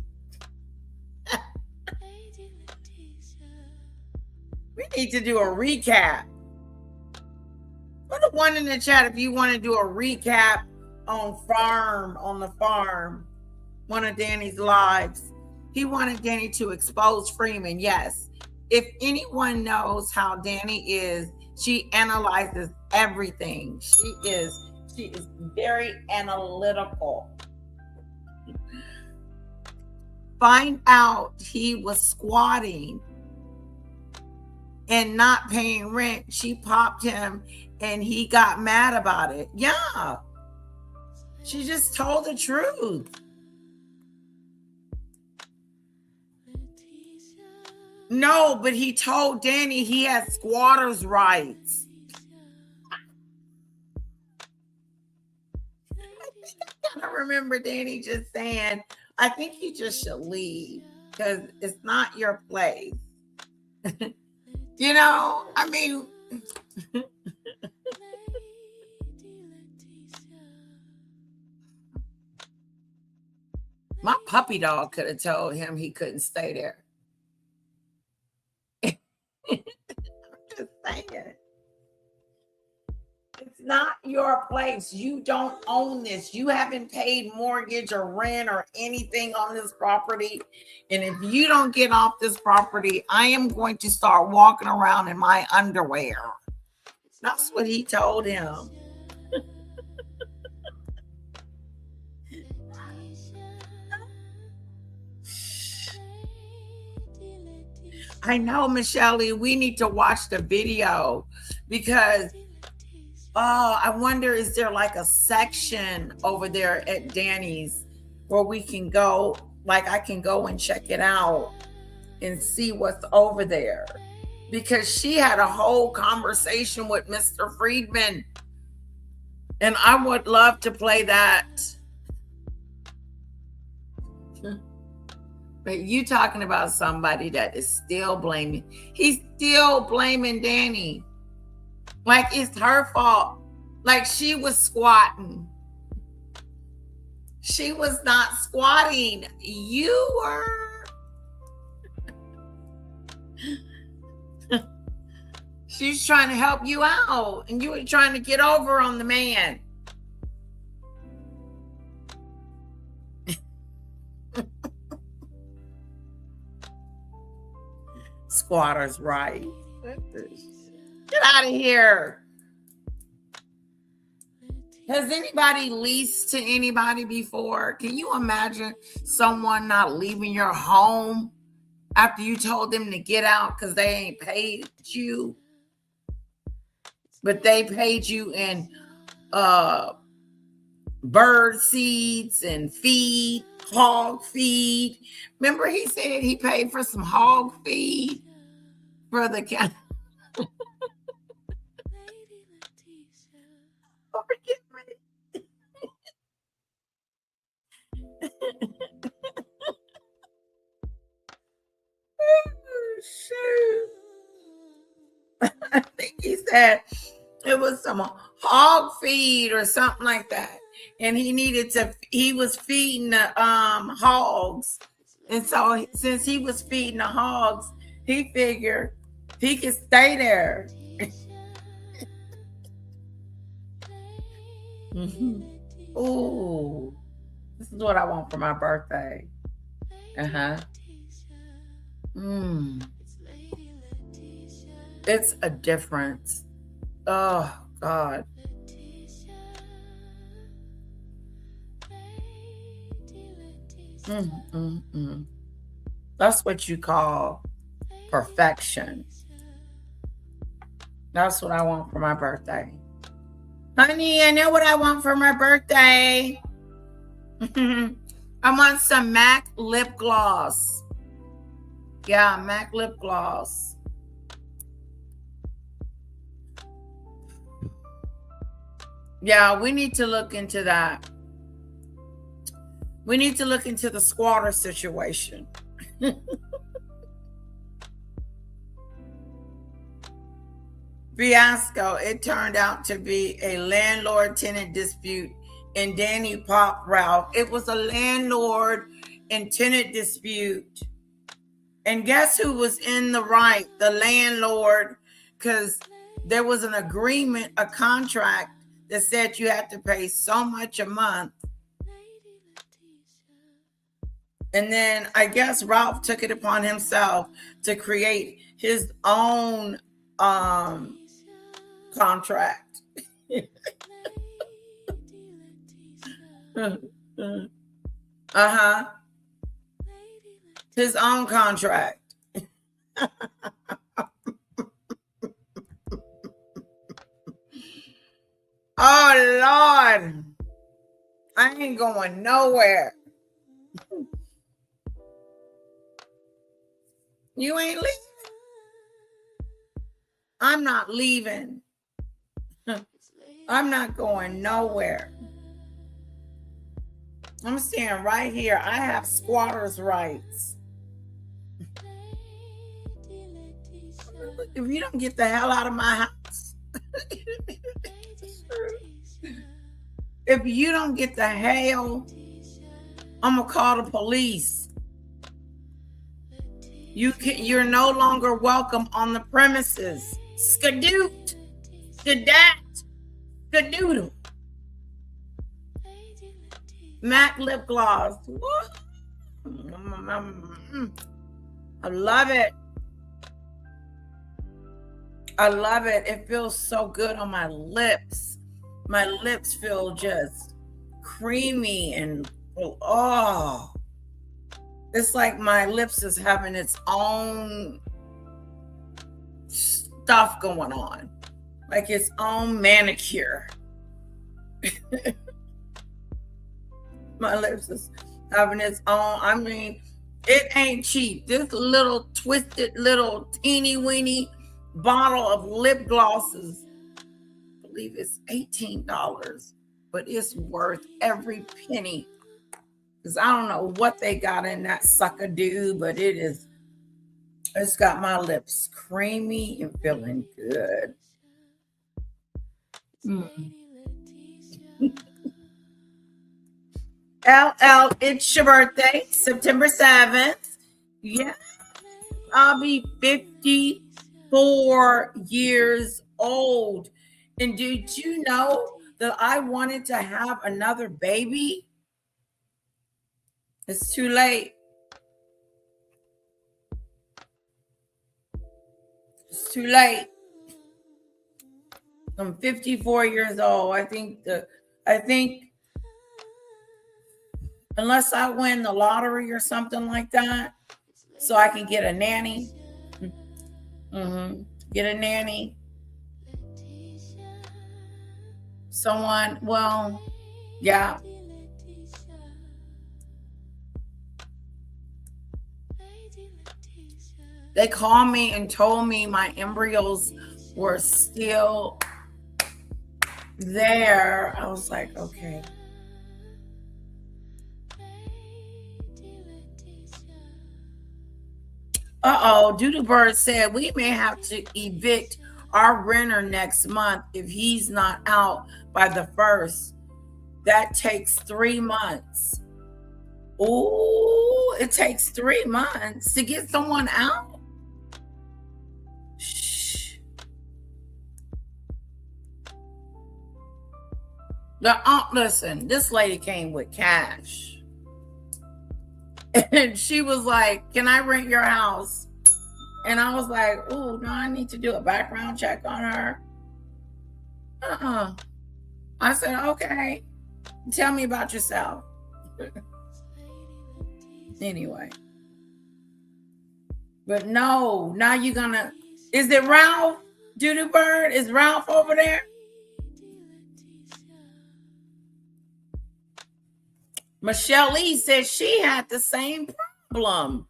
We need to do a recap. Put a one in the chat if you want to do a recap on the farm, one of Dani's lives. He wanted Dani to expose Freeman. Yes. If anyone knows how Dani is, she analyzes everything. She is very analytical. Find out he was squatting and not paying rent. She popped him and he got mad about it. Yeah. She just told the truth. No, but he told Dani he had squatters' rights. I remember Dani just saying, I think you just should leave because it's not your place. You know, I mean, my puppy dog could have told him he couldn't stay there. I'm just saying. It's not your place. You don't own this. You haven't paid mortgage or rent or anything on this property. And if you don't get off this property, I am going to start walking around in my underwear. That's what he told him. I know, Michelle, we need to watch the video because I wonder, is there like a section over there at Dani's where we can go, like I can go and check it out and see what's over there? Because she had a whole conversation with Mr. Friedman. And I would love to play that. But you talking about somebody that is still blaming. He's still blaming Dani. Like it's her fault. Like she was squatting. She was not squatting. You were. She's trying to help you out. And you were trying to get over on the man. Squatters' right. Get out of here. Has anybody leased to anybody before? Can you imagine someone not leaving your home after you told them to get out because they ain't paid you? But they paid you in bird seeds and feed, hog feed. Remember he said he paid for some hog feed for the cat. Forgive me. Oh, shoot. I think he said it was some hog feed or something like that. And he was feeding the hogs. And so since he was feeding the hogs, he figured he could stay there. Mm-hmm. Ooh, this is what I want for my birthday. It's a difference. Oh God. That's what you call perfection. That's what I want for my birthday. Honey, I know what I want for my birthday. I want some MAC lip gloss. Yeah, MAC lip gloss. Yeah, we need to look into that. We need to look into the squatter situation. fiasco. It turned out to be a landlord-tenant dispute and Danny popped Ralph. It was a landlord and tenant dispute. And guess who was in the right? The landlord, because there was an agreement, a contract that said you had to pay so much a month. And then I guess Ralph took it upon himself to create his own contract. His own contract. Oh Lord, I ain't going nowhere. You ain't leaving. I'm not leaving. I'm not going nowhere. I'm staying right here. I have squatters' rights. If you don't get the hell out of my house, if you don't get the hell, I'm gonna call the police. You're no longer welcome on the premises. Skadoot, skadat, skadoodle. MAC lip gloss. I love it. I love it. It feels so good on my lips. My lips feel just creamy and oh. It's like my lips is having its own stuff going on. Like its own manicure. My lips is having its own. I mean, it ain't cheap. This little twisted little teeny weeny bottle of lip glosses, I believe it's $18, but it's worth every penny. Because I don't know what they got in that sucker do, but it's got my lips creamy and feeling good. LL, it's your birthday, September 7th. Yeah, I'll be 54 years old. And did you know that I wanted to have another baby? It's too late. It's too late. I'm 54 years old. I think unless I win the lottery or something like that, so I can get a nanny. Get a nanny. Someone, well, yeah. They called me and told me my embryos were still there. I was like, okay. Doodle Bird said we may have to evict our renter next month if he's not out by the 1st. That takes 3 months. Oh, it takes 3 months to get someone out. Shh. Listen, this lady came with cash. And she was like, can I rent your house? And I was like, oh, no, I need to do a background check on her. I said, okay. Tell me about yourself. Anyway. But no, now you're gonna, is it Ralph? Doodle Bird? Is Ralph over there? Michelle Lee said she had the same problem.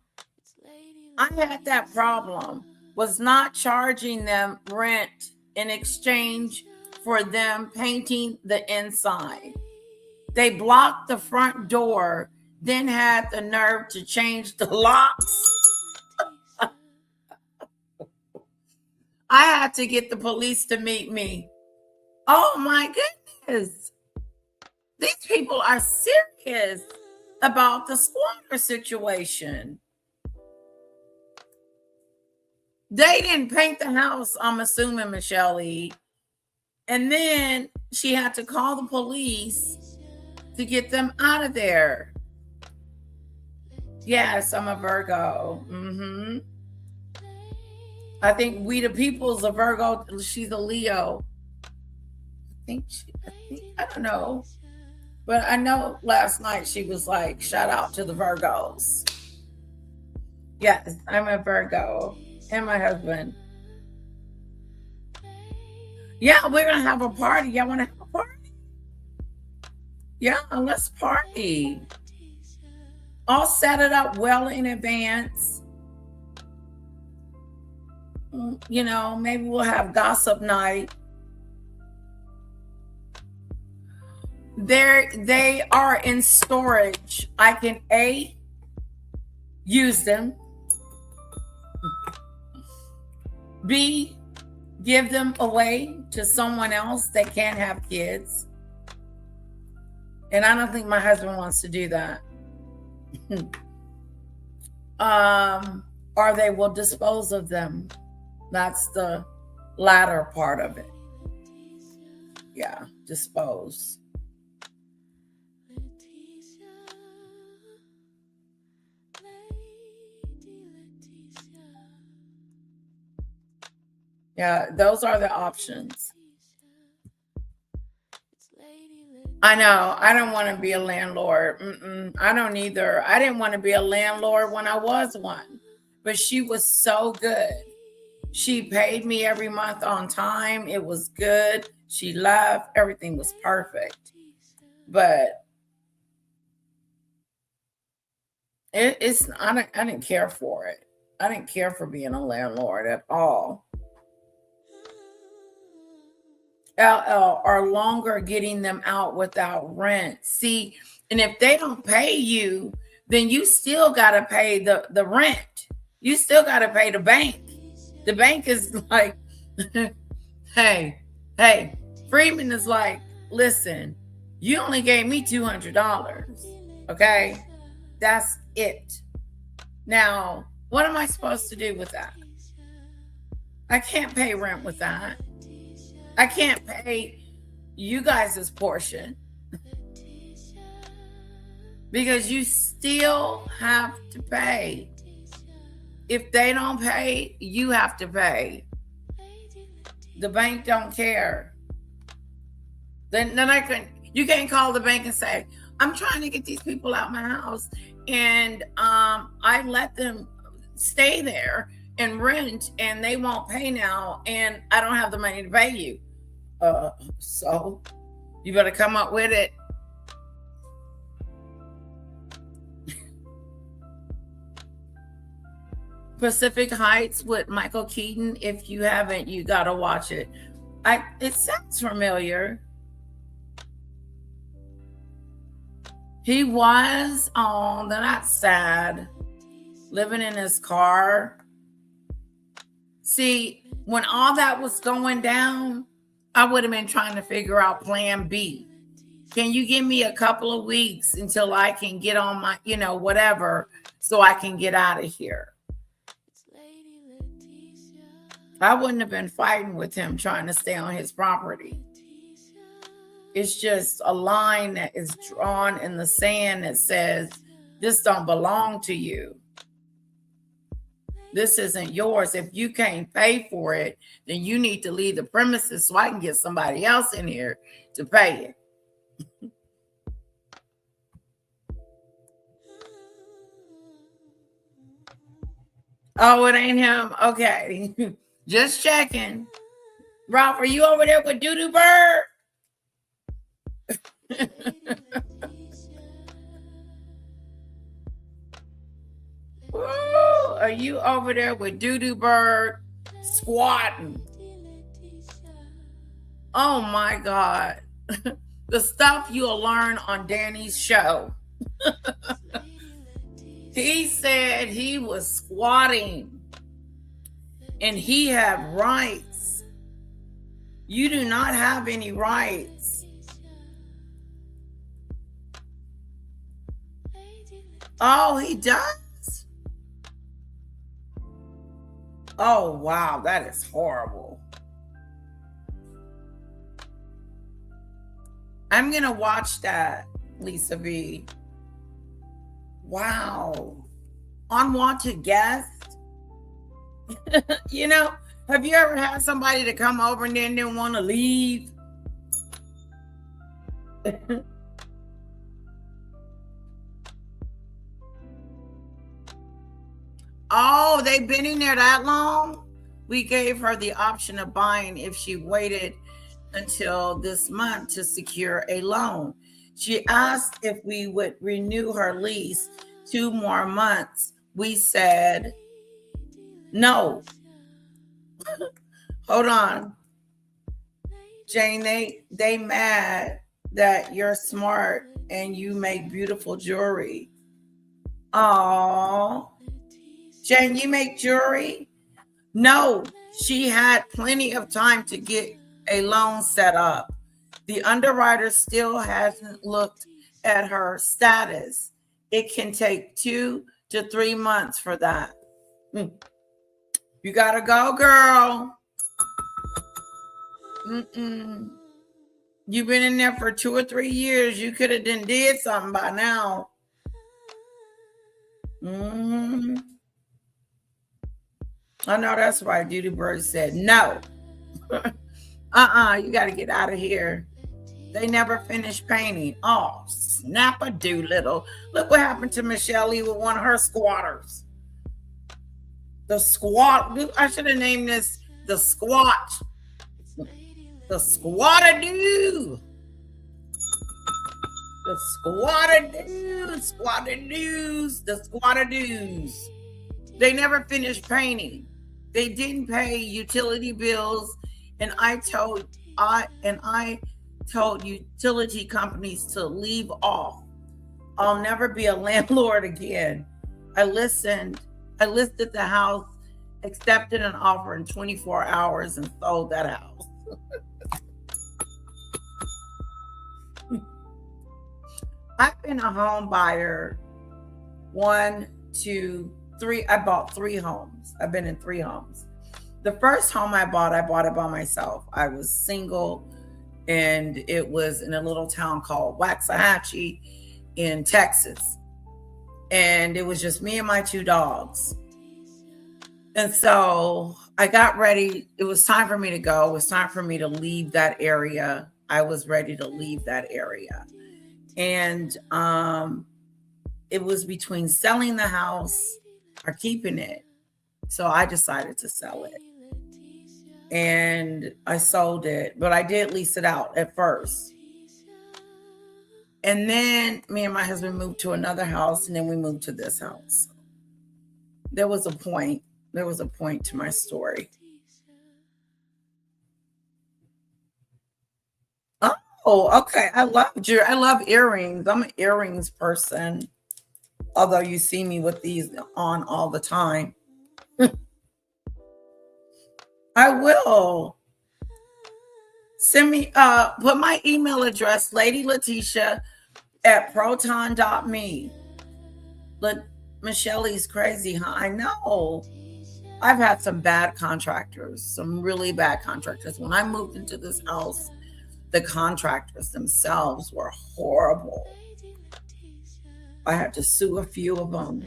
I had that problem. Was not charging them rent in exchange for them painting the inside. They blocked the front door, then had the nerve to change the locks. I had to get the police to meet me. Oh my goodness. These people are serious about the squatter situation. They didn't paint the house, I'm assuming, Michelle E. And then she had to call the police to get them out of there. Yes, I'm a Virgo. I think We the People's a Virgo. She's a Leo. I don't know. But I know last night she was like, shout out to the Virgos. Yes, I'm a Virgo. And my husband. Yeah, we're going to have a party. Y'all want to have a party? Yeah, let's party. I'll set it up well in advance. You know, maybe we'll have gossip night. They are in storage. I can A, use them. B, give them away to someone else that can't have kids. And I don't think my husband wants to do that. Or they will dispose of them. That's the latter part of it. Yeah, dispose. Yeah, those are the options. I know. I don't want to be a landlord. I don't either. I didn't want to be a landlord when I was one. But she was so good. She paid me every month on time. It was good. She left. Everything was perfect. But I didn't care for it. I didn't care for being a landlord at all. Or longer getting them out without rent. See, and if they don't pay you, then you still got to pay the rent. You still got to pay the bank. The bank is like, hey, Freeman is like, listen, you only gave me $200. Okay? That's it. Now, what am I supposed to do with that? I can't pay rent with that. I can't pay you guys' portion because you still have to pay. If they don't pay, you have to pay. The bank don't care. Then you can't call the bank and say, I'm trying to get these people out of my house and I let them stay there and rent and they won't pay now and I don't have the money to pay you. So you better come up with it. Pacific Heights with Michael Keaton. If you haven't, you gotta watch it. It sounds familiar. He was on, that's sad, living in his car. See, when all that was going down, I would have been trying to figure out plan B. Can you give me a couple of weeks until I can get on my, whatever, so I can get out of here? I wouldn't have been fighting with him trying to stay on his property. It's just a line that is drawn in the sand that says, this don't belong to you. This isn't yours. If you can't pay for it, then you need to leave the premises so I can get somebody else in here to pay it. Oh, it ain't him. Okay. Just checking. Ralph, are you over there with Doodoo Bird? Ooh, are you over there with Doodoo Bird squatting? Oh my God. The stuff you'll learn on Danny's show. He said he was squatting. And he had rights. You do not have any rights. Oh, he does? Oh, wow. That is horrible. I'm going to watch that, Lisa V. Wow. Unwanted guest. You know, have you ever had somebody to come over and then didn't want to leave? Oh, they've been in there that long? We gave her the option of buying if she waited until this month to secure a loan. She asked if we would renew her lease 2 more months. We said no. Hold on. Jane, they mad that you're smart and you make beautiful jewelry. Oh, Jane, you make jewelry? No, she had plenty of time to get a loan set up. The underwriter still hasn't looked at her status. It can take 2 to 3 months for that. You gotta go, girl. You've been in there for 2 or 3 years. You could have did something by now. I know that's right. Judy Bird said no. You got to get out of here. They never finished painting. Oh, snap-a-doodle. Look what happened to Michelle Lee with one of her squatters. The squat. I should have named this the squat. The squatter-doo. The squatter-doos. Squatter-doos. The squatter-doos. They never finished painting. They didn't pay utility bills, and I told utility companies to leave off. I'll never be a landlord again. I listed the house, accepted an offer in 24 hours, and sold that house. I've been a home buyer 1, 2, 3. I bought 3 homes. I've been in 3 homes. The first home I bought it by myself. I was single, and it was in a little town called Waxahachie in Texas. And it was just me and my 2 dogs. And so I got ready. It was time for me to go. It was time for me to leave that area. I was ready to leave that area. And it was between selling the house or keeping it. So I decided to sell it. And I sold it, but I did lease it out at first. And then me and my husband moved to another house, and then we moved to this house. There was a point to my story. Oh, okay. I love earrings. I'm an earrings person. Although you see me with these on all the time. I will. Send me, put my email address, Lady Letitia at proton.me. Michelle's crazy, huh? I know. I've had some bad contractors, some really bad contractors. When I moved into this house, the contractors themselves were horrible. I had to sue a few of them.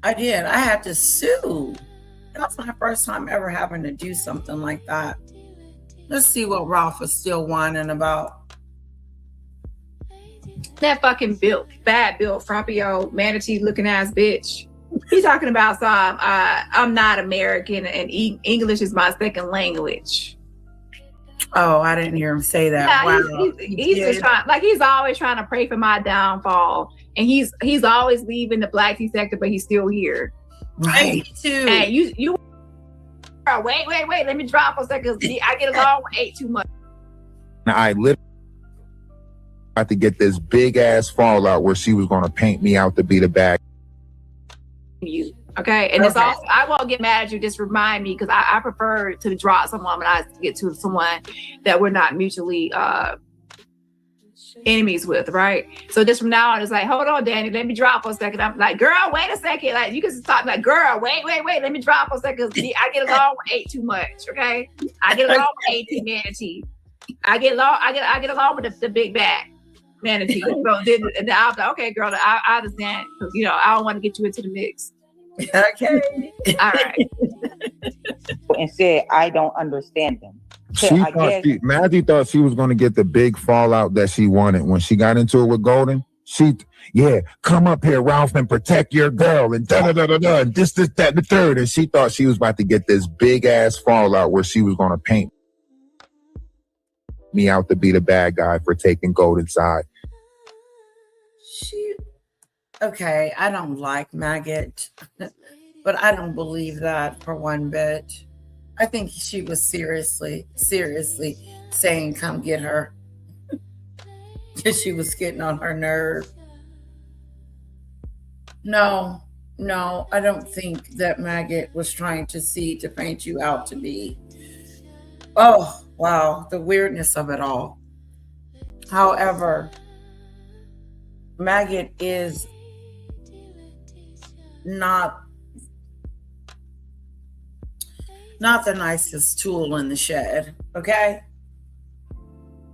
I did. I had to sue. That was my first time ever having to do something like that. Let's see what Ralph is still whining about. That fucking bad built, Frappio, manatee looking ass bitch. He's talking about some, I'm not American and English is my second language. Oh, I didn't hear him say that. Yeah, wow. He's just trying, like he's always trying to pray for my downfall. And he's always leaving the Black tea sector, but he's still here. Right. Me too. And you wait, let me drop for a second. I get along with 8 too much. Now I literally had to get this big ass fallout where she was gonna paint me out to be the bad. you. Okay. And it's also, I won't get mad at you. Just remind me, because I prefer to drop someone when I get to someone that we're not mutually enemies with, right? So just from now on, it's like, hold on, Danny, let me drop for a second. I'm like, girl, wait a second. Like, you can talk like, girl, wait, let me drop for a second. I get along with 8 too much, okay? I get along with 18 manatee. I get along with the big bad manatee. So then I'm like, okay, girl, I understand. You know, I don't want to get you into the mix. Okay. All right. And said, I don't understand them. Maggie thought she was going to get the big fallout that she wanted when she got into it with Golden. Come up here, Ralph, and protect your girl, and da-da-da-da-da, and this, that, and the third. And she thought she was about to get this big-ass fallout where she was going to paint me out to be the bad guy for taking Golden's side. Okay, I don't like Maggot, but I don't believe that for one bit. I think she was seriously saying, come get her. Because she was getting on her nerve. No, I don't think that Maggot was trying to paint you out to be. Oh, wow, the weirdness of it all. However, Maggot is not the nicest tool in the shed, okay?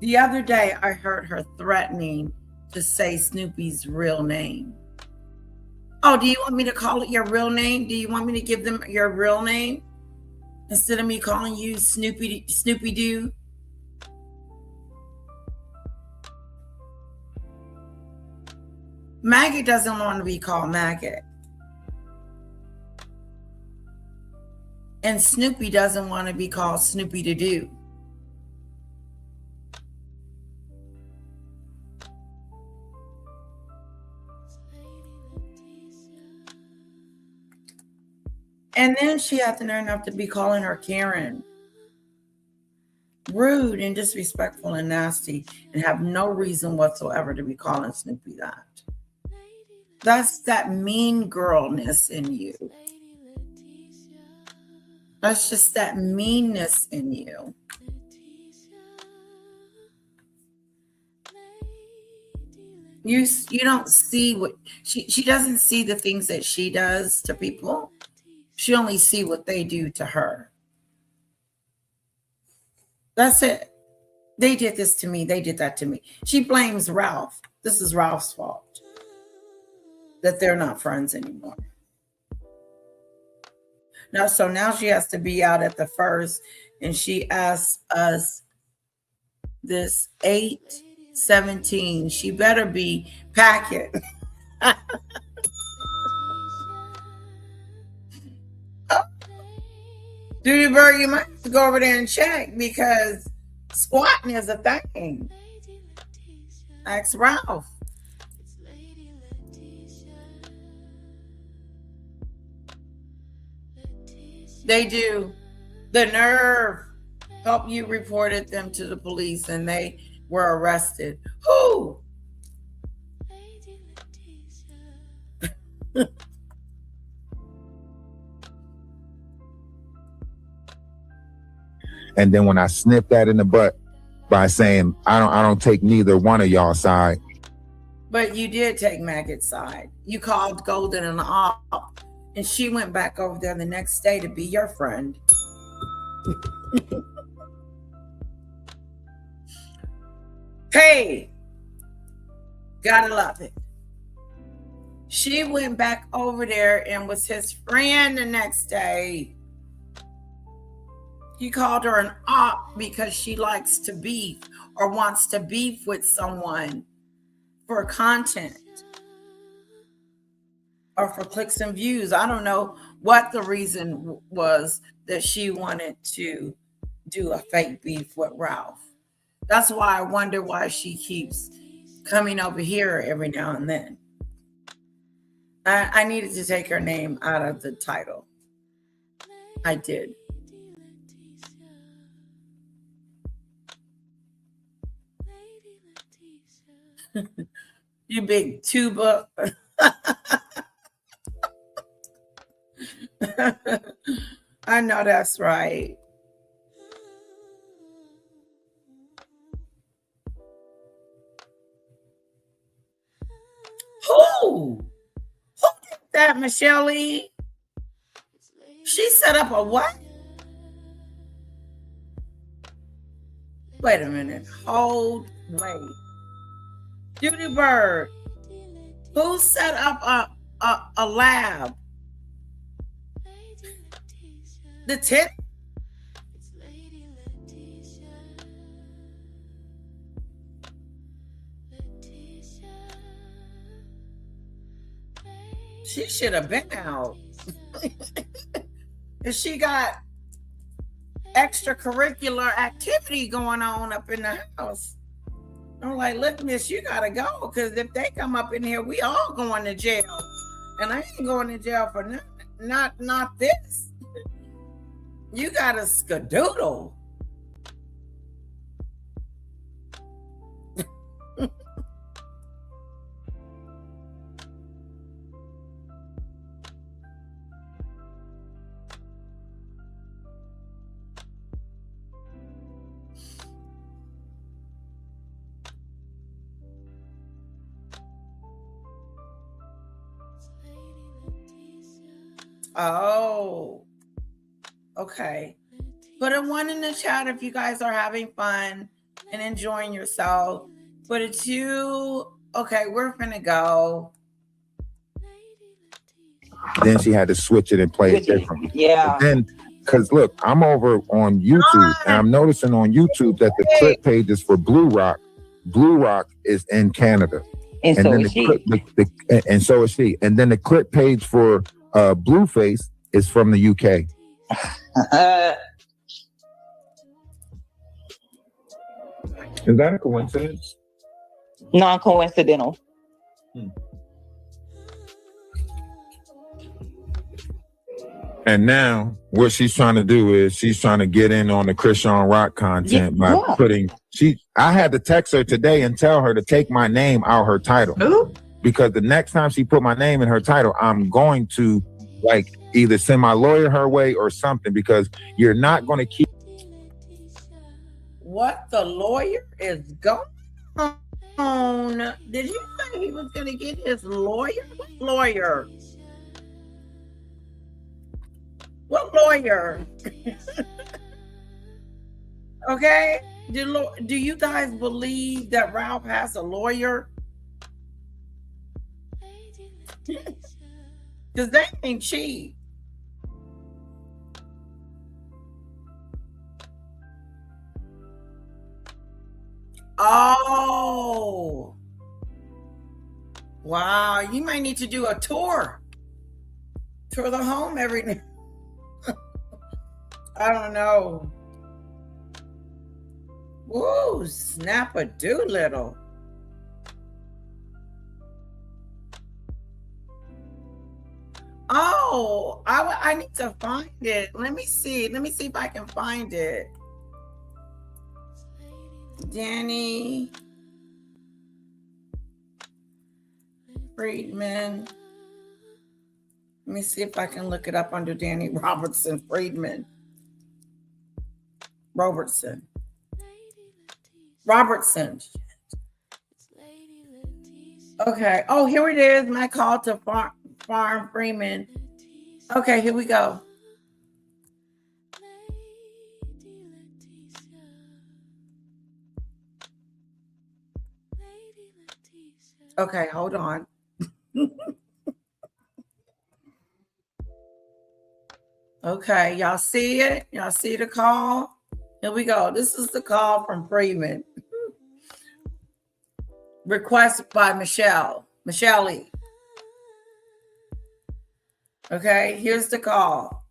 The other day, I heard her threatening to say Snoopy's real name. Oh, do you want me to call it your real name? Do you want me to give them your real name instead of me calling you Snoopy Doo? Maggot doesn't want to be called Maggot. And Snoopy doesn't want to be called Snoopy to do. And then she had the nerve enough to be calling her Karen. Rude and disrespectful and nasty, and have no reason whatsoever to be calling Snoopy that. That's that mean girlness in you. That's just that meanness in you. You don't see what she doesn't see the things that she does to people. She only see what they do to her. That's it. They did this to me. They did that to me. She blames Ralph. This is Ralph's fault that they're not friends anymore. Now she has to be out at the first, and she asks us this 8:17. She better be packing. Duty Bird, you might have to go over there and check because squatting is a thing. Ask Ralph. They do. The nerve. Help you reported them to the police and they were arrested. Who? And then when I snipped that in the butt by saying, I don't take neither one of y'all side. But you did take Maggot's side. You called Golden an op, and she went back over there the next day to be your friend. Hey, gotta love it. She went back over there and was his friend the next day. He called her an op because she likes to beef or wants to beef with someone for content or for clicks and views. I don't know what the reason was that she wanted to do a fake beef with Ralph. That's why I wonder why she keeps coming over here every now and then. I needed to take her name out of the title. I did. You big tuba. I know that's right. Who did that, Michelle E? She set up a what? Wait a minute. Wait. Judy Bird. Who set up a lab? The tip? She should have been out. If she got extracurricular activity going on up in the house. I'm like, look, miss, you gotta go, because if they come up in here, we all going to jail. And I ain't going to jail for nothing. Not this. You got a skadoodle. Oh, okay. Put a 1 in the chat if you guys are having fun and enjoying yourself. Put a 2. Okay, we're finna go. Then she had to switch it and play it differently. Yeah. And then, because look, I'm over on YouTube and I'm noticing on YouTube that the clip pages for Blue Rock is in Canada. And so is she. And so is she. And then the clip page for Blueface is from the UK. Is that a coincidence? Non-coincidental. And now what she's trying to do is she's trying to get in on the Christian Rock content by putting I had to text her today and tell her to take my name out her title. Ooh. Because the next time she put my name in her title, I'm going to like either send my lawyer her way or something, because you're not going to keep. What the lawyer is going on? Did you say he was going to get his lawyer? What lawyer? What lawyer? Okay. Do you guys believe that Ralph has a lawyer? Because they ain't cheap. Oh. Wow. You might need to do a tour. Tour the home every night. I don't know. Woo, snap-a-doodle. Oh, I need to find it. Let me see if I can find it. Dani Friedman. Let me see if I can look it up under Dani Robertson. Okay. Oh, here it is. My call to Farm Freeman. Okay, here we go. Okay, hold on. Okay, y'all see it? Y'all see the call? Here we go. This is the call from Freeman. Requested by Michelle E. Okay, here's the call.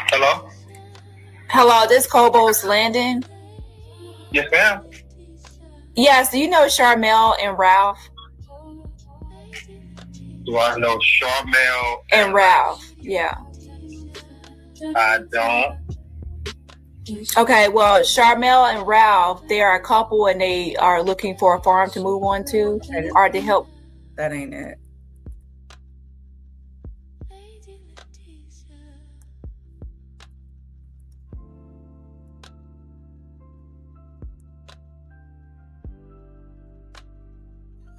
Hello? Hello, this Kobo's Landon. Yes, ma'am. Yes, do you know Charmel and Ralph? Do I know Charmel and Ralph? Yeah. I don't. Okay, well, Charmel and Ralph, they are a couple and they are looking for a farm to move on to or to help. That ain't it.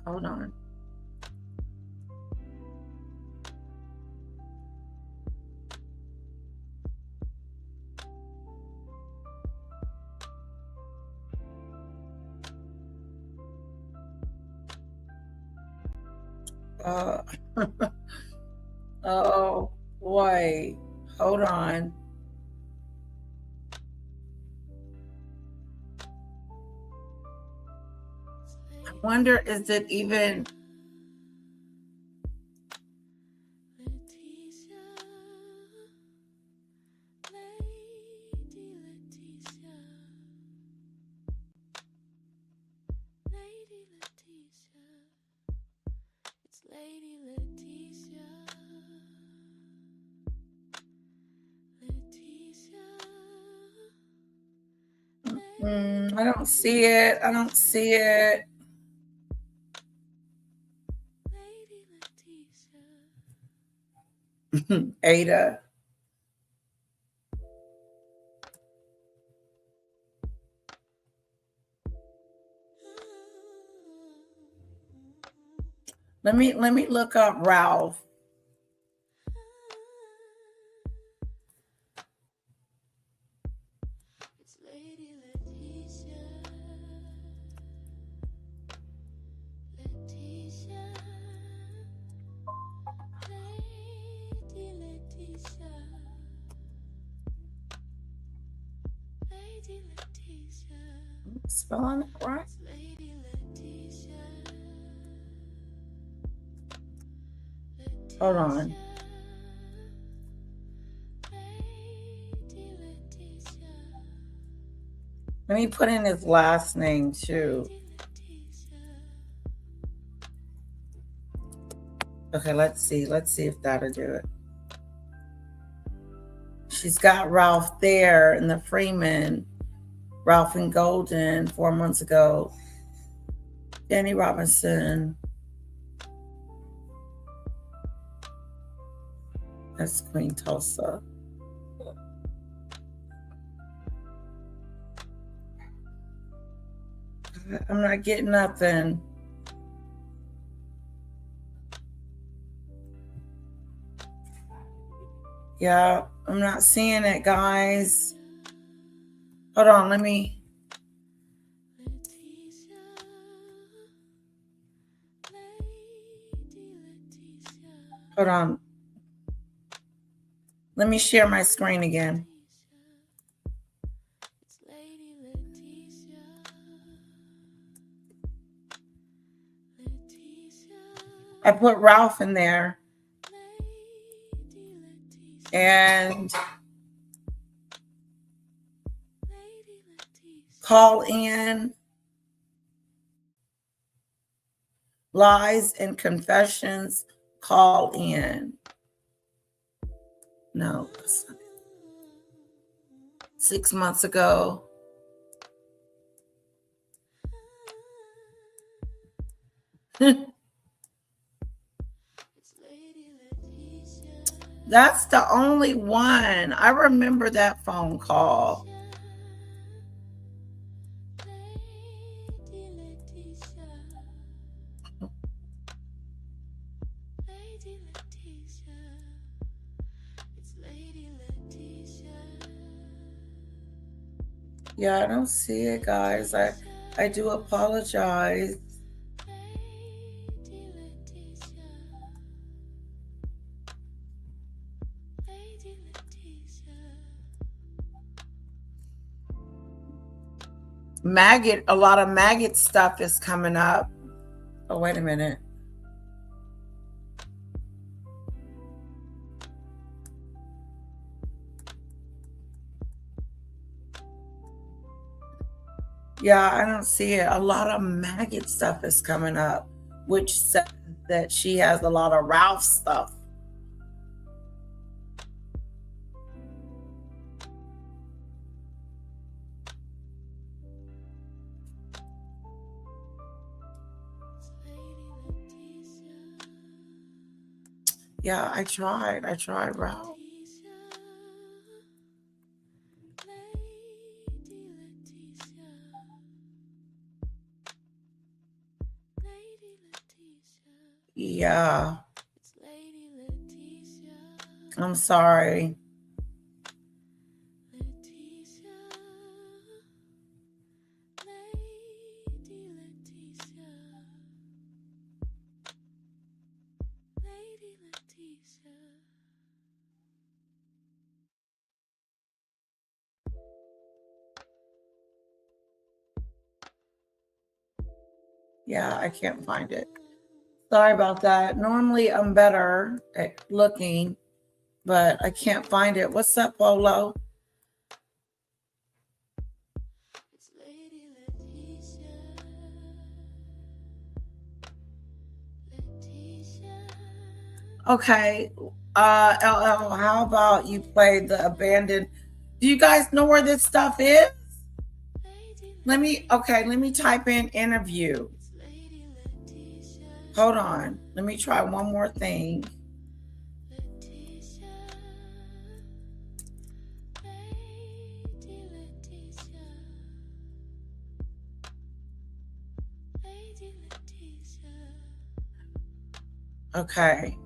Hold on. Oh boy, hold on. I wonder, is it even? I don't see it. I don't see it. Ada. Let me look up Ralph. Spelling it right. Hold on. Let me put in his last name too. Okay, let's see. Let's see if that'll do it. She's got Ralph there in the Freeman. Ralph and Golden 4 months ago. Dani Robertson. That's Queen Tulsa. I'm not getting nothing. Yeah, I'm not seeing it, guys. Hold on, let me. Hold on. Let me share my screen again. I put Ralph in there. And call in, lies and confessions, call in. No, 6 months ago. That's the only one. I remember that phone call. Yeah, I don't see it, guys. I do apologize. Maggot, a lot of maggot stuff is coming up. Oh, wait a minute. Yeah, I don't see it. A lot of maggot stuff is coming up, which says that she has a lot of Ralph stuff. Yeah, I tried, Ralph. Yeah, I'm sorry. Yeah, I can't find it. Sorry about that. Normally I'm better at looking, but I can't find it. What's up, Polo? Okay. LL, how about you play the abandoned? Do you guys know where this stuff is? Let me type in interview. Hold on. Let me try one more thing. Okay.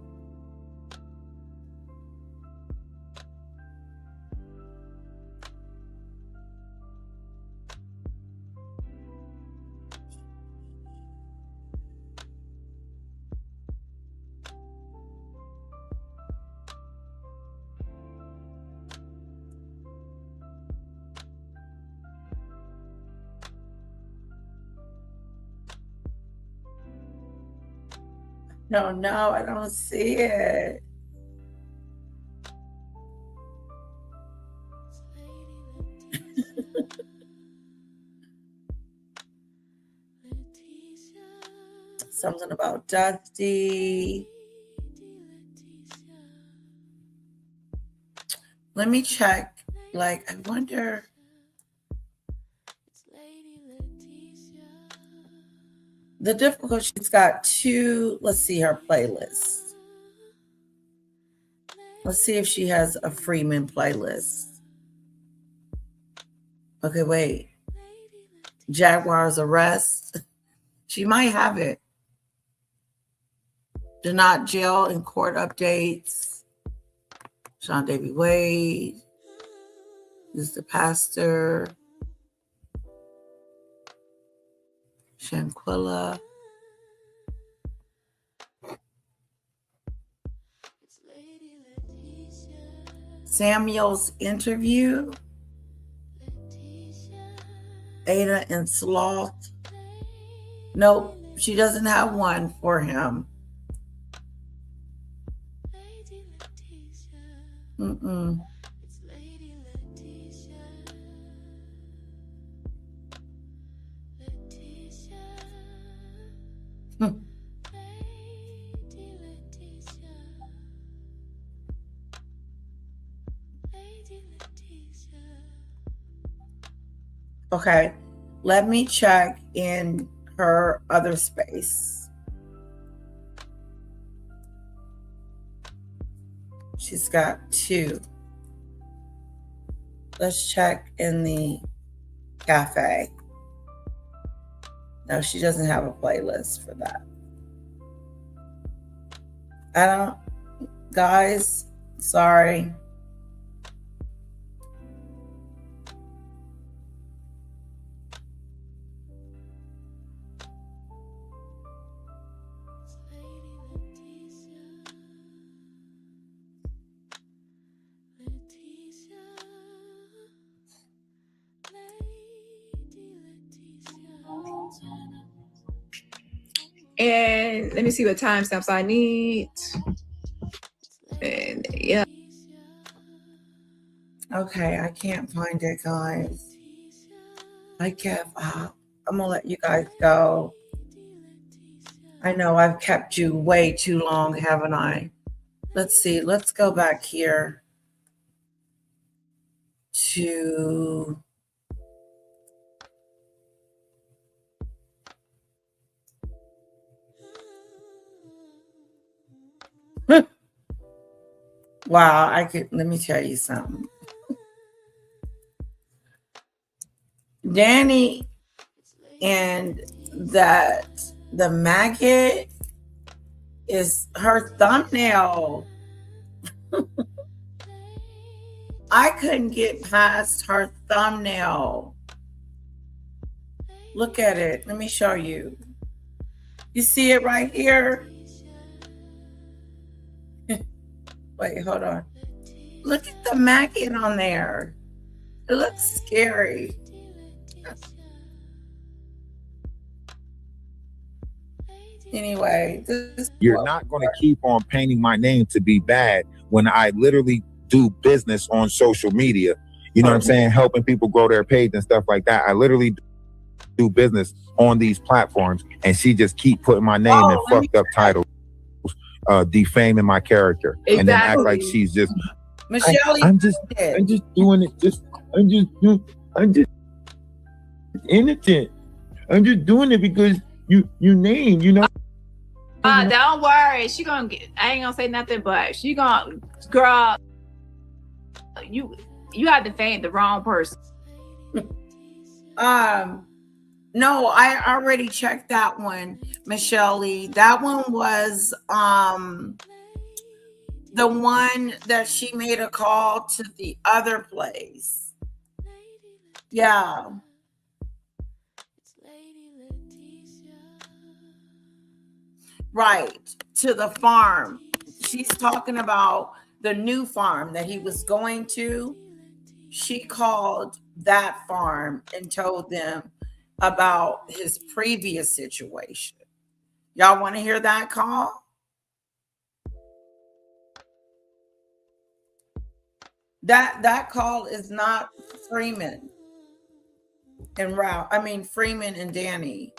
No, I don't see it. Something about Dusty. Let me check. Like, I wonder. The difficulty, she's got two. Let's see her playlist. Let's see if she has a Freeman playlist. Okay, wait. Jaguar's Arrest. She might have it. Do not jail in court updates. Sean Davy Wade. This is the pastor. Shanquilla. Samuel's Interview. Ada and Sloth. Nope, she doesn't have one for him. Mm-mm. Okay, let me check in her other space. She's got two. Let's check in the cafe. No, she doesn't have a playlist for that. I don't, guys, sorry. And let me see what timestamps I need. And yeah. Okay, I can't find it, guys. I kept, I'm gonna let you guys go. I know I've kept you way too long, haven't I? Let's see, let's go back here to Wow, let me tell you something. Dani and the maggot is her thumbnail. I couldn't get past her thumbnail. Look at it. Let me show you. You see it right here? Wait, hold on. Look at the maggot on there. It looks scary. Anyway, You're not going to keep on painting my name to be bad when I literally do business on social media. You know what I'm saying? Helping people grow their page and stuff like that. I literally do business on these platforms, and she just keep putting my name in fucked up titles, defaming my character, and then act like she's just Michelle. I'm just doing it. I'm just innocent. I'm just doing it because you name, you know. Don't worry. She gonna get. I ain't gonna say nothing, but she gonna, girl. You have defamed the wrong person. No, I already checked that one, Michelle Lee. That one was the one that she made a call to the other place. Yeah. Right, to the farm. She's talking about the new farm that he was going to. She called that farm and told them about his previous situation. Y'all want to hear that call? That call is not Freeman and Ralph. I mean Freeman and Dani.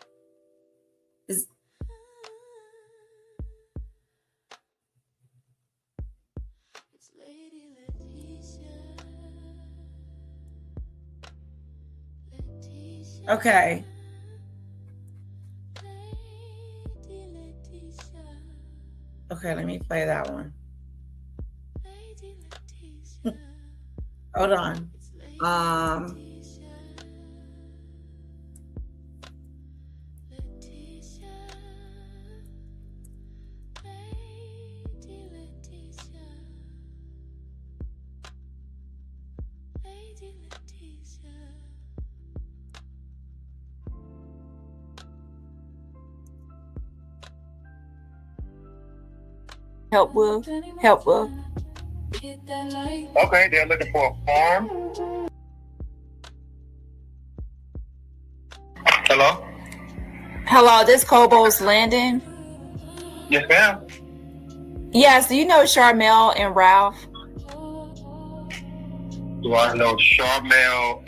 Is okay. Okay, let me play that one. Hold on. Help with. Okay, they're looking for a farm. Hello? Hello, this Kobo's Landon. Yes, ma'am. Yes, do you know Charmel and Ralph? Do I know Charmel